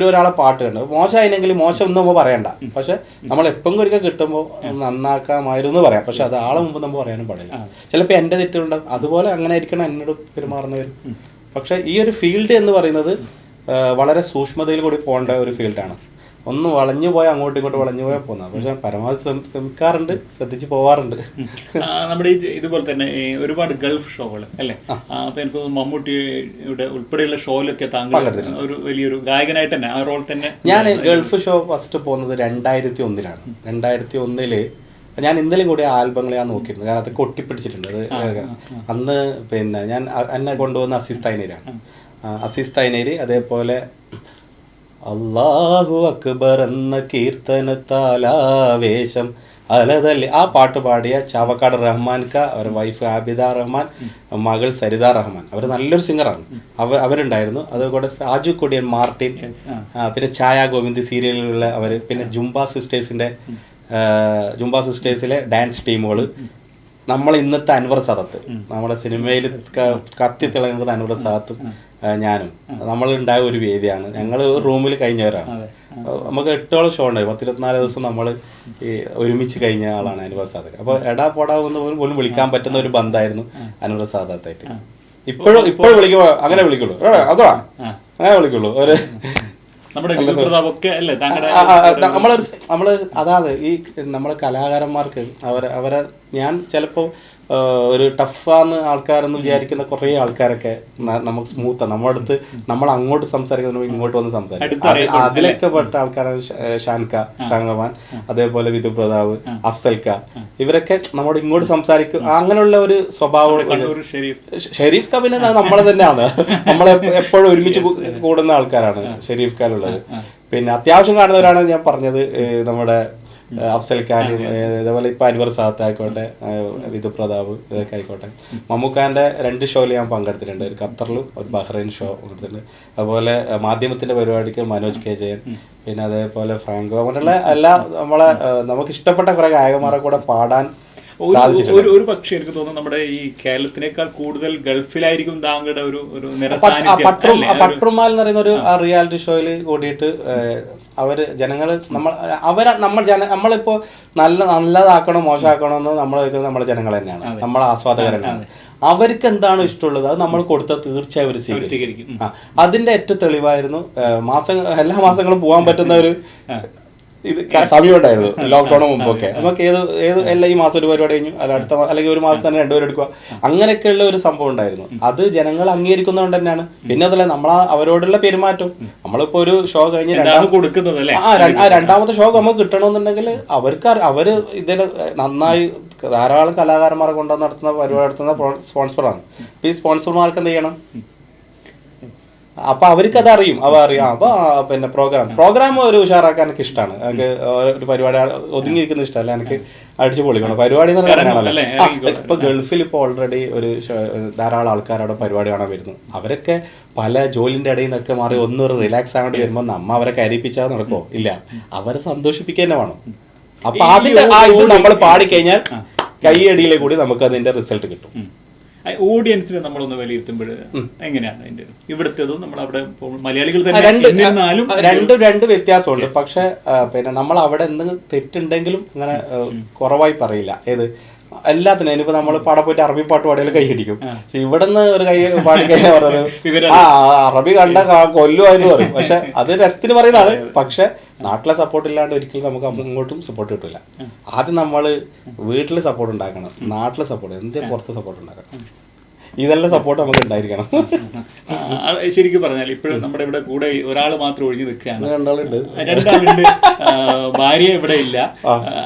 ഒരാളെ പാട്ട് കണ്ട് മോശമായില്ലെങ്കിൽ മോശം ഒന്നും നമ്മൾ പറയണ്ട. പക്ഷെ നമ്മൾ എപ്പം ഒരിക്കൽ കിട്ടുമ്പോൾ നന്നാക്കാമായിരുന്നു പറയാം. പക്ഷെ അത് ആളെ മുമ്പ് നമ്മൾ പറയാനും പാടില്ല. ചിലപ്പോൾ എൻ്റെ തെറ്റുണ്ടാവും. അതുപോലെ അങ്ങനെ ആയിരിക്കണം എന്നോട് പെരുമാറുന്നവർ. പക്ഷെ ഈ ഒരു ഫീൽഡ് എന്ന് പറയുന്നത് വളരെ സൂക്ഷ്മതയിൽ കൂടി പോകേണ്ട ഒരു ഫീൽഡാണ്. ഒന്ന് വളഞ്ഞു പോയാൽ അങ്ങോട്ടും ഇങ്ങോട്ടും വളഞ്ഞു പോയാൽ പോകുന്നത്. പക്ഷെ പരമാവധി ശ്രമിക്കാറുണ്ട്, ശ്രദ്ധിച്ച് പോവാറുണ്ട്. നമ്മുടെ ഇതുപോലെ തന്നെ ഒരുപാട് ഗൾഫ് ഷോകൾ അല്ലേ? അപ്പൊ എനിക്ക് മമ്മൂട്ടിയുടെ ഉൾപ്പെടെയുള്ള ഷോയിലൊക്കെ താങ്കൾ ഒരു വലിയൊരു ഗായകനായിട്ട് തന്നെ ആ റോൾ തന്നെ. ഞാൻ ഗൾഫ് ഷോ ഫസ്റ്റ് പോകുന്നത് 2001 2001 ഞാൻ ഇന്നലെയും കൂടി ആൽബങ്ങൾ ഞാൻ നോക്കിയിരുന്നു. കാരണം അതൊക്കെ ഒട്ടിപ്പിടിച്ചിട്ടുണ്ട്. അത് അന്ന് പിന്നെ ഞാൻ എന്നെ കൊണ്ടുവന്ന അസീസ് തൈനേരി, അതേപോലെ അല്ലാഹു അക്ബർ എന്ന കീർത്തനത്താലാവേശം അലതല്ലി ആ പാട്ട് പാടിയ ചാവക്കാട് റഹ്മാൻക, അവരുടെ വൈഫ് ആബിദ റഹ്മാൻ, മകൾ സരിത റഹ്മാൻ, അവർ നല്ലൊരു സിംഗറാണ്. അവരുണ്ടായിരുന്നു. അതുകൂടെ സാജു കൊടിയൻ, മാർട്ടിൻ, പിന്നെ ഛായ ഗോവിന്ദ് സീരിയലിലുള്ള അവർ, പിന്നെ ജുംബ സിസ്റ്റേഴ്സിലെ ഡാൻസ് ടീമുകൾ, നമ്മൾ ഇന്നത്തെ അൻവർ സാദത്ത്, നമ്മുടെ സിനിമയിൽ കത്തിത്തിളങ്ങുന്ന അൻവർ സാദത്തും ഞാനും നമ്മളുണ്ടായ ഒരു വേദിയാണ്. ഞങ്ങൾ റൂമിൽ കഴിഞ്ഞവരാണ്. നമുക്ക് 8 ഷോ ഉണ്ടായി. 24 ദിവസം നമ്മൾ ഈ ഒരുമിച്ച് കഴിഞ്ഞ ആളാണ് അൻവർ സാദത്ത്. അപ്പോൾ എടാ പോടാ എന്ന് പോലും വിളിക്കാൻ പറ്റുന്ന ഒരു ബന്ധമായിരുന്നു അൻവർ സാദത്തായിട്ട്. ഇപ്പോഴും വിളിക്കുമ്പോൾ അങ്ങനെ വിളിക്കുള്ളൂ, അതോ അങ്ങനെ വിളിക്കുള്ളൂ. ഒരു അതായത് ഈ നമ്മളെ കലാകാരന്മാർക്ക് അവരെ ഞാൻ ചിലപ്പോൾ ഒരു ടഫാന്ന് ആൾക്കാരെന്ന് വിചാരിക്കുന്ന കുറേ ആൾക്കാരൊക്കെ നമുക്ക് സ്മൂത്താണ്. നമ്മുടെ അടുത്ത് നമ്മൾ അങ്ങോട്ട് സംസാരിക്കുന്ന ഇങ്ങോട്ട് വന്ന് സംസാരിക്കും. അതിലൊക്കെ പെട്ട ആൾക്കാരാണ് ഷാൻ റഹ്മാൻ, അതേപോലെ വിധു പ്രതാപ്, അഫ്സൽക്ക, ഇവരൊക്കെ നമ്മോട് ഇങ്ങോട്ട് സംസാരിക്കും. അങ്ങനെയുള്ള ഒരു സ്വഭാവം. ഷെരീഫ് ക പിന്നെ നമ്മളെ തന്നെയാണ്. നമ്മളെ എപ്പോഴും ഒരുമിച്ച് കൂടുന്ന ആൾക്കാരാണ് ഷെരീഫ് ഖാനുള്ളത്. പിന്നെ അത്യാവശ്യം കാണുന്നവരാണ് ഞാൻ പറഞ്ഞത് നമ്മുടെ അഫ്സൽ ഖാനും, ഇതേപോലെ ഇപ്പം അൻവർ സാദത്ത് ആയിക്കോട്ടെ, വിധു പ്രതാപ്, ഇതൊക്കെ ആയിക്കോട്ടെ. മമ്മൂക്കാൻ്റെ 2 ഷോയിൽ ഞാൻ പങ്കെടുത്തിട്ടുണ്ട്. ഒരു ഖത്തറിലും ഒരു ബഹ്റൈൻ ഷോ പങ്കെടുത്തിട്ടുണ്ട്. അതുപോലെ മാധ്യമത്തിൻ്റെ പരിപാടിക്ക് മനോജ് കെ ജയൻ, പിന്നെ അതേപോലെ ഫ്രാങ്കോ, അങ്ങനെയുള്ള എല്ലാ നമുക്ക് ഇഷ്ടപ്പെട്ട കുറേ ഗായകന്മാരെ കൂടെ പാടാൻ ഒരു പക്ഷേ എനിക്ക് തോന്നുന്നു നമ്മുടെ ഈ കേരളത്തിനേക്കാൾ കൂടുതൽ ഗൾഫിലായിരിക്കും താങ്കളുടെ ഒരു പട്ടുമാൽ എന്ന് പറയുന്ന ഒരു റിയാലിറ്റി ഷോയിൽ കൂടിയിട്ട് ജനങ്ങൾ നമ്മളിപ്പോ നല്ലതാക്കണോ മോശമാക്കണോ എന്ന് നമ്മളെ ജനങ്ങൾ തന്നെയാണ്, നമ്മളെ ആസ്വാദകർ തന്നെയാണ്. അവർക്ക് എന്താണോ ഇഷ്ടമുള്ളത് അത് നമ്മൾ കൊടുത്താൽ തീർച്ചയായും അവർ സ്വീകരിക്കും. അതിന്റെ ഏറ്റവും തെളിവായിരുന്നു എല്ലാ മാസങ്ങളും പോകാൻ പറ്റുന്ന ഒരു സമയം ഉണ്ടായിരുന്നു ലോക്ക്ഡൌണിന് മുമ്പൊക്കെ. നമുക്ക് എല്ലാ ഈ മാസം ഒരു പരിപാടി കഴിഞ്ഞു, അടുത്ത അല്ലെങ്കിൽ ഒരു മാസം തന്നെ 2 പേര് എടുക്കുക, അങ്ങനെയൊക്കെയുള്ള ഒരു സംഭവം ഉണ്ടായിരുന്നു. അത് ജനങ്ങൾ അംഗീകരിക്കുന്നതുകൊണ്ട് തന്നെയാണ്. പിന്നെ അതല്ല അവരോടുള്ള പെരുമാറ്റം. നമ്മളിപ്പോ ഒരു ഷോ കഴിഞ്ഞ് രണ്ടാമത്തെ ഷോ നമുക്ക് കിട്ടണമെന്നുണ്ടെങ്കിൽ അവര് ഇതിൽ നന്നായി ധാരാളം കലാകാരന്മാരെ കൊണ്ട് നടത്തുന്ന പരിപാടി നടത്തുന്ന സ്പോൺസറാണ്. അപ്പൊ ഈ സ്പോൺസർമാർക്ക് എന്ത് ചെയ്യണം? അപ്പൊ അവർക്കത് അറിയും. അപ്പൊ പിന്നെ പ്രോഗ്രാം ഒരു ഉഷാറാക്കാൻ എനിക്ക് ഇഷ്ടമാണ്. എനിക്ക് ഒരു പരിപാടി ഒതുങ്ങിയിരിക്കുന്ന ഇഷ്ടമല്ല, എനിക്ക് അടിച്ചു പൊളിക്കണം പരിപാടി എന്ന് പറഞ്ഞാണല്ലോ. ഇപ്പൊ ഗൾഫിൽ ഇപ്പൊ ഓൾറെഡി ഒരു ധാരാളം ആൾക്കാർ അവിടെ പരിപാടി കാണാൻ വരുന്നു. അവരൊക്കെ പല ജോലിന്റെ ഇടയിൽ നിന്നൊക്കെ മാറി ഒന്നൊരു റിലാക്സ് ആവേണ്ടി വരുമ്പോൾ അവരെ കരയിപ്പിച്ചാൽ നടക്കുമോ? ഇല്ല, അവരെ സന്തോഷിപ്പിക്കുക തന്നെ വേണം. അപ്പൊ അതിന്റെ ഇത് നമ്മൾ പാടിക്കഴിഞ്ഞാൽ കൈയടിയിലെ കൂടി നമുക്ക് അതിന്റെ റിസൾട്ട് കിട്ടും. ഓഡിയൻസിനെ നമ്മളൊന്ന് വിലയിരുത്തുമ്പോൾ എങ്ങനെയാണ് അതിന്റെ ഇവിടുത്തേതും നമ്മൾ അവിടെ മലയാളികൾ തന്നെ രണ്ട് വ്യത്യാസമുണ്ട്. പക്ഷെ പിന്നെ നമ്മൾ അവിടെ എന്തെങ്കിലും തെറ്റുണ്ടെങ്കിലും അങ്ങനെ കുറവായി പറയില്ല. ഏത് എല്ലാത്തിനും ഇനിയിപ്പോ നമ്മൾ പാടെ പോയിട്ട് അറബി പാട്ട് പാടിയാലും കൈയടിക്കും. പക്ഷെ ഇവിടുന്ന് ഒരു കൈ പാടി കഴിഞ്ഞാൽ പറഞ്ഞത് അറബി കണ്ട കൊല്ലുമായിരുന്നു പറയും. പക്ഷെ അത് രസത്തിന് പറയുന്നതാണ്. പക്ഷെ നാട്ടിലെ സപ്പോർട്ട് ഇല്ലാണ്ട് ഒരിക്കലും നമുക്ക് അങ്ങോട്ടും സപ്പോർട്ട് കിട്ടില്ല. ആദ്യം നമ്മൾ വീട്ടിൽ സപ്പോർട്ട് ഉണ്ടാക്കണം, നാട്ടിലെ സപ്പോർട്ട് എന്തിനും പുറത്ത് സപ്പോർട്ട് ഉണ്ടാക്കണം. ഇതെല്ലാം സപ്പോർട്ട് നമുക്ക് ഉണ്ടായിരിക്കണം. ശരിക്കും പറഞ്ഞാൽ ഇപ്പോഴും നമ്മുടെ ഇവിടെ കൂടെ ഒരാൾ മാത്രം ഒഴിഞ്ഞു നിൽക്കുകയാണ്. രണ്ടാളുണ്ട്. ഭാര്യ ഇവിടെ ഇല്ല.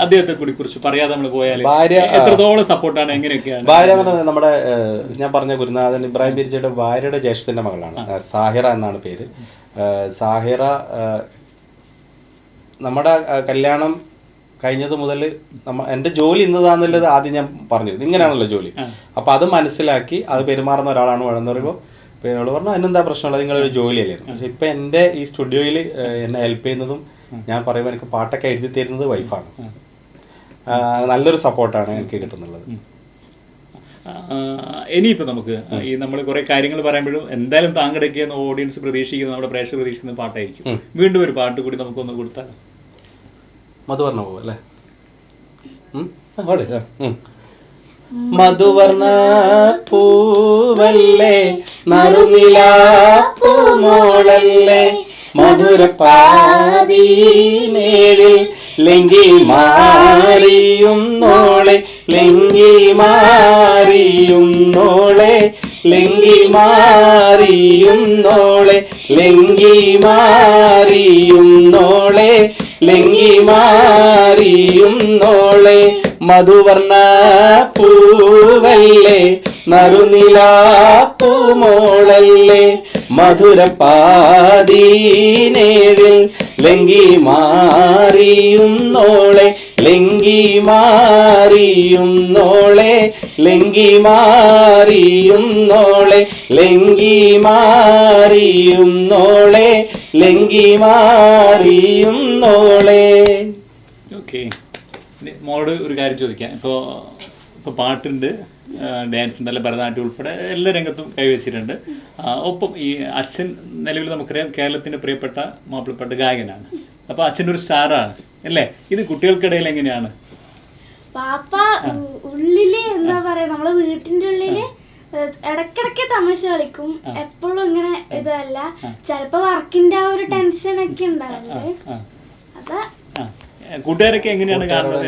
അദ്ദേഹത്തെ കൂടി കുറിച്ച് പറയാതെ നമ്മൾ പോയാൽ ഭാര്യ എത്രത്തോളം സപ്പോർട്ടാണ്, എങ്ങനെയൊക്കെയാണ്? ഭാര്യ എന്ന് പറഞ്ഞാൽ നമ്മുടെ ഞാൻ പറഞ്ഞ ഗുരുനാഥൻ ഇബ്രാഹിം ബീരിച്ചയുടെ ഭാര്യയുടെ ജ്യേഷ്ഠത്തിന്റെ മകളാണ്. സാഹിറ എന്നാണ് പേര്. സാഹിറ നമ്മുടെ കല്യാണം കഴിഞ്ഞത് മുതൽ എൻ്റെ ജോലി ഇന്നതാണെന്നുള്ളത് ആദ്യം ഞാൻ പറഞ്ഞിരുന്നു. ഇങ്ങനെയാണല്ലോ ജോലി. അപ്പം അത് മനസ്സിലാക്കി അത് പെരുമാറുന്ന ഒരാളാണ് വേണമെന്ന് പറയുമ്പോൾ എന്നോട് പറഞ്ഞു അതിനെന്താ പ്രശ്നമുള്ളത്, നിങ്ങളൊരു ജോലിയല്ലായിരുന്നു. പക്ഷെ ഇപ്പം എൻ്റെ ഈ സ്റ്റുഡിയോയിൽ എന്നെ ഹെൽപ്പ് ചെയ്യുന്നതും ഞാൻ പറയുമ്പോൾ എനിക്ക് പാട്ടൊക്കെ എഴുതി തരുന്നത് വൈഫാണ്. നല്ലൊരു സപ്പോർട്ടാണ് എനിക്ക് കിട്ടുന്നുള്ളത്. ഇനിയിപ്പോൾ നമുക്ക് ഈ നമ്മൾ കുറേ കാര്യങ്ങൾ പറയുമ്പോഴും എന്തായാലും താങ്കടയ്ക്ക് ഓഡിയൻസ് പ്രതീക്ഷിക്കുന്ന, നമ്മുടെ പ്രേക്ഷകർ പ്രതീക്ഷിക്കുന്ന പാട്ടായിരിക്കും. വീണ്ടും ഒരു പാട്ട് കൂടി നമുക്കൊന്ന് കൊടുത്താൽ മധുവർണ്ണ പോവും അല്ലേ? മധുവർണ്ണ പൂവല്ലേ നറുനിലാ പൂമോളല്ലേ മധുരപ്പാതീനേഴിൽ ലെങ്കി മാറിയും നോളെ ലെങ്കി മാറിയും നോളെ ലെങ്കി മാറിയും നോളെ ലെങ്കി മാറിയും നോളെ ലെങ്കി മാറിയും നോളെ മധുവർണ്ണ പൂവല്ലേ നറുനിലാ പൂമോളല്ലേ മധുരപ്പാതീനേഴിൽ ലെങ്കി മാറിയും നോളെ ലെങ്കി മാറിയും നോളെ ലെങ്കി മാറിയും നോളെ ലെങ്കി മാറിയും നോളെ ലെങ്കി മാറിയും നോളെ. ഓക്കെ, മോളോട് ഒരു കാര്യം ചോദിക്കാം. ഇപ്പോൾ പാട്ടുണ്ട്, ഡാൻസ് ഉണ്ട്, അല്ല ഭരതനാട്യം ഉൾപ്പെടെ എല്ലാ രംഗത്തും കൈവച്ചിട്ടുണ്ട്. ഒപ്പം ഈ അച്ഛൻ നിലവിൽ നമുക്കറിയാം കേരളത്തിൻ്റെ പ്രിയപ്പെട്ട മാപ്പിളപ്പാട്ട് ഗായകനാണ്. അപ്പോൾ അച്ഛൻ്റെ ഒരു സ്റ്റാറാണ് അല്ലേ? ഇത് കുട്ടികൾക്കിടയിൽ എങ്ങനെയാണ്? പാപ്പ ഉള്ളില് എന്താ പറയാ, നമ്മളെ വീട്ടിന്റെ ഉള്ളില് ഇടക്കിടക്ക് തമാശ കളിക്കും. എപ്പോഴും ഇങ്ങനെ ഇതല്ല, ചിലപ്പോ വർക്കിന്റെ ആ ഒരു ടെൻഷൻ ഒക്കെ ഉണ്ടാവില്ലേ, അതാ. കൂട്ടുകാരൊക്കെ എങ്ങനെയാണ് കാണുന്നത്?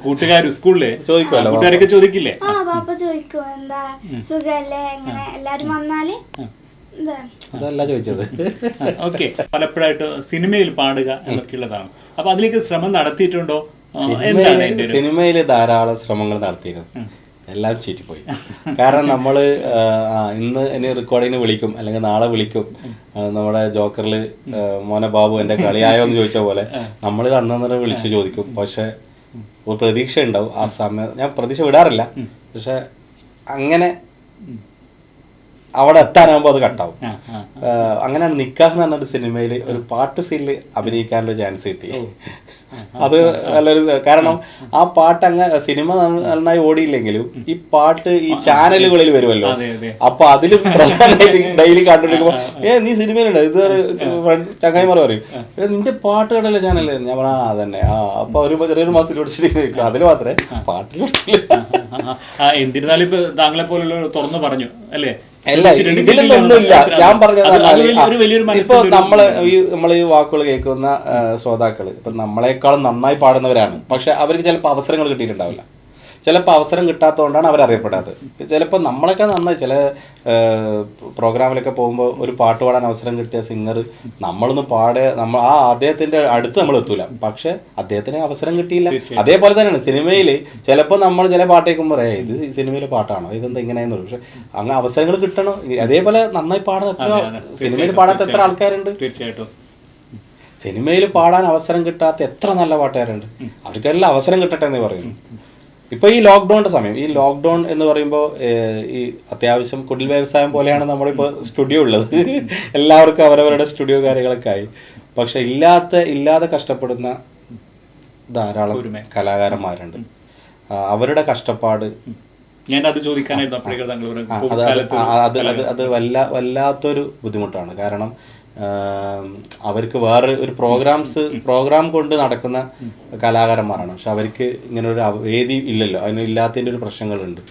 കൂട്ടുകാർ സ്കൂളില് കൂട്ടുകാരൊക്കെ ചോദിക്കില്ലേ? ആ പാപ്പ ചോദിക്കും, എന്താ സുഖല്ലേ, എങ്ങനെ എല്ലാരും വന്നാല് അതല്ല ചോദിച്ചത്. ഓക്കെ, പലപ്പോഴായിട്ട് സിനിമയിൽ പാടുക എന്നൊക്കെയുള്ളതാണ്. അപ്പൊ അതിലേക്ക് ശ്രമം നടത്തിയിട്ടുണ്ടോ? സിനിമയിൽ ധാരാളം ശ്രമങ്ങൾ നടത്തിയിരുന്നു, എല്ലാം ചീറ്റിപ്പോയി. കാരണം നമ്മൾ ഇനി റെക്കോർഡിങ്ങിന് വിളിക്കും, അല്ലെങ്കിൽ നാളെ വിളിക്കും. നമ്മുടെ ജോക്കറിൽ മോനെ ബാബു എൻ്റെ കളിയായോ എന്ന് ചോദിച്ച പോലെ നമ്മൾ അന്നേരം വിളിച്ച് ചോദിക്കും. പക്ഷെ ഒരു പ്രതീക്ഷ ഉണ്ടാവും ആ സമയം. ഞാൻ പ്രതീക്ഷ വിടാറില്ല, പക്ഷെ അങ്ങനെ അവിടെ എത്താനാകുമ്പോൾ അത് കട്ടാവും. അങ്ങനെയാണ് നിക്കാഹ് എന്ന് പറഞ്ഞൊരു സിനിമയിൽ ഒരു പാട്ട് സീനിൽ അഭിനയിക്കാനുള്ള ചാൻസ് കിട്ടി. അത് നല്ലൊരു, കാരണം ആ പാട്ട് അങ്ങനെ സിനിമ നന്നായി ഓടിയില്ലെങ്കിലും ഈ പാട്ട് ഈ ചാനലുകളിൽ വരുമല്ലോ. അപ്പൊ അതിൽ പ്രധാനമായിട്ട് ഡെയിലി കണ്ടിരിക്കുമ്പോ നീ സിനിമയിലുണ്ട്, ഇത് ചങ്ങായിമാർ പറയും നിന്റെ പാട്ട് കണ്ടല്ലോ ചാനല്. ഞാൻ പറഞ്ഞ അതന്നെ. അപ്പൊ ഒരു ചെറിയൊരു മാസം ഓടിച്ചിരിക്കും, അതിൽ മാത്രമേ പാട്ടിൽ. എന്നിരുന്നാലും ഇപ്പൊ താങ്കളെ പോലുള്ള തുറന്നു പറഞ്ഞു അല്ലേ? അല്ല, ഇതിലൊന്നുമില്ല. ഞാൻ പറഞ്ഞത് ഇപ്പൊ നമ്മള് ഈ വാക്കുകൾ കേൾക്കുന്ന ശ്രോതാക്കള് ഇപ്പൊ നമ്മളെക്കാളും നന്നായി പാടുന്നവരാണ്. പക്ഷെ അവർക്ക് ചിലപ്പോൾ അവസരങ്ങൾ കിട്ടിയിട്ടുണ്ടാവില്ല. ചിലപ്പോൾ അവസരം കിട്ടാത്തതുകൊണ്ടാണ് അവരറിയപ്പെടാത്തത്. ചിലപ്പോൾ നമ്മളൊക്കെ നന്നായി ചില പ്രോഗ്രാമിലൊക്കെ പോകുമ്പോൾ ഒരു പാട്ട് പാടാൻ അവസരം കിട്ടിയ സിംഗർ നമ്മളൊന്നും അദ്ദേഹത്തിൻ്റെ അടുത്ത് നമ്മൾ എത്തൂല, പക്ഷെ അദ്ദേഹത്തിന് അവസരം കിട്ടിയില്ല. അതേപോലെ തന്നെയാണ് സിനിമയിൽ ചിലപ്പോൾ നമ്മൾ ചില പാട്ട് കേൾക്കുമ്പോൾ ഇത് സിനിമയിലെ പാട്ടാണോ, ഇതെന്താ ഇങ്ങനെയെന്ന് പറയും. പക്ഷെ അങ്ങ് അവസരങ്ങൾ കിട്ടണം. അതേപോലെ നന്നായി പാടുന്ന എത്ര സിനിമയിൽ പാടാത്ത എത്ര ആൾക്കാരുണ്ട്. തീർച്ചയായിട്ടും സിനിമയിൽ പാടാൻ അവസരം കിട്ടാത്ത എത്ര നല്ല പാട്ടുകാരുണ്ട്. അവർക്കെല്ലാം അവസരം കിട്ടട്ടെ എന്ന് പറയുന്നു. ഇപ്പോൾ ഈ ലോക്ക്ഡൗണിൻ്റെ സമയം, ഈ ലോക്ക്ഡൗൺ എന്ന് പറയുമ്പോൾ ഈ അത്യാവശ്യം കുടിൽ വ്യവസായം പോലെയാണ് നമ്മളിപ്പോൾ സ്റ്റുഡിയോ ഉള്ളത്. എല്ലാവർക്കും അവരവരുടെ സ്റ്റുഡിയോ കാര്യങ്ങളൊക്കെ ആയി. പക്ഷെ ഇല്ലാതെ കഷ്ടപ്പെടുന്ന ധാരാളം കലാകാരന്മാരുണ്ട്. അവരുടെ കഷ്ടപ്പാട് ഞാനത് ചോദിക്കാനായിരുന്നു അപ്പോഴേക്കും താങ്കൾ അത് വല്ലാത്തൊരു ബുദ്ധിമുട്ടാണ്. കാരണം അവർക്ക് വേറെ ഒരു പ്രോഗ്രാം കൊണ്ട് നടക്കുന്ന കലാകാരന്മാരാണ്. പക്ഷെ അവർക്ക് ഇങ്ങനെ ഒരു വേദി ഇല്ലല്ലോ, അതിന് ഇല്ലാത്തതിൻ്റെ ഒരു പ്രശ്നങ്ങളുണ്ട്.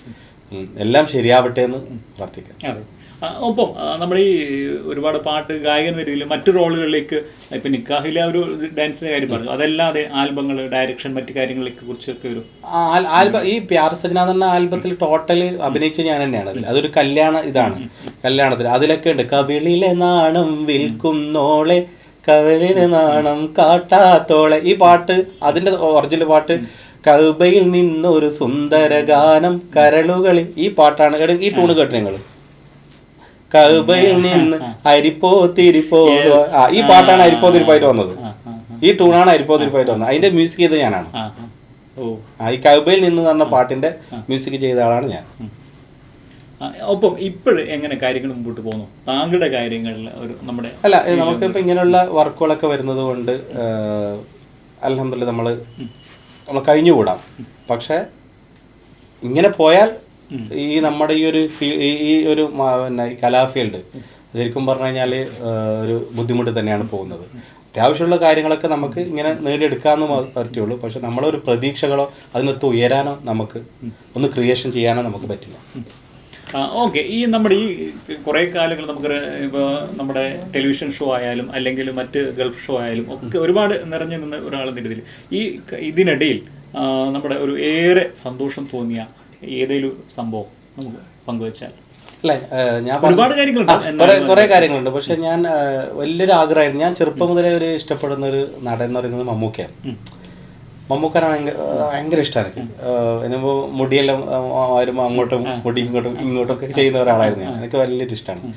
എല്ലാം ശരിയാവട്ടെ എന്ന് പ്രാർത്ഥിക്കാം. അതെ. ഒപ്പം നമ്മുടെ ഈ ഒരുപാട് പാട്ട് ഗായകൻ എന്ന രീതിയിൽ മറ്റു റോളുകളിലേക്ക് ഇപ്പം നിക്കാഹിലെ ഒരു ഡാൻസിൻ്റെ കാര്യം പറഞ്ഞു, അതല്ലാതെ ആൽബങ്ങൾ, ഡയറക്ഷൻ, മറ്റു കാര്യങ്ങളെ കുറിച്ചൊക്കെ ഒരു ആൽബം ഈ പ്യാർ സജ്ന എന്ന ആൽബത്തിൽ ടോട്ടൽ അഭിനയിച്ച ഞാൻ തന്നെയാണ്. അതൊരു കല്യാണത്തിന് അതിലൊക്കെ ഉണ്ട്. കവിളിലെ നാണം വിൽക്കുന്നോളെ കവിളിലെ നാണം കാട്ടാത്തോളെ, ഈ പാട്ട് അതിൻ്റെ ഒറിജിനൽ പാട്ട് കൗബയിൽ നിന്നൊരു സുന്ദര ഗാനം കരളുകളിൽ, ഈ പാട്ടാണ്. ഈ ടൂണ് കേട്ടു നിങ്ങൾ? കൗബയിൽ നിന്ന് അരിപ്പോ തിരിപ്പോ, ഈ പാട്ടാണ് അരിപ്പോ തിരിപ്പായിട്ട് വന്നത്. ഈ ടൂണാണ് അരിപ്പോ തിരിപ്പായിട്ട് വന്നത്. അതിന്റെ മ്യൂസിക് ചെയ്തത് ഞാനാണ്. ഈ കൗബയിൽ നിന്ന് പറഞ്ഞ പാട്ടിന്റെ മ്യൂസിക് ചെയ്ത ആളാണ് ഞാൻ. ഒപ്പം ഇപ്പോഴും എങ്ങനെ കാര്യങ്ങൾ മുമ്പോട്ട് പോകുന്നു താങ്കളുടെ കാര്യങ്ങളിൽ? ഒരു നമ്മുടെ നമുക്കിപ്പോൾ ഇങ്ങനെയുള്ള വർക്കുകളൊക്കെ വരുന്നത് കൊണ്ട് അൽഹംദുലില്ലാഹ് നമ്മൾ കഴിഞ്ഞുകൂടാം. പക്ഷെ ഇങ്ങനെ പോയാൽ ഈ നമ്മുടെ ഈ ഒരു പിന്നെ കലാ ഫീൽഡ് ശരിക്കും പറഞ്ഞു കഴിഞ്ഞാൽ ഒരു ബുദ്ധിമുട്ട് തന്നെയാണ് പോകുന്നത്. അത്യാവശ്യമുള്ള കാര്യങ്ങളൊക്കെ നമുക്ക് ഇങ്ങനെ നേടിയെടുക്കാമെന്ന് പറ്റുള്ളൂ. പക്ഷെ നമ്മളൊരു പ്രതീക്ഷകളോ അതിനൊത്ത് ഉയരാനോ നമുക്ക് ഒന്ന് ക്രിയേഷൻ ചെയ്യാനോ നമുക്ക് പറ്റില്ല. ഓക്കെ. ഈ നമ്മുടെ ഈ കുറേ കാലങ്ങൾ നമുക്ക് ഇപ്പോൾ നമ്മുടെ ടെലിവിഷൻ ഷോ ആയാലും അല്ലെങ്കിൽ മറ്റ് ഗൾഫ് ഷോ ആയാലും ഒക്കെ ഒരുപാട് നിറഞ്ഞു നിന്ന ഒരാളെന്ന രീതിയിൽ ഇതിനിടയിൽ നമ്മുടെ ഒരു ഏറെ സന്തോഷം തോന്നിയ ഏതെങ്കിലും സംഭവം നമുക്ക് പങ്കുവെച്ചാൽ? അല്ല, ഞാൻ ഒരുപാട് കാര്യങ്ങളുണ്ട്, കുറേ കാര്യങ്ങളുണ്ട്. പക്ഷെ ഞാൻ വലിയൊരു ആഗ്രഹമായിരുന്നു. ഞാൻ ചെറുപ്പം മുതലേ ഒരു ഇഷ്ടപ്പെടുന്ന ഒരു നടൻ എന്ന് പറയുന്നത് മമ്മൂക്കയാണ്. മമ്മൂക്കനെ ഭയങ്കര ഇഷ്ടമാണ് എനിക്ക്. ഇനിയിപ്പോൾ മുടിയെല്ലാം വരുമ്പോൾ അങ്ങോട്ടും മുടി ഇങ്ങോട്ടും ഒക്കെ ചെയ്യുന്ന ഒരാളായിരുന്നു ഞാൻ. എനിക്ക് വലിയൊരു ഇഷ്ടമാണ്.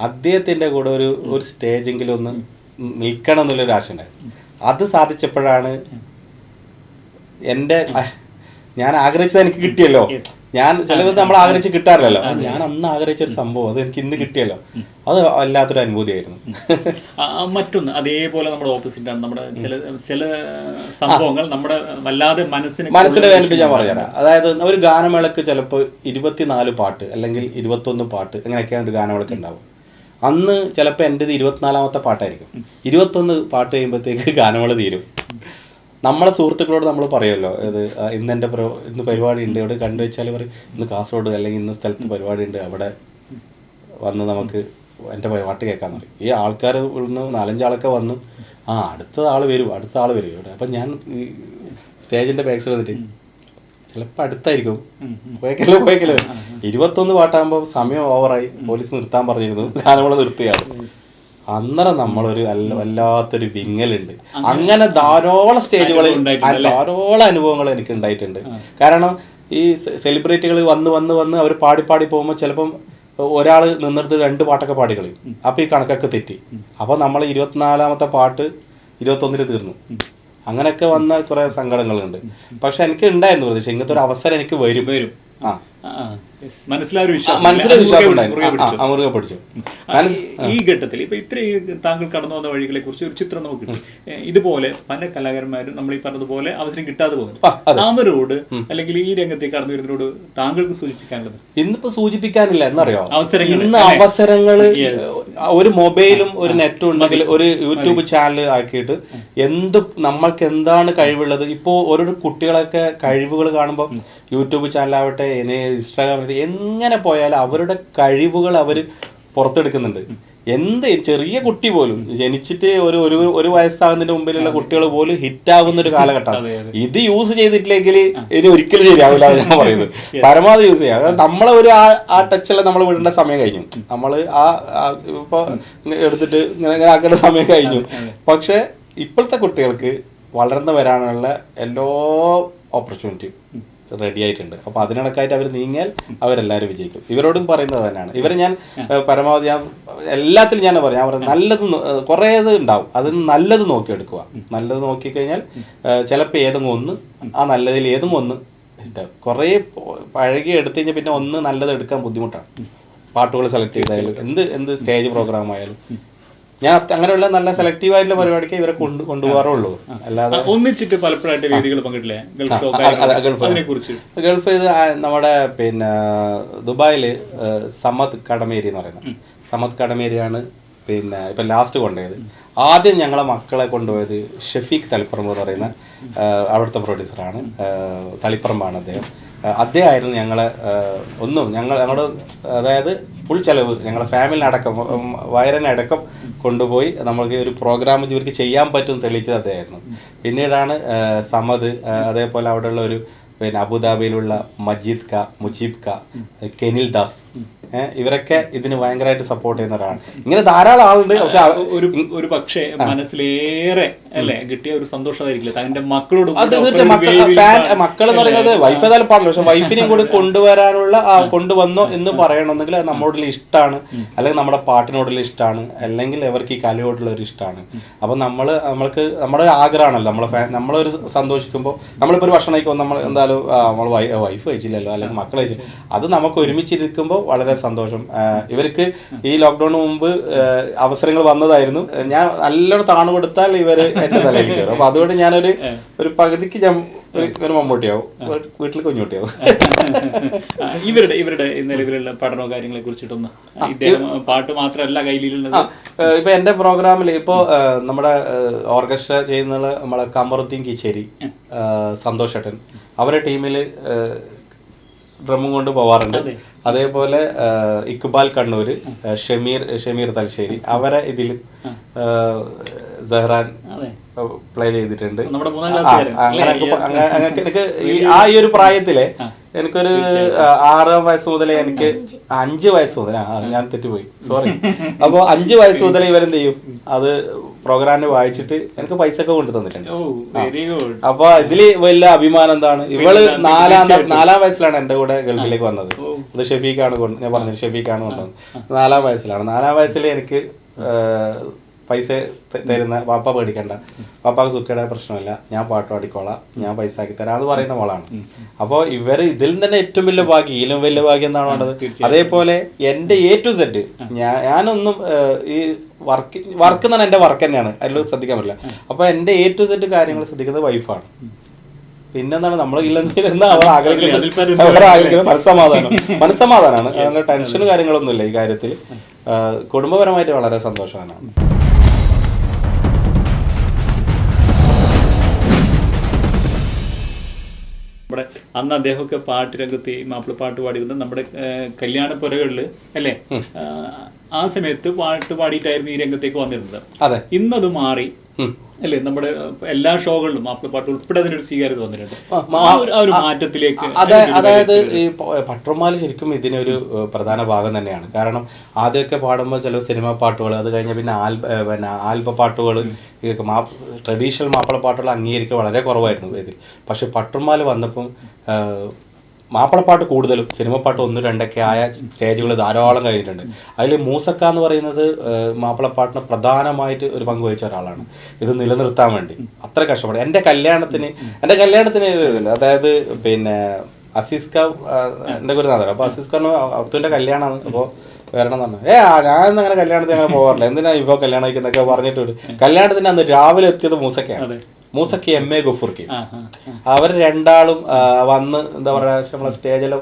അദ്ദേഹത്തിൻ്റെ കൂടെ ഒരു സ്റ്റേജെങ്കിലും ഒന്ന് നിൽക്കണം എന്നുള്ളൊരു ആശ ഉണ്ടായിരുന്നു. അത് സാധിച്ചപ്പോഴാണ് ഞാൻ ആഗ്രഹിച്ചത് എനിക്ക് കിട്ടിയല്ലോ. ഞാൻ ചിലപ്പോൾ നമ്മൾ ആഗ്രഹിച്ച് കിട്ടാറില്ലല്ലോ. ഞാൻ അന്ന് ആഗ്രഹിച്ചൊരു സംഭവം അത് എനിക്ക് ഇന്ന് കിട്ടിയല്ലോ. അത് വല്ലാത്തൊരു അനുഭൂതിയായിരുന്നു. മറ്റൊന്ന് അതേപോലെ നമ്മുടെ ഓപ്പോസിറ്റ് ആണ്. നമ്മുടെ ചില സംഭവങ്ങൾ നമ്മുടെ വല്ലാതെ മനസ്സിനെ വേദനിപ്പിച്ച് ഞാൻ പറഞ്ഞുതരാം. അതായത് ഒരു ഗാനമേളക്ക് ചിലപ്പോൾ 24 പാട്ട് അല്ലെങ്കിൽ 21 പാട്ട് അങ്ങനെയൊക്കെയാണ് ഒരു ഗാനമേളക്ക് ഉണ്ടാവും. അന്ന് ചിലപ്പോൾ എൻ്റെത് 24ാമത്തെ പാട്ടായിരിക്കും. 21 പാട്ട് കഴിയുമ്പോഴത്തേക്ക് ഗാനമേള തീരും. നമ്മളെ സുഹൃത്തുക്കളോട് നമ്മൾ പറയുമല്ലോ, ഇന്ന് പരിപാടി ഉണ്ട്, ഇവിടെ കണ്ടുവച്ചാൽ പറയും ഇന്ന് കാസർഗോഡ് അല്ലെങ്കിൽ ഇന്ന സ്ഥലത്ത് പരിപാടി ഉണ്ട്, അവിടെ വന്ന് നമുക്ക് എൻ്റെ പാട്ട് കേൾക്കാമെന്ന് പറയും. ഈ ആൾക്കാർ ഇന്ന് 4-5 ആളൊക്കെ വന്നു, അടുത്ത ആൾ വരും ഇവിടെ. അപ്പം ഞാൻ ഈ സ്റ്റേജിൻ്റെ ബാക്ക് സൈഡ് വന്നിട്ട് ചിലപ്പോൾ അടുത്തായിരിക്കും പോയേക്കല്ലേ 21 പാട്ടാകുമ്പോൾ സമയം ഓവറായി, പോലീസ് നിർത്താൻ പറഞ്ഞിരുന്നു, ഗാനമേള നിർത്തിയാണ്. അന്നേരം നമ്മളൊരു വല്ലാത്തൊരു വിങ്ങലുണ്ട്. അങ്ങനെ ധാരാളം സ്റ്റേജുകളിൽ ധാരാളം അനുഭവങ്ങൾ എനിക്ക് ഉണ്ടായിട്ടുണ്ട്. കാരണം ഈ സെലിബ്രിറ്റികൾ വന്ന് അവർ പാടി പോകുമ്പോൾ ചിലപ്പം ഒരാൾ നിന്നെടുത്ത് 2 പാട്ടൊക്കെ പാടി കളയും. അപ്പോൾ ഈ കണക്കൊക്കെ തെറ്റി. അപ്പോൾ നമ്മൾ 24ാമത്തെ പാട്ട് 21 തീർന്നു. അങ്ങനെയൊക്കെ വന്ന കുറേ സങ്കടങ്ങളുണ്ട്. പക്ഷെ എനിക്ക് ഉണ്ടായിരുന്നു പ്രതീക്ഷ ഇങ്ങനത്തെ ഒരു അവസരം എനിക്ക് വരും. ഈ ഘട്ടത്തിൽ ഇപ്പൊ ഇത്രയും താങ്കൾ കടന്നു വന്ന വഴികളെ കുറിച്ച് ഒരു ചിത്രം നമുക്ക് കിട്ടും. ഇതുപോലെ പല കലാകാരന്മാരും നമ്മൾ ഈ പറഞ്ഞതുപോലെ അവസരം കിട്ടാതെ പോകുന്നു. അവരോട് അല്ലെങ്കിൽ ഈ രംഗത്തേക്ക് കടന്നു വരുന്നതിനോട് താങ്കൾക്ക് സൂചിപ്പിക്കാനുള്ളത്? ഇന്നിപ്പോ സൂചിപ്പിക്കാനില്ല എന്നറിയോ, ഇന്ന് അവസരങ്ങള് ഒരു മൊബൈലും ഒരു നെറ്റും ഉണ്ടെങ്കിൽ ഒരു യൂട്യൂബ് ചാനൽ ആക്കിയിട്ട് നമ്മൾക്ക് എന്താണ് കഴിവുള്ളത്. ഇപ്പോൾ ഓരോ കുട്ടികളൊക്കെ കഴിവുകൾ കാണുമ്പോൾ യൂട്യൂബ് ചാനലാവട്ടെ ഇൻസ്റ്റാഗ്രാം എങ്ങനെ പോയാലും അവരുടെ കഴിവുകൾ അവർ പുറത്തെടുക്കുന്നുണ്ട്. ചെറിയ കുട്ടി പോലും ജനിച്ചിട്ട് ഒരു വയസ്സാകുന്നതിന്റെ മുമ്പിലുള്ള കുട്ടികൾ പോലും ഹിറ്റാകുന്ന ഒരു കാലഘട്ടമാണ്. ഇത് യൂസ് ചെയ്തിട്ടില്ലെങ്കിൽ ഇനി ഒരിക്കലും ശരിയാവില്ല ഞാൻ പറയുന്നത്. പരമാവധി യൂസ് ചെയ്യാം. അതായത് നമ്മളെ ആ ടച്ചെല്ലാം നമ്മൾ വിടേണ്ട സമയം കഴിഞ്ഞു. നമ്മൾ ഇപ്പൊ എടുത്തിട്ട് ഇങ്ങനെ ആക്കേണ്ട സമയം കഴിഞ്ഞു. പക്ഷെ ഇപ്പോഴത്തെ കുട്ടികൾക്ക് വളർന്നു വരാനുള്ള എല്ലാ ഓപ്പർച്യൂണിറ്റിയും റെഡി ആയിട്ടുണ്ട്. അപ്പോൾ അതിനിടക്കായിട്ട് അവർ നീങ്ങിയാൽ അവരെല്ലാവരും വിജയിക്കും. ഇവരോടും പറയുന്നത് തന്നെയാണ്. ഇവരെ ഞാൻ പരമാവധി എല്ലാത്തിലും ഞാൻ പറയാം നല്ലത് കുറേ ഉണ്ടാവും, അതിന് നല്ലത് നോക്കിയെടുക്കുക. നല്ലത് നോക്കിക്കഴിഞ്ഞാൽ ചിലപ്പോൾ ഏതെങ്കിലും ഒന്ന് ആ നല്ലതിൽ ഏതെങ്കിലും ഒന്ന് ഇഷ്ടം. കുറേ പഴകി എടുത്തു കഴിഞ്ഞാൽ പിന്നെ ഒന്ന് നല്ലത് എടുക്കാൻ ബുദ്ധിമുട്ടാണ്. പാട്ടുകൾ സെലക്ട് ചെയ്തായാലും എന്ത് സ്റ്റേജ് പ്രോഗ്രാം ആയാലും ഞാൻ അങ്ങനെയുള്ള നല്ല സെലക്റ്റീവ് ആയിട്ടുള്ള പരിപാടിക്ക് ഇവരെ കൊണ്ടുപോകാറുള്ളൂ. അല്ലാതെ ഒന്നിച്ചിട്ട് പലപ്പോഴായിട്ട് വേദികൾ പങ്കിട്ടില്ലേ ഗൾഫ് ഇത് നമ്മുടെ പിന്നെ ദുബായിൽ സമദ് കടമേരി എന്ന് പറയുന്നത്, സമദ് കടമേരിയാണ് പിന്നെ ഇപ്പം ലാസ്റ്റ് കൊണ്ടുപോയത്. ആദ്യം ഞങ്ങളെ മക്കളെ കൊണ്ടുപോയത് ഷെഫീഖ് തളിപ്പറമ്പ് എന്ന് പറയുന്ന അവിടുത്തെ പ്രൊഡ്യൂസറാണ്, തളിപ്പറമ്പാണ് അദ്ദേഹം. അദ്ദേഹമായിരുന്നു ഞങ്ങളെ ഞങ്ങളുടെ അതായത് ഫുൾ ചിലവ് ഞങ്ങളെ ഫാമിലിനടക്കം വയറിനടക്കം കൊണ്ടുപോയി നമ്മൾക്ക് ഒരു പ്രോഗ്രാം ഇവർക്ക് ചെയ്യാൻ പറ്റും തെളിയിച്ചത് അദ്ദേഹമായിരുന്നു. പിന്നീടാണ് സമദ്, അതേപോലെ അവിടെയുള്ള ഒരു പിന്നെ അബുദാബിയിലുള്ള മജീദ് ക, മുജീബ് ക, കെനിൽ ദാസ്, ഇവരൊക്കെ ഇതിന് ഭയങ്കരമായിട്ട് സപ്പോർട്ട് ചെയ്യുന്നവരാണ്. ഇങ്ങനെ ധാരാളം ആളുണ്ട്. പക്ഷെ ഒരു പക്ഷേ മനസ്സിലേറെ അല്ലെ കിട്ടിയ ഒരു സന്തോഷമായിരിക്കില്ല തന്റെ മക്കളോട്. മക്കൾ എന്ന് പറയുന്നത് വൈഫ് ഏതായാലും പാടില്ല, പക്ഷെ വൈഫിനെയും കൂടി കൊണ്ടുവരാനുള്ള കൊണ്ടുവന്നോ എന്ന് പറയണമെന്നെങ്കിൽ അത് നമ്മളോടുള്ള ഇഷ്ടമാണ്, അല്ലെങ്കിൽ നമ്മുടെ പാട്ടിനോടുള്ള ഇഷ്ടമാണ്, അല്ലെങ്കിൽ അവർക്ക് ഈ കലയോടുള്ള ഒരു ഇഷ്ടമാണ്. അപ്പം നമ്മൾക്ക് നമ്മുടെ ഒരു ആഗ്രഹമാണല്ലോ, നമ്മളൊരു സന്തോഷിക്കുമ്പോൾ നമ്മളിപ്പോൾ ഒരു ഭക്ഷണം കഴിക്കുമ്പോൾ നമ്മൾ എന്തായാലും നമ്മൾ വൈഫ് കഴിച്ചില്ലല്ലോ അല്ലെങ്കിൽ മക്കൾ കഴിച്ചില്ല, അത് നമുക്ക് ഒരുമിച്ചിരിക്കുമ്പോൾ വളരെ സന്തോഷം. ഇവർക്ക് ഈ ലോക്ക്ഡൌണിന് മുമ്പ് അവസരങ്ങൾ വന്നതായിരുന്നു. ഞാൻ നല്ലോണം താണു കൊടുത്താൽ ഇവർ എന്റെ തലയിൽ കയറും. അപ്പൊ അതുകൊണ്ട് ഞാനൊരു പകുതിക്ക് ഞാൻ ഒരു മമ്മൂട്ടിയാവും, വീട്ടിൽ കുഞ്ഞുട്ടിയാവും. ഇവരുടെ നിലവിലുള്ള പഠനവും കാര്യങ്ങളെ കുറിച്ചിട്ടൊന്ന്, പാട്ട് മാത്രമല്ല കയ്യിലുള്ളത്. ഇപ്പൊ എന്റെ പ്രോഗ്രാമിൽ ഇപ്പോ നമ്മുടെ ഓർക്കസ്ട്ര ചെയ്യുന്ന നമ്മളെ കമറുദ്ദീൻ കിച്ചേരി, സന്തോഷ് ഏട്ടൻ, അവരുടെ ടീമിൽ ഡ്രമ്മും കൊണ്ട് പോവാറുണ്ട്. അതേപോലെ ഇക്ബാൽ കണ്ണൂര്, ഷമീർ തലശ്ശേരി, അവരെ ഇതിലും സഹ്റാൻ പ്ലേ ചെയ്തിട്ടുണ്ട്. എനിക്ക് ഈ ഒരു പ്രായത്തിലെ എനിക്കൊരു 6 വയസ്സ് മുതലേ, എനിക്ക് 5 വയസ്സ് മുതൽ, ഞാൻ തെറ്റുപോയി, സോറി. അപ്പോൾ 5 വയസ്സ് മുതലേ ഇവരെന്ത് ചെയ്യും, അത് പ്രോഗ്രാമിന് വായിച്ചിട്ട് എനിക്ക് പൈസ ഒക്കെ കൊണ്ടു തന്നിട്ടുണ്ട്. അപ്പൊ ഇതില് വലിയ അഭിമാനം എന്താണ്, ഇവള് 4-ാം വയസ്സിലാണ് എന്റെ കൂടെ ഗൾഫിലേക്ക് വന്നത്. ഇത് ഷെഫീഖാണ് ഞാൻ പറഞ്ഞത്, ഷെഫീഖാണ് കൊണ്ടുവന്നത്. 4-ാം വയസ്സിലാണ്. 4-ാം വയസ്സിൽ എനിക്ക് പൈസ തരുന്ന, പാപ്പ പേടിക്കണ്ട, പാപ്പാക്ക് സുഖയുടെ പ്രശ്നമില്ല, ഞാൻ പാട്ട് പാടിക്കോളാം, ഞാൻ പൈസ ആക്കി തരാം എന്ന് പറയുന്ന മോളാണ്. അപ്പോൾ ഇവര് ഇതിൽ തന്നെ ഏറ്റവും വലിയ ഭാഗ്യം, ഇതിലും വലിയ ഭാഗ്യം എന്നാണ് വേണ്ടത്. അതേപോലെ എൻ്റെ A to Z ഞാനൊന്നും ഈ വർക്ക് എന്നാണ് എൻ്റെ വർക്ക് തന്നെയാണ്, അതിലൊന്നും ശ്രദ്ധിക്കാൻ പറ്റില്ല. അപ്പോൾ എൻ്റെ A to Z കാര്യങ്ങൾ ശ്രദ്ധിക്കുന്നത് വൈഫാണ്. പിന്നെന്താണ് നമ്മൾ ഇല്ലെന്ന് അവർ ആഗ്രഹിക്കുന്നത് മനസ്സമാധാനമാണ്. അങ്ങനെ ടെൻഷനും കാര്യങ്ങളൊന്നുമില്ല ഈ കാര്യത്തിൽ. കുടുംബപരമായിട്ട് വളരെ സന്തോഷവാനാണ്. നമ്മുടെ അന്ന് അദ്ദേഹമൊക്കെ പാട്ട് രംഗത്ത് മാപ്പിളപ്പാട്ട് പാടിയിരുന്നത് നമ്മുടെ കല്യാണപ്പുരകളിൽ അല്ലേ, ആ സമയത്ത് പാട്ട് പാടിയിട്ടായിരുന്നു ഈ രംഗത്തേക്ക് വന്നിരുന്നത്. അതെ, ഇന്നത് മാറി അല്ലേ, നമ്മുടെ എല്ലാ ഷോകളിലും മാപ്പിളപ്പാട്ട് ഉൾപ്പെടെ അതിനൊരു സ്വീകാര്യത വന്നിട്ടുണ്ട്. ആ ഒരു മാറ്റത്തിലേക്ക് അതായത് ഈ പട്ടർമാല് ശരിക്കും ഇതിനൊരു പ്രധാന ഭാഗം തന്നെയാണ്. കാരണം ആദ്യമൊക്കെ പാടുമ്പോൾ ചില സിനിമാ പാട്ടുകൾ, അത് കഴിഞ്ഞ പിന്നെ ആൽബ പാട്ടുകൾ, ഇതൊക്കെ ട്രഡീഷണൽ മാപ്പിളപ്പാട്ടുകൾ അംഗീകരിക്കുക വളരെ കുറവായിരുന്നു ഇതിൽ. പക്ഷെ പട്ടർമാല് വന്നപ്പം മാപ്പിളപ്പാട്ട് കൂടുതലും സിനിമപ്പാട്ട് 1-2 ആയ സ്റ്റേജുകൾ ധാരാളം കഴിഞ്ഞിട്ടുണ്ട്. അതിൽ മൂസക്ക എന്ന് പറയുന്നത് മാപ്പിളപ്പാട്ടിന് പ്രധാനമായിട്ട് ഒരു പങ്ക് വഹിച്ച ഒരാളാണ്. ഇത് നിലനിർത്താൻ വേണ്ടി അത്ര കഷ്ടപ്പാട്. എൻ്റെ കല്യാണത്തിന് അതായത് പിന്നെ അസീസ്ക എൻ്റെ ഗുരുനാഥൻ. അപ്പോൾ അസീസ്ഖാൻ അബ്ദുവിൻ്റെ കല്യാണമാണ്. അപ്പോൾ വരണം എന്ന് പറഞ്ഞു. ഞാനൊന്നും അങ്ങനെ കല്യാണത്തിന് അങ്ങനെ പോകാറില്ല, എന്തിനാ ഇപ്പോൾ കല്യാണം കഴിക്കുന്നൊക്കെ പറഞ്ഞിട്ട് വിടും. കല്യാണത്തിന് അന്ന് രാവിലെ എത്തിയത് മൂസക്കയാണ്. മൂസക്കി MA ഗഫൂർക്കി. അവർ രണ്ടാളും വന്ന് എന്താ പറയുക, നമ്മളെ സ്റ്റേജിലും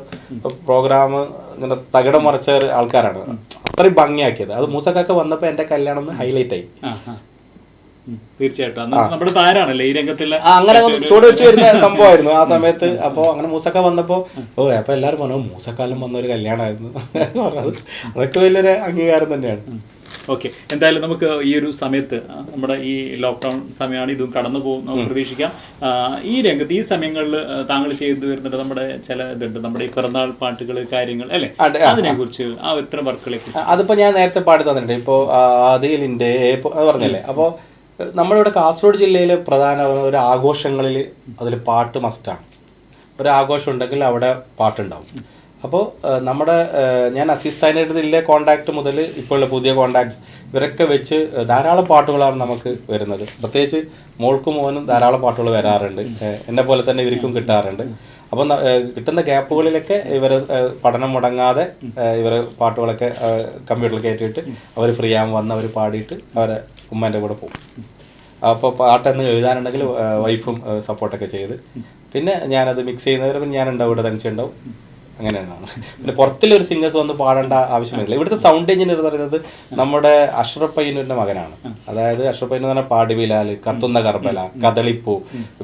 പ്രോഗ്രാം ഇങ്ങനെ തകിടം മറിച്ച ആൾക്കാരാണ്. അത്രയും ഭംഗിയാക്കിയത്. അത് മൂസക്കൊക്കെ വന്നപ്പോൾ എൻ്റെ കല്യാണം ഒന്ന് ഹൈലൈറ്റ് ആയി. തീർച്ചയായിട്ടും നമ്മുടെ താരാണല്ലേ ഈ രംഗത്തുള്ള, അങ്ങനെ ചൂട് വെച്ച് വരുന്ന സംഭവമായിരുന്നു ആ സമയത്ത്. അപ്പോൾ അങ്ങനെ മൂസക്ക വന്നപ്പോൾ അപ്പോൾ എല്ലാവരും പറഞ്ഞു മൂസക്കാലം വന്ന ഒരു കല്യാണമായിരുന്നു പറഞ്ഞത്. അതൊക്കെ വലിയൊരു അംഗീകാരം തന്നെയാണ്. ഓക്കെ, എന്തായാലും നമുക്ക് ഈ ഒരു സമയത്ത് നമ്മുടെ ഈ ലോക്ക്ഡൗൺ സമയമാണ്, ഇതും കടന്നു പോകും നമുക്ക് പ്രതീക്ഷിക്കാം. ഈ രംഗത്ത് ഈ സമയങ്ങളിൽ താങ്കൾ ചെയ്തു വരുന്നുണ്ട് നമ്മുടെ ചില ഇതുണ്ട്, നമ്മുടെ ഈ പിറന്നാൾ പാട്ടുകൾ കാര്യങ്ങൾ അല്ലേ, അതിനെ കുറിച്ച് ആ ഇത്തരം വർക്കുകളെ കുറിച്ച്. അതിപ്പോൾ ഞാൻ നേരത്തെ പാടി തന്നിട്ടുണ്ട്. ഇപ്പോൾ അതിലിൻ്റെ അത് പറഞ്ഞല്ലേ. അപ്പോൾ നമ്മളിവിടെ കാസർഗോഡ് ജില്ലയിലെ പ്രധാന ഒരു ആഘോഷങ്ങളിൽ അതിൽ പാട്ട് മസ്റ്റാണ്. ഒരു ആഘോഷം ഉണ്ടെങ്കിൽ അവിടെ പാട്ടുണ്ടാവും. അപ്പോൾ നമ്മുടെ ഞാൻ അസിസ്ഥാൻ്റെ അടുത്തുള്ള കോണ്ടാക്ട് മുതൽ ഇപ്പോഴുള്ള പുതിയ കോണ്ടാക്ട്സ് ഇവരൊക്കെ വെച്ച് ധാരാളം പാട്ടുകളാണ് നമുക്ക് വരുന്നത്. പ്രത്യേകിച്ച് മോൾക്കും മോനും ധാരാളം പാട്ടുകൾ വരാറുണ്ട്. എന്നെ പോലെ തന്നെ ഇവർക്കും കിട്ടാറുണ്ട്. അപ്പം കിട്ടുന്ന ഗ്യാപ്പുകളിലൊക്കെ ഇവർ പഠനം മുടങ്ങാതെ ഇവർ പാട്ടുകളൊക്കെ കമ്പ്യൂട്ടറിൽ കയറ്റിയിട്ട് അവർ ഫ്രീ ആകുമ്പോൾ വന്ന് അവർ പാടിയിട്ട് അവരെ ഉമ്മേൻ്റെ കൂടെ പോകും. അപ്പോൾ പാട്ടെന്ന് എഴുതാനുണ്ടെങ്കിൽ വൈഫും സപ്പോർട്ടൊക്കെ ചെയ്ത് പിന്നെ ഞാനത് മിക്സ് ചെയ്യുന്നവരെ ഞാനുണ്ടാവും, ഇവിടെ തനിച്ചുണ്ടാവും. അങ്ങനെയാണ്. പിന്നെ പുറത്തിലൊരു സിംഗേഴ്സ് വന്ന് പാടേണ്ട ആവശ്യമില്ല. ഇവിടുത്തെ സൗണ്ട് എഞ്ചിനീയർ എന്ന് പറയുന്നത് നമ്മുടെ അഷ്റഫ് പയ്യന്നൂരിൻ്റെ മകനാണ്. അതായത് അഷ്റഫ് പയ്യന്നൂർ എന്ന് പറഞ്ഞാൽ പാടി ബിലാൽ, കത്തുന്ന കർബല, കദളിപ്പൂ,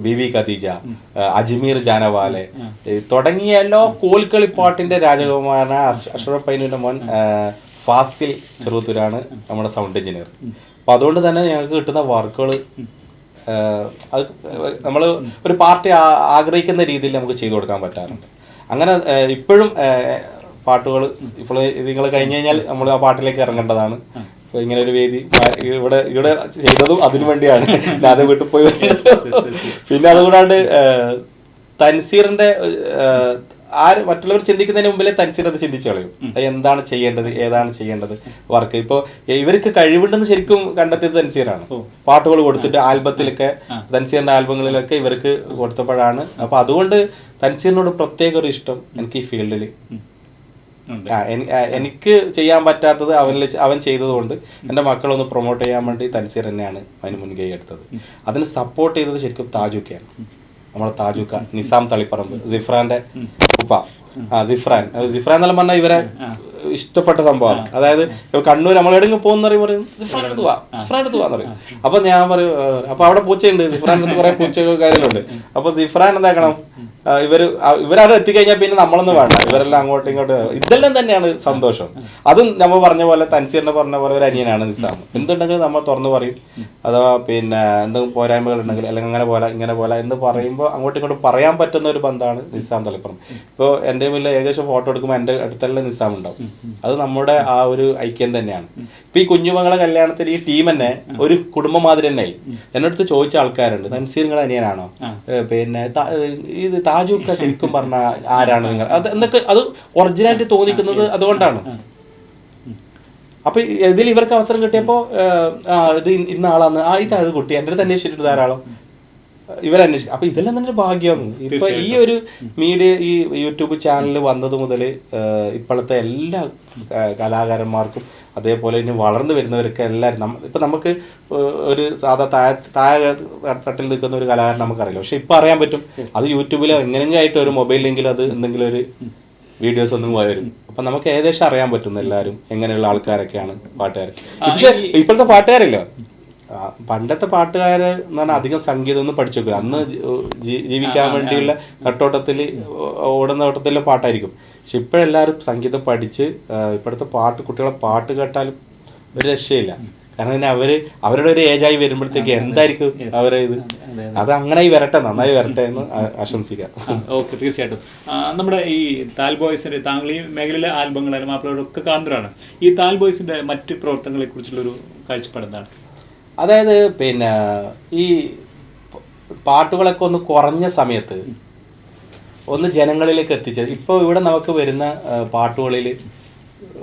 ബിബി ഖദീജ, അജ്മീർ ജാനവാലെ തുടങ്ങിയ എല്ലാ കോൽക്കളിപ്പാട്ടിൻ്റെ രാജകുമാരനായ അഷ്റഫ് പയ്യന്നൂരിൻ്റെ മോൻ ഫാസിൽ ചെറുത്തൂരാണ് നമ്മുടെ സൗണ്ട് എഞ്ചിനീയർ. അപ്പം അതുകൊണ്ട് തന്നെ ഞങ്ങൾക്ക് കിട്ടുന്ന വർക്കുകൾ അത് നമ്മൾ ഒരു പാർട്ടി ആഗ്രഹിക്കുന്ന രീതിയിൽ നമുക്ക് ചെയ്തു കൊടുക്കാൻ പറ്റാറുണ്ട്. അങ്ങനെ ഇപ്പോഴും പാട്ടുകൾ ഇപ്പോൾ നിങ്ങൾ കഴിഞ്ഞ് കഴിഞ്ഞാൽ നമ്മൾ ആ പാട്ടിലേക്ക് ഇറങ്ങേണ്ടതാണ്. അപ്പോൾ ഇങ്ങനെ ഒരു വേദി ഇവിടെ ചെയ്തതും അതിനു വേണ്ടിയാണ്. അത് വീട്ടിൽ പോയി പിന്നെ അതുകൂടാണ്ട് തൻസീറിൻ്റെ മറ്റുള്ളവർ ചിന്തിക്കുന്നതിന് മുമ്പിലെ തൻസീർ അത് ചിന്തിച്ചു കളയും. എന്താണ് ചെയ്യേണ്ടത്, ഏതാണ് ചെയ്യേണ്ടത് വർക്ക്. ഇപ്പോൾ ഇവർക്ക് കഴിവുണ്ടെന്ന് ശരിക്കും കണ്ടെത്തിയത് തൻസീറാണ്. പാട്ടുകൾ കൊടുത്തിട്ട് ആൽബത്തിലൊക്കെ തൻസീറിൻ്റെ ആൽബങ്ങളിലൊക്കെ ഇവർക്ക് കൊടുത്തപ്പോഴാണ്. അപ്പോൾ അതുകൊണ്ട് തൻസീറിനോട് പ്രത്യേക ഒരു ഇഷ്ടം എനിക്ക് ഈ ഫീൽഡിൽ. എനിക്ക് ചെയ്യാൻ പറ്റാത്തത് അവൻ ചെയ്തതുകൊണ്ട് എൻ്റെ മക്കളൊന്ന് പ്രൊമോട്ട് ചെയ്യാൻ വേണ്ടി തൻസീർ തന്നെയാണ് അതിന് മുൻകൈ എടുത്തത്. അതിന് സപ്പോർട്ട് ചെയ്തത് ശരിക്കും താജുക്കയാണ്. നമ്മളെ താജുക്ക, നിസാം തളിപ്പറമ്പ്, സിഫ്രാന്റെ ഉപ്പ. സിഫ്രാൻ എന്നെല്ലാം പറഞ്ഞാൽ ഇവരെ ഇഷ്ടപ്പെട്ട സംഭവമാണ്. അതായത് കണ്ണൂർ നമ്മളെവിടെയെങ്കിലും പോകുന്ന പറയും സിഫ്രാൻ എടുത്ത് പോവാന്ന് പറയും. അപ്പൊ ഞാൻ പറയും അപ്പൊ അവിടെ പൂച്ചയുണ്ട്, സിഫ്രാൻ്റെ അടുത്ത് കുറെ പൂച്ചകൾ കാര്യങ്ങളുണ്ട്. അപ്പൊ സിഫ്രാൻ എന്താക്കണം, ഇവരവിടെ എത്തിക്കഴിഞ്ഞാൽ പിന്നെ നമ്മളൊന്നും വേണ്ട, ഇവരെല്ലാം അങ്ങോട്ടും ഇങ്ങോട്ടും. ഇതെല്ലാം തന്നെയാണ് സന്തോഷം. അതും നമ്മൾ പറഞ്ഞ പോലെ തൻസീറിനെ പറഞ്ഞ പോലെ ഒരു അനിയനാണ് നിസാം. എന്തുണ്ടെങ്കിലും നമ്മൾ തുറന്നു പറയും. അഥവാ പിന്നെ എന്തെങ്കിലും പോരായ്മകൾ ഉണ്ടെങ്കിൽ അല്ലെങ്കിൽ അങ്ങനെ പോലെ ഇങ്ങനെ പോലെ എന്ന് പറയുമ്പോൾ അങ്ങോട്ടും ഇങ്ങോട്ടും പറയാൻ പറ്റുന്ന ഒരു ബന്ധമാണ് നിസാം തളിപ്പറമ്പ്. ഇപ്പോൾ എൻ്റെ മുന്നിൽ ഏകദേശം ഫോട്ടോ എടുക്കുമ്പോൾ എൻ്റെ അടുത്തുള്ള നിസാം ഉണ്ടാവും. അത് നമ്മുടെ ആ ഒരു ഐക്യം തന്നെയാണ്. ഇപ്പൊ ഈ കുഞ്ഞുമകളെ കല്യാണത്തിൽ ഈ ടീം തന്നെ ഒരു കുടുംബം മാതിരി തന്നെ ആയി. എന്നടുത്ത് ചോദിച്ച ആൾക്കാരുണ്ട്, തൻസീർ നിങ്ങളെ അനിയനാണോ, പിന്നെ ഇത് താജുക്ക ശരിക്കും പറഞ്ഞ ആരാണ് നിങ്ങൾ, അത് എന്നൊക്കെ അത് ഒറിജിനാലിറ്റി തോന്നിക്കുന്നത് അതുകൊണ്ടാണ്. അപ്പൊ ഇതിൽ ഇവർക്ക് അവസരം കിട്ടിയപ്പോൾ ഇത് ഇന്ന ആളാന്ന് ഇത് കുട്ടി എൻ്റെ അടുത്ത് അന്വേഷിച്ചിട്ടുണ്ട് ധാരാളം ഇവരന്വേഷിക്കും. അപ്പൊ ഇതെല്ലാം തന്നെ ഒരു ഭാഗ്യമാണ്. ഇപ്പൊ ഈ ഒരു മീഡിയ ഈ യൂട്യൂബ് ചാനൽ വന്നത് മുതൽ ഇപ്പോഴത്തെ എല്ലാ കലാകാരന്മാർക്കും അതേപോലെ ഇനി വളർന്നു വരുന്നവരൊക്കെ എല്ലാവരും ഇപ്പം നമുക്ക് ഒരു സാധാ താഴെ തട്ടിൽ നിൽക്കുന്ന ഒരു കലാകാരൻ നമുക്കറിയില്ല. പക്ഷെ ഇപ്പം അറിയാൻ പറ്റും. അത് യൂട്യൂബിൽ എങ്ങനെയെങ്കിലും ആയിട്ട് ഒരു മൊബൈലിലെങ്കിലും അത് എന്തെങ്കിലും ഒരു വീഡിയോസ് ഒന്നും വരും. അപ്പം നമുക്ക് ഏകദേശം അറിയാൻ പറ്റും എല്ലാവരും എങ്ങനെയുള്ള ആൾക്കാരൊക്കെയാണ് പാട്ടുകാർ. പക്ഷെ ഇപ്പോഴത്തെ പാട്ടുകാരില്ല, പണ്ടത്തെ പാട്ടുകാർ എന്ന് പറഞ്ഞാൽ അധികം സംഗീതം ഒന്നും പഠിച്ചു വെക്കില്ല. അന്ന് ജീവിക്കാൻ വേണ്ടിയുള്ള നെട്ടോട്ടത്തിൽ ഓടുന്ന ഓട്ടത്തിലുള്ള പാട്ടായിരിക്കും. പക്ഷെ ഇപ്പോഴെല്ലാവരും സംഗീതം പഠിച്ച് ഇപ്പോഴത്തെ കുട്ടികളെ പാട്ട് കേട്ടാലും ഒരു രക്ഷയില്ല. കാരണം തന്നെ അവരുടെ ഒരു ഏജായി വരുമ്പോഴത്തേക്ക് എന്തായിരിക്കും അവരെ ഇത്. അത് അങ്ങനെ വരട്ടെ, നന്നായി വരട്ടെ എന്ന് ആശംസിക്കാം. ഓക്കെ, തീർച്ചയായിട്ടും. നമ്മുടെ ഈ താൽ ബോയ്സിന്റെ, താങ്കൾ ഈ മേഖലയിലെ ആൽബങ്ങളായാലും മാപ്പിളകളൊക്കെ കാണുന്നവരാണ്. ഈ താൽ ബോയ്സിന്റെ മറ്റ് പ്രവർത്തനങ്ങളെ കുറിച്ചുള്ളൊരു കാഴ്ചപ്പാട് എന്താണ്? അതായത് പിന്നെ ഈ പാട്ടുകളൊക്കെ ഒന്ന് കുറഞ്ഞ സമയത്ത് ഒന്ന് ജനങ്ങളിലേക്ക് എത്തിച്ചത്. ഇപ്പോൾ ഇവിടെ നമുക്ക് വരുന്ന പാട്ടുകളിൽ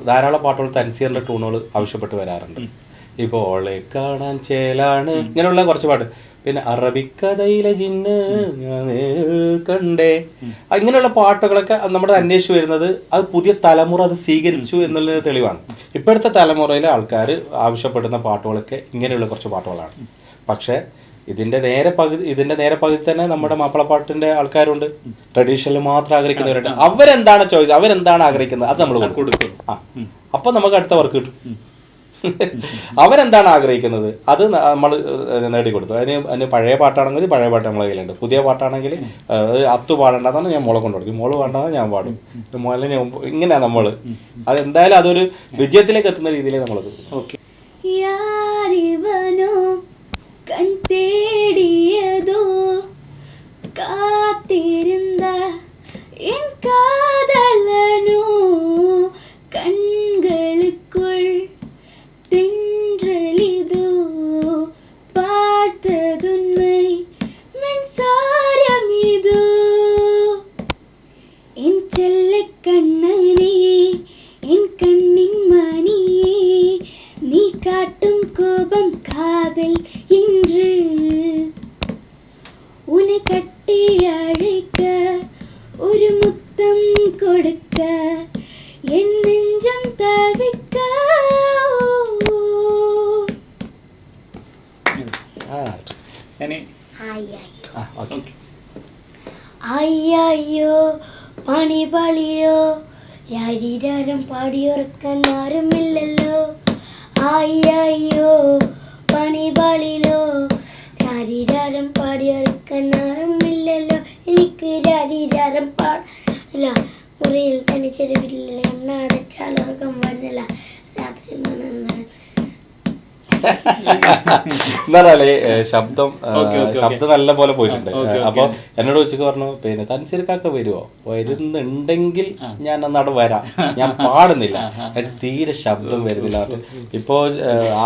ധാരാളം പാട്ടുകൾ തൻസീറിൻ്റെ ടൂണുകൾ ആവശ്യപ്പെട്ട് വരാറുണ്ട്. ഇപ്പോൾ ഓളെ കാണാൻ ചേലാണ് ഇങ്ങനെയുള്ള കുറച്ച് പാട്ട്, പിന്നെ അറബിക്കഥയിലെ ജിന്ന് കണ്ടേ, ഇങ്ങനെയുള്ള പാട്ടുകളൊക്കെ നമ്മുടെ അന്വേഷിച്ച് വരുന്നത് അത് പുതിയ തലമുറ അത് സ്വീകരിച്ചു എന്നുള്ള തെളിവാണ്. ഇപ്പോഴത്തെ തലമുറയിലെ ആൾക്കാർ ആവശ്യപ്പെടുന്ന പാട്ടുകളൊക്കെ ഇങ്ങനെയുള്ള കുറച്ച് പാട്ടുകളാണ്. പക്ഷേ ഇതിൻ്റെ നേരെ പകുതി തന്നെ നമ്മുടെ മാപ്പിളപ്പാട്ടിൻ്റെ ആൾക്കാരുണ്ട്, ട്രഡീഷണൽ മാത്രം ആഗ്രഹിക്കുന്നവരുണ്ട്. അവരെന്താണ് ചോയ്സ്, അവരെന്താണ് ആഗ്രഹിക്കുന്നത് അത് നമ്മൾ കൊടുക്കും. അപ്പം നമുക്ക് അടുത്ത വർക്ക് കിട്ടും. അവരെന്താണ് ആഗ്രഹിക്കുന്നത് അത് നമ്മൾ നേടിക്കൊടുത്തു. അതിന് പഴയ പാട്ടാണെങ്കിൽ പഴയ പാട്ട് നമ്മളെ കയ്യിലുണ്ട്, പുതിയ പാട്ടാണെങ്കിൽ അത്തു പാടേണ്ടതാണ് ഞാൻ മോളെ കൊണ്ടു കൊടുക്കും, മോള് പാടേണ്ടതാണ് ഞാൻ പാടും, മോളിനെ ഇങ്ങനെയാണ് നമ്മൾ. അതെന്തായാലും അതൊരു വിജയത്തിലേക്ക് എത്തുന്ന രീതിയിൽ നമ്മളത്. ഓക്കെ. கண் தேடியதோ காத்திருந்த என் காதலனோ கண்களுக்குள் தென்றலிதோ பார்த்ததுண்மை மின்சாரம் இதோ என் செல்ல கண்ண പാടിയൊറുക്കാൻ ആരുമില്ലല്ലോ, അയ്യോ പണിപാളിലോ, രാരിരാരം പാടിയൊറുക്കാൻ ആരുമില്ലല്ലോ, എനിക്ക് രാരിരാരം പാടില്ല, മുറിയിൽ തനിച്ചെരുവില്ല, എണ്ണ അടച്ചാലുറക്കം വരുന്നില്ല, രാത്രി എന്നാലേ ശബ്ദം നല്ല പോലെ പോയിട്ടുണ്ട്. അപ്പൊ എന്നോട് ഉച്ചക്ക് പറഞ്ഞു, പിന്നെ തൻസീർക്കാക്ക വരുമോ, വരുന്നുണ്ടെങ്കിൽ ഞാൻ അന്നവിടെ വരാം, ഞാൻ പാടുന്നില്ല, എനിക്ക് തീരെ ശബ്ദം വരുന്നില്ല. ഇപ്പോ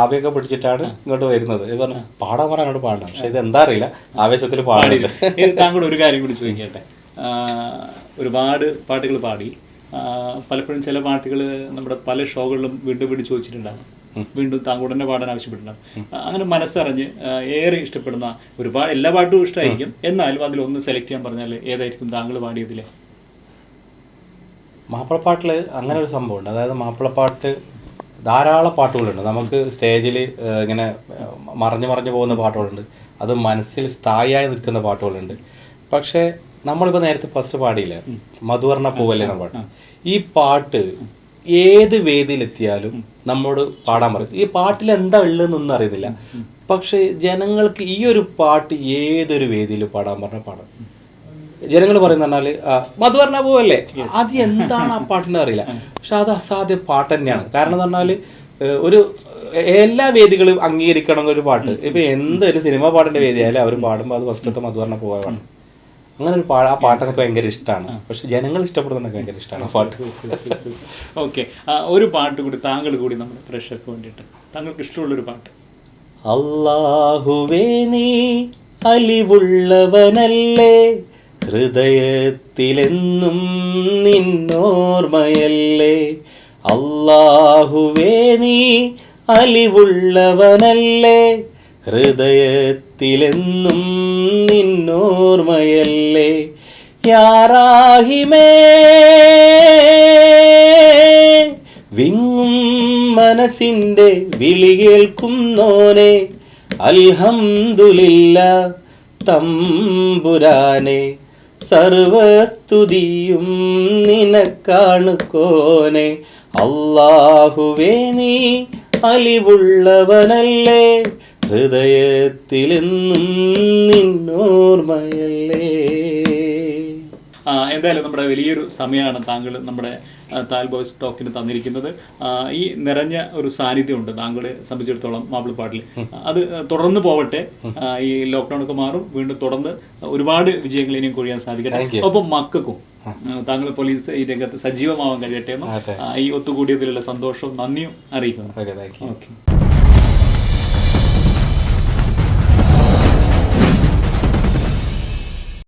ആവിയൊക്കെ പിടിച്ചിട്ടാണ് ഇങ്ങോട്ട് വരുന്നത്. പറഞ്ഞു പാടാൻ പറഞ്ഞാൽ അങ്ങോട്ട് പാടണം, പക്ഷെ ഇത് എന്താ അറിയില്ല, ആവേശത്തിൽ പാടില്ല. താങ്കളോട് ഒരു കാര്യം കൂടി ചോദിക്കട്ടെ, ഒരുപാട് പാട്ടുകൾ പാടി, പലപ്പോഴും ചില പാട്ടുകൾ നമ്മുടെ പല ഷോകളിലും വീണ്ടും വീണ്ടും ചോദിച്ചിട്ടുണ്ടാകും, വീണ്ടും താങ്കൾ തന്നെ പാടാൻ ആവശ്യപ്പെട്ടിട്ടുണ്ടാകും. അങ്ങനെ മനസ്സറിഞ്ഞ് ഏറെ ഇഷ്ടപ്പെടുന്ന ഒരുപാട്, എല്ലാ പാട്ടും ഇഷ്ടമായിരിക്കും, എന്നാലും അതിലൊന്ന് സെലക്ട് ചെയ്യാൻ പറഞ്ഞാൽ ഏതായിരിക്കും താങ്കൾ പാടിയതിലെ? മാപ്പിളപ്പാട്ടിൽ അങ്ങനെ ഒരു സംഭവമുണ്ട്. അതായത് മാപ്പിളപ്പാട്ട് ധാരാളം പാട്ടുകളുണ്ട്. നമുക്ക് സ്റ്റേജിൽ ഇങ്ങനെ മറഞ്ഞു പോകുന്ന പാട്ടുകളുണ്ട്, അത് മനസ്സിൽ സ്ഥായിയായി നിൽക്കുന്ന പാട്ടുകളുണ്ട്. പക്ഷേ നമ്മളിപ്പോൾ നേരത്തെ ഫസ്റ്റ് പാടിയില്ല, മധുവർണ്ണ പൂവല്ലേ എന്ന പാട്ട്. ഈ പാട്ട് ഏത് വേദിയിലെത്തിയാലും നമ്മോട് പാടാൻ പറയും. ഈ പാട്ടിൽ എന്താ ഉള്ളതെന്നൊന്നും അറിയുന്നില്ല, പക്ഷെ ജനങ്ങൾക്ക് ഈ ഒരു പാട്ട് ഏതൊരു വേദിയിൽ പാടാൻ പറഞ്ഞാൽ പാടാം. ജനങ്ങൾ പറയുന്ന പറഞ്ഞാൽ മധുവർണ്ണ പൂവല്ലേ, അത് എന്താണ് ആ പാട്ടിന് അറിയില്ല, പക്ഷെ അത് അസാധ്യ പാട്ട് തന്നെയാണ്. കാരണം എന്ന് പറഞ്ഞാൽ ഒരു എല്ലാ വേദികളും അംഗീകരിക്കണം ഒരു പാട്ട്. ഇപ്പൊ എന്തൊരു സിനിമ പാട്ടിന്റെ വേദിയായാലും അവർ പാടുമ്പോൾ അത് ഫസ്റ്റത്തെ മധുവർണ്ണ പൂവാണ്. അങ്ങനെ ഒരു ആ പാട്ടൊക്കെ ഭയങ്കര ഇഷ്ടമാണ്, പക്ഷെ ജനങ്ങൾ ഇഷ്ടപ്പെടുന്നതൊക്കെ ഭയങ്കര ഇഷ്ടമാണ് ആ പാട്ട്. ഓക്കെ, ഒരു പാട്ട് കൂടി താങ്കൾ കൂടി നമ്മുടെ പ്രേക്ഷകർക്ക് വേണ്ടിയിട്ട് താങ്കൾക്ക് ഇഷ്ടമുള്ളൊരു പാട്ട്. അല്ലാഹുവേ നീ അലിവുള്ളവനല്ലേ, ഹൃദയത്തിലെന്നും നിന്നോർമ്മയല്ലേ, അല്ലാഹുവേ നീ അലിവുള്ളവനല്ലേ, ഹൃദയത്തിലെന്നും നിന്നോർമ്മയല്ലേ, യാറാഹിമേ വിങ്ങും മനസ്സിൻ്റെ വിളി കേൾക്കുന്നോനെ, അൽഹംദുലില്ലാ തമ്പുരാനെ, സർവസ്തുതിയും നിനക്കാണ് കോനെ, അല്ലാഹുവേ നീ അലിവുള്ളവനല്ലേ, ഹൃദയത്തിലെന്നും നിന്നോർമ്മയല്ലേ. എന്തായാലും നമ്മുടെ വലിയൊരു സമയമാണ് താങ്കൾ നമ്മുടെ താൽ ബോയ്സ് ടോക്കിന് തന്നിരിക്കുന്നത്. ഈ നിറഞ്ഞ ഒരു സാന്നിധ്യമുണ്ട് താങ്കളെ സംബന്ധിച്ചിടത്തോളം മാപ്പിളപ്പാട്ടിൽ. അത് തുടർന്ന് പോവട്ടെ, ഈ ലോക്ക്ഡൗൺ ഒക്കെ മാറും, വീണ്ടും തുടർന്ന് ഒരുപാട് വിജയങ്ങൾ ഇനിയും കൊഴിയാൻ സാധിക്കട്ടെ. ഒപ്പം മക്കൾക്കും താങ്കൾ പോലീസ് ഈ രംഗത്ത് സജീവമാവാൻ കഴിയട്ടെ എന്നും ഈ ഒത്തുകൂടിയതിലുള്ള സന്തോഷവും നന്ദിയും അറിയിക്കുന്നു. ഓക്കെ.